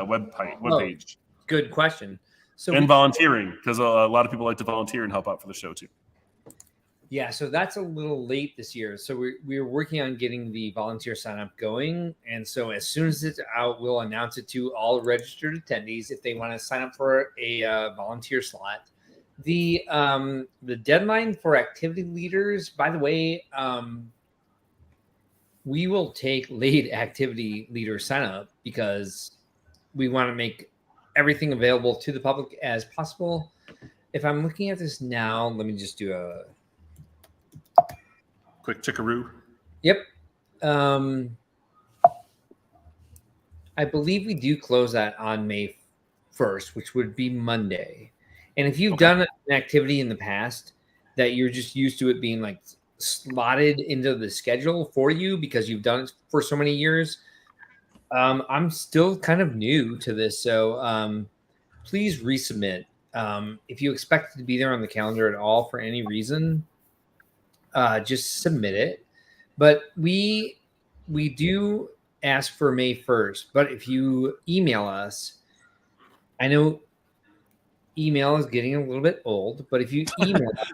web page? Good question. So volunteering, because a lot of people like to volunteer and help out for the show too. Yeah, so that's a little late this year. So we're working on getting the volunteer sign up going. And so as soon as it's out, we'll announce it to all registered attendees if they want to sign up for a volunteer slot. The deadline for activity leaders, by the way, we will take late activity leader sign up because we want to make everything available to the public as possible. If I'm looking at this now, let me just do a quick chickaroo. Yep. I believe we do close that on May 1st, which would be Monday. And if you've done an activity in the past that you're just used to it being like slotted into the schedule for you because you've done it for so many years, I'm still kind of new to this. So please resubmit. If you expect it to be there on the calendar at all for any reason, just submit it. But we do ask for May 1st. But if you email us, I know email is getting a little bit old, but if you email us,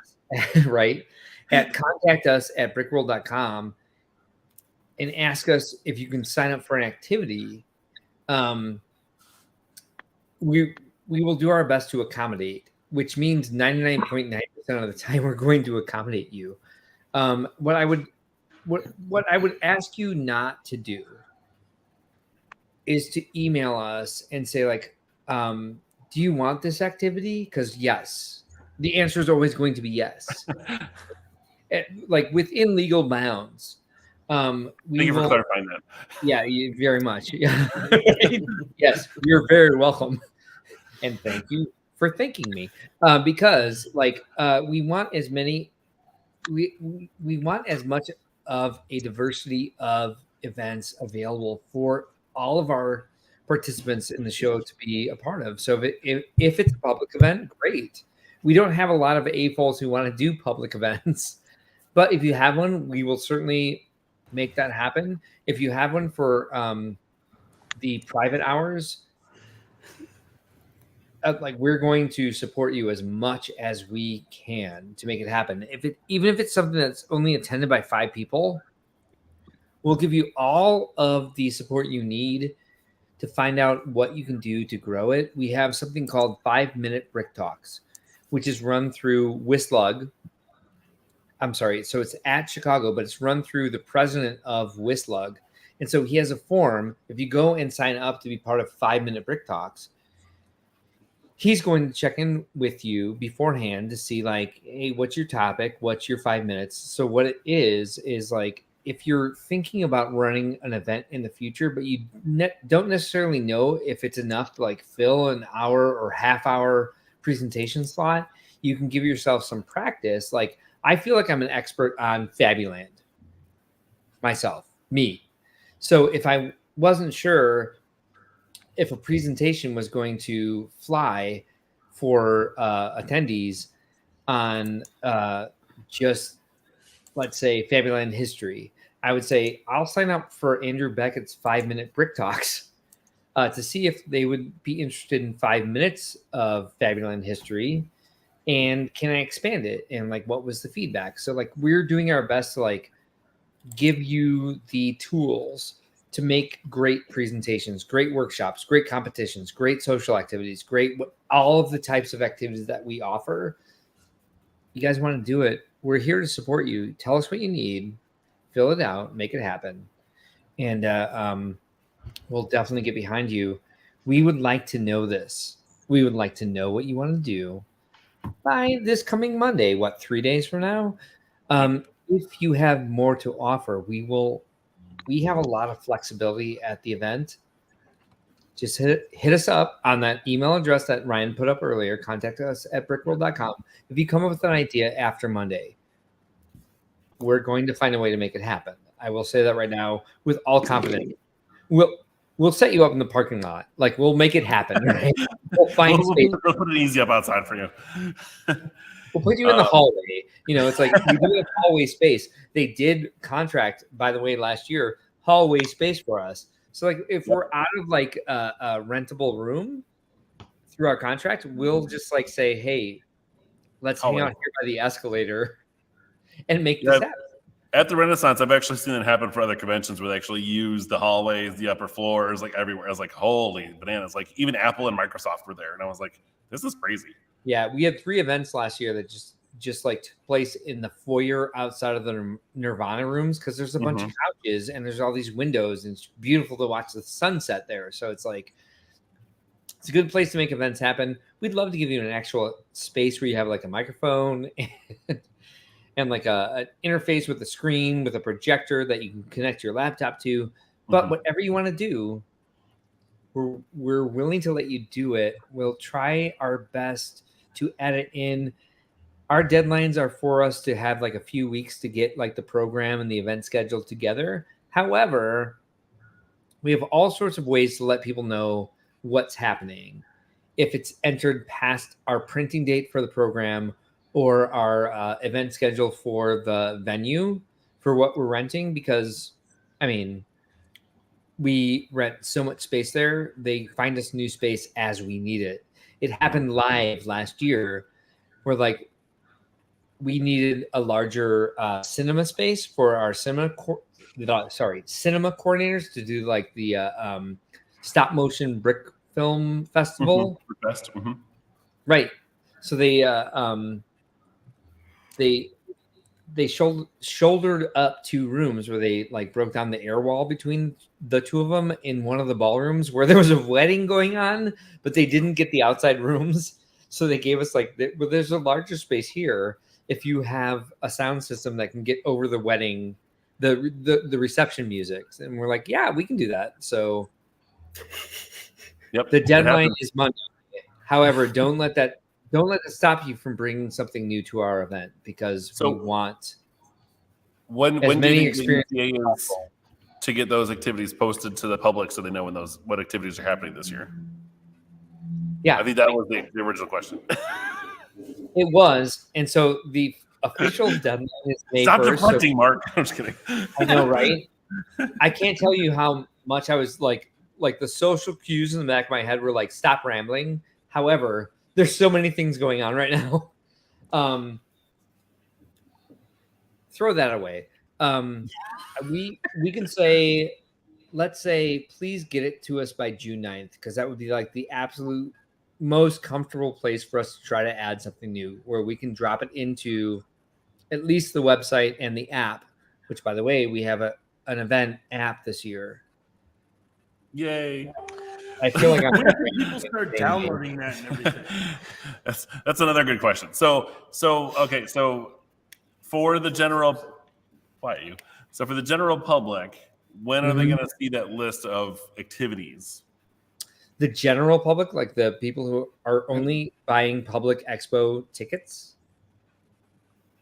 right, at contactus@brickworld.com and ask us if you can sign up for an activity, we will do our best to accommodate, which means 99.9% of the time we're going to accommodate you. What I would ask you not to do is to email us and say like, do you want this activity? Because yes, the answer is always going to be yes. Like within legal bounds. Thank you for clarifying that. Yeah, very much. Yes, you're very welcome. And thank you for thanking me. Because like we want as many, we want as much of a diversity of events available for all of our participants in the show to be a part of. So if it's a public event, great. We don't have a lot of AFOLs who want to do public events, but if you have one, we will certainly make that happen. If you have one for the private hours, like we're going to support you as much as we can to make it happen. Even if it's something that's only attended by 5 people, we'll give you all of the support you need to find out what you can do to grow it. We have something called 5-minute Brick Talks, which is run through Wislug. I'm sorry. So it's at Chicago, but it's run through the president of Wislug. And so he has a form. If you go and sign up to be part of 5-minute Brick Talks, he's going to check in with you beforehand to see like, hey, what's your topic? What's your 5 minutes? So what it is like, if you're thinking about running an event in the future, but you don't necessarily know if it's enough to like fill an hour or half hour presentation slot, you can give yourself some practice. Like, I feel like I'm an expert on Fabuland myself, me. So if I wasn't sure if a presentation was going to fly for attendees on just, let's say, Fabuland history, I would say I'll sign up for Andrew Beckett's 5-minute Brick Talks to see if they would be interested in 5 minutes of Fabuland history, and can I expand it, and like what was the feedback. So like we're doing our best to like give you the tools to make great presentations, great workshops, great competitions, great social activities, all of the types of activities that we offer. You guys want to do it, we're here to support you. Tell us what you need, fill it out, make it happen, and we'll definitely get behind you. We would like to know this. We would like to know what you want to do by this coming Monday, 3 days from now. If you have more to offer, we have a lot of flexibility at the event. Just hit us up on that email address that Ryan put up earlier. Contact us at brickworld.com. If you come up with an idea after Monday, we're going to find a way to make it happen. I will say that right now with all confidence. We'll set you up in the parking lot. Like, we'll make it happen. Right? We'll find space. We'll put it easy up outside for you. We'll put you in the hallway. You know, it's like we do have hallway space. They did contract, by the way, last year, hallway space for us. So like if we're out of like a rentable room through our contract, we'll just like say, hey, let's hang out here by the escalator and make this happen. At the Renaissance, I've actually seen it happen for other conventions where they actually use the hallways, the upper floors, like everywhere. I was like, holy bananas. Like even Apple and Microsoft were there. And I was like, this is crazy. Yeah, we had 3 events last year that just like took place in the foyer outside of the Nirvana rooms, because there's a bunch of couches and there's all these windows and it's beautiful to watch the sunset there. So it's like, it's a good place to make events happen. We'd love to give you an actual space where you have like a microphone and like an interface with a screen with a projector that you can connect your laptop to. But whatever you want to do, we're willing to let you do it. We'll try our best to edit in. Our deadlines are for us to have like a few weeks to get like the program and the event schedule together. However, we have all sorts of ways to let people know what's happening. If it's entered past our printing date for the program or our event schedule for the venue for what we're renting, because, I mean, we rent so much space there. They find us new space as we need it. It happened live last year where like we needed a larger cinema space for our cinema coordinators to do like the stop motion brick film festival. Right. So they shouldered up 2 rooms where they like broke down the air wall between the 2 of them in one of the ballrooms where there was a wedding going on, but they didn't get the outside rooms. So they gave us like, well, there's a larger space here. If you have a sound system that can get over the wedding, the reception music. And we're like, yeah, we can do that. So the deadline is Monday. However, don't let that stop you from bringing something new to our event, because we want when many experiences to get those activities posted to the public so they know what activities are happening this year. Yeah, I think that was the original question. It was, and so the official deadline is May 1st. Stop deflecting, Mark. I'm just kidding. I know, right? I can't tell you how much I was like the social cues in the back of my head were like, stop rambling. However, there's so many things going on right now. Throw that away. We can say, let's say, please get it to us by June 9th, because that would be like the absolute most comfortable place for us to try to add something new, where we can drop it into at least the website and the app, which, by the way, we have an event app this year. Yay. I feel like when do people start downloading that and everything? That's another good question. So for the general for the general public, when are they going to see that list of activities? the general public, like the people who are only buying public expo tickets?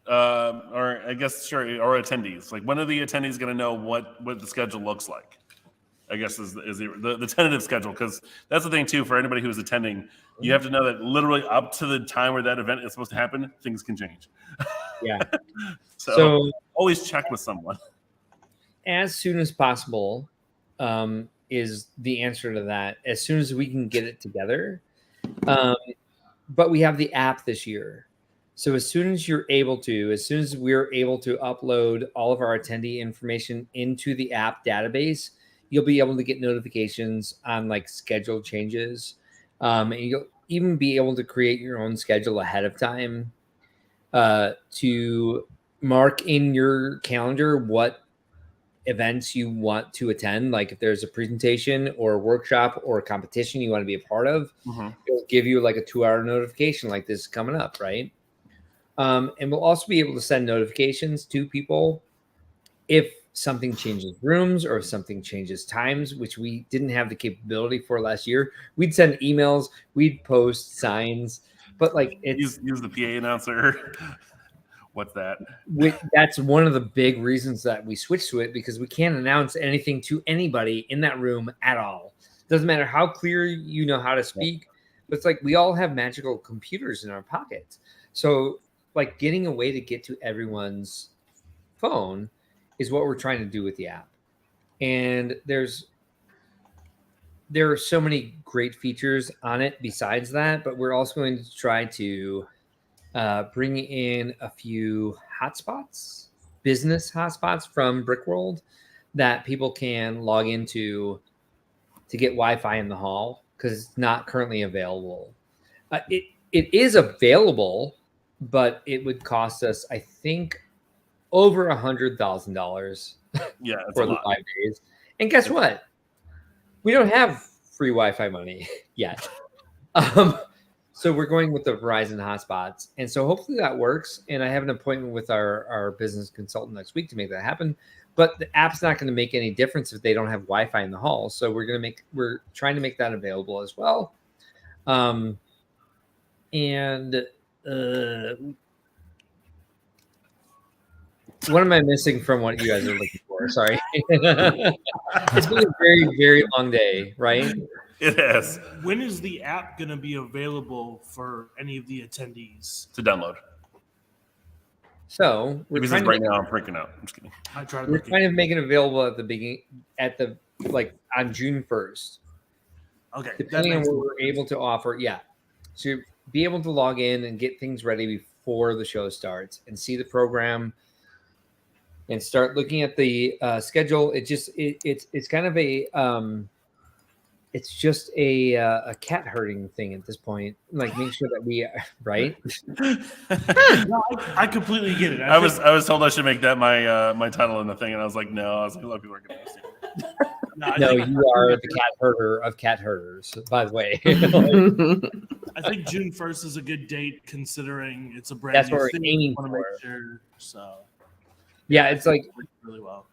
Or I guess sure, or attendees. Like, when are the attendees going to know what the schedule looks like? I guess is the tentative schedule, because that's the thing too for anybody who's attending. You have to know that literally up to the time where that event is supposed to happen, things can change. Yeah. So always check with someone. As soon as possible is the answer to that. As soon as we can get it together. But we have the app this year. So as soon as we're able to upload all of our attendee information into the app database, you'll be able to get notifications on like schedule changes. And you'll even be able to create your own schedule ahead of time to mark in your calendar what events you want to attend. Like if there's a presentation or a workshop or a competition you want to be a part of, it'll give you like a 2-hour notification like this is coming up, right? And we'll also be able to send notifications to people if something changes rooms or if something changes times, which we didn't have the capability for last year. We'd send emails, we'd post signs, but like it's use the PA announcer. What's that? That's one of the big reasons that we switched to it, because we can't announce anything to anybody in that room at all. Doesn't matter how clear you know how to speak, but it's like we all have magical computers in our pockets. So like getting a way to get to everyone's phone is what we're trying to do with the app. And there are so many great features on it besides that, but we're also going to try to bring in a few hotspots, business hotspots from Brickworld that people can log into to get Wi-Fi in the hall, because it's not currently available. It is available, but it would cost us, I think, over $100,000 for the 5 days. And guess what? We don't have free Wi-Fi money yet. So we're going with the Verizon hotspots. And so hopefully that works. And I have an appointment with our business consultant next week to make that happen. But the app's not going to make any difference if they don't have Wi-Fi in the hall. So we're trying to make that available as well. What am I missing from what you guys are looking for? Sorry. It's been a very, very long day, right? It is. When is the app going to be available for any of the attendees to download? So we're trying right now. I'm freaking out. I'm just kidding. We're trying to make it available at the beginning, on June 1st. Okay. Depending on what we're able to offer, yeah. So be able to log in and get things ready before the show starts and see the program and start looking at the schedule. It's kind of it's just a cat herding thing at this point. Like, make sure that we right. No, I completely get it. I was told I should make that my title in the thing, and I was like, no. I was like, a lot of people are going to see it. No, you are the cat herder of cat herders, by the way. I think June 1st is a good date, considering it's a brand That's new what we're thing. aiming Want to for. make sure, so yeah, it's like really well.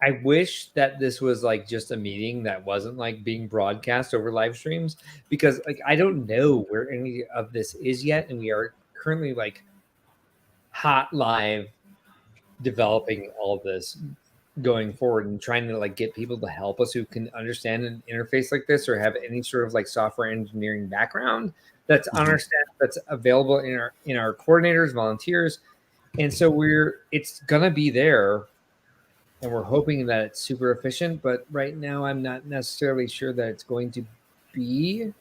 I wish that this was like just a meeting that wasn't like being broadcast over live streams, because like I don't know where any of this is yet, and we are currently like hot live developing all of this going forward and trying to like get people to help us who can understand an interface like this or have any sort of like software engineering background that's on our staff, that's available in our coordinators, volunteers. And so it's gonna be there, and we're hoping that it's super efficient, but right now I'm not necessarily sure that it's going to be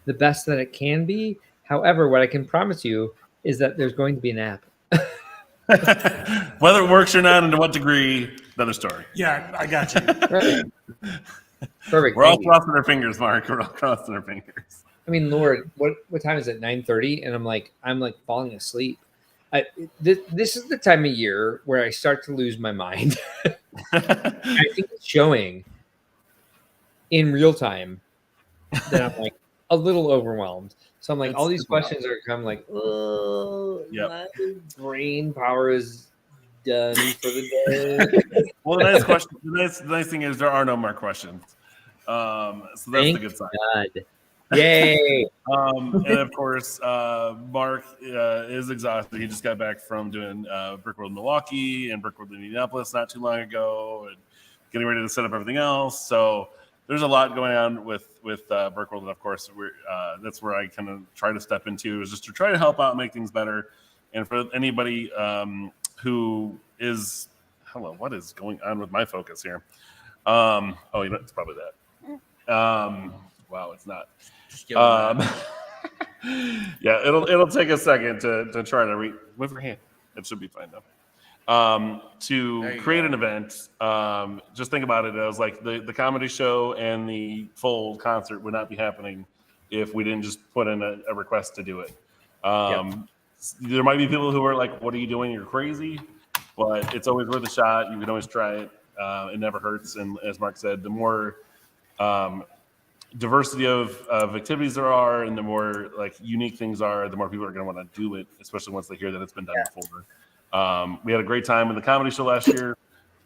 the best that it can be. However, what I can promise you is that there's going to be an app. Whether it works or not and to what degree, another story. Yeah, I got you. Right. Perfect. We're all crossing our fingers, Mark. We're all crossing our fingers. I mean, Lord, what time is it? 9:30, and I'm like falling asleep. This is the time of year where I start to lose my mind. I think it's showing in real time that I'm like a little overwhelmed. So I'm like, all these questions are coming like, oh, my brain power is done for the day. Well, the nice thing is there are no more questions. So that's Thank the good sign. God. Yay! And of course, Mark is exhausted. He just got back from doing Brickworld Milwaukee and Brickworld Indianapolis not too long ago, and getting ready to set up everything else. So there's a lot going on with Brickworld, and of course, that's where I kind of try to step into, is just to try to help out and make things better. And for anybody who is, hello, what is going on with my focus here? It's probably that. Wow, it's not. Yeah, it'll take a second to try to read. Move your hand. It should be fine though. To create an event, just think about it as like the comedy show and the full concert would not be happening if we didn't just put in a request to do it. There might be people who are like, "What are you doing? You're crazy," but it's always worth a shot. You can always try it. It never hurts. And as Mark said, the more diversity of activities there are, and the more like unique things are, the more people are going to want to do it, especially once they hear that it's been done before. We had a great time in the comedy show last year.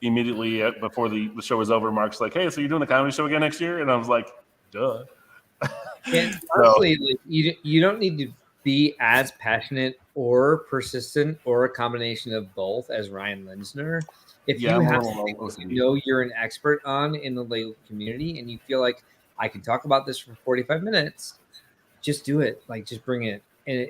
Immediately before the show was over, Mark's like, "Hey, so you're doing the comedy show again next year?" And I was like, "Duh." And honestly, like, you don't need to be as passionate or persistent or a combination of both as Ryan Linsner. If you have something that you know you're an expert on in the Lego community and you feel like I can talk about this for 45 minutes, just do it. Like, just bring it. And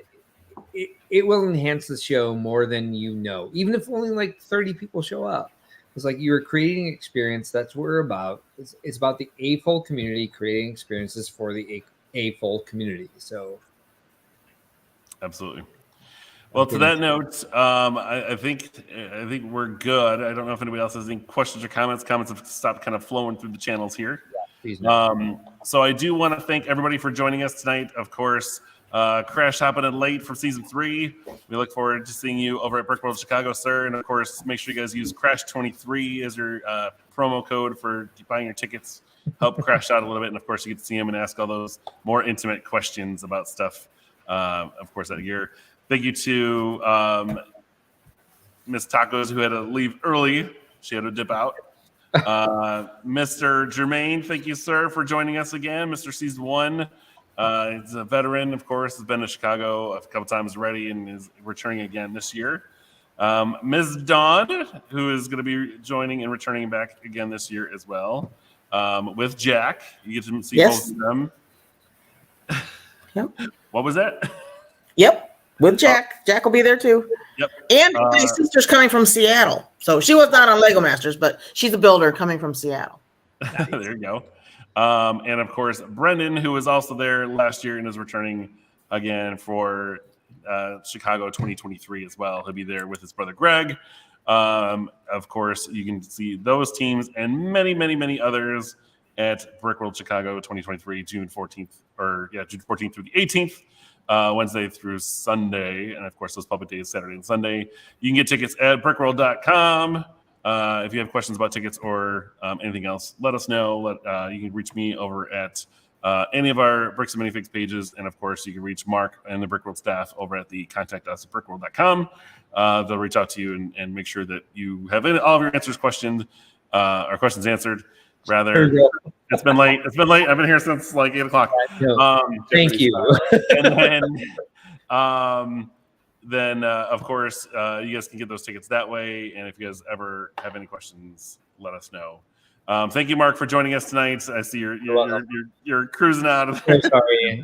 it will enhance the show more than you know. Even if only like 30 people show up. It's like you're creating an experience. That's what we're about. It's about the A-Fold community creating experiences for the A-Fold community. So, absolutely. Well, to that note, I think we're good. I don't know if anybody else has any questions or comments. Comments have stopped kind of flowing through the channels here. So I do want to thank everybody for joining us tonight. Of course, Crash hopping in late for season 3. We look forward to seeing you over at Brickworld Chicago, sir. And of course, make sure you guys use Crash23 as your promo code for buying your tickets. Help Crash out a little bit, and of course, you get to see him and ask all those more intimate questions about stuff. Of course, that year. Thank you to Miss Tacos, who had to leave early. She had to dip out. Mr. Jermaine, thank you, sir, for joining us again. Mr. Season 1. He's a veteran, of course, has been to Chicago a couple times already and is returning again this year. Ms. Dawn, who is going to be joining and returning back again this year as well, with Jack. You get to see both of them. Yep. What was that? Yep. With Jack. Jack will be there too. Yep. And my sister's coming from Seattle. So she was not on Lego Masters, but she's a builder coming from Seattle. There you go. And of course, Brendan, who was also there last year and is returning again for Chicago 2023 as well. He'll be there with his brother Greg. Of course, you can see those teams and many, many, many others at Brickworld Chicago 2023, June 14th through the 18th. Wednesday through Sunday, and of course those public days, Saturday and Sunday. You can get tickets at brickworld.com. If you have questions about tickets or anything else, let us know. You can reach me over at any of our Bricks and Minifigs pages, and of course you can reach Mark and the Brickworld staff over at the contact us at brickworld.com. They'll reach out to you and make sure that you have all of your questions answered. Rather, it's been late. I've been here since like 8 o'clock. Thank you. And then, of course, you guys can get those tickets that way. And if you guys ever have any questions, let us know. Thank you, Mark, for joining us tonight. I see you're cruising out of there.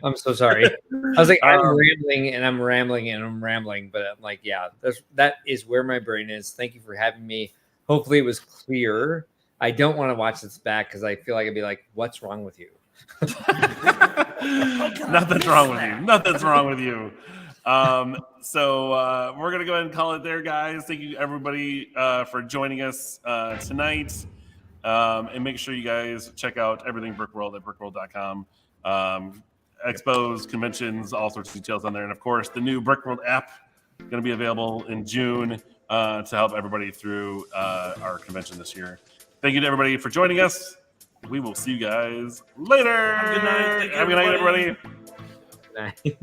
I'm so sorry. I was like, I'm rambling, but I'm like, yeah, that is where my brain is. Thank you for having me. Hopefully it was clear. I don't want to watch this back because I feel like I'd be like, what's wrong with you? Nothing's wrong with you. Nothing's wrong with you. So we're going to go ahead and call it there, guys. Thank you, everybody, for joining us tonight. And make sure you guys check out everything Brickworld at brickworld.com. Expos, conventions, all sorts of details on there. And, of course, the new Brickworld app is going to be available in June to help everybody through our convention this year. Thank you to everybody for joining us. We will see you guys later. Good night. Have a good night, everybody. Good night.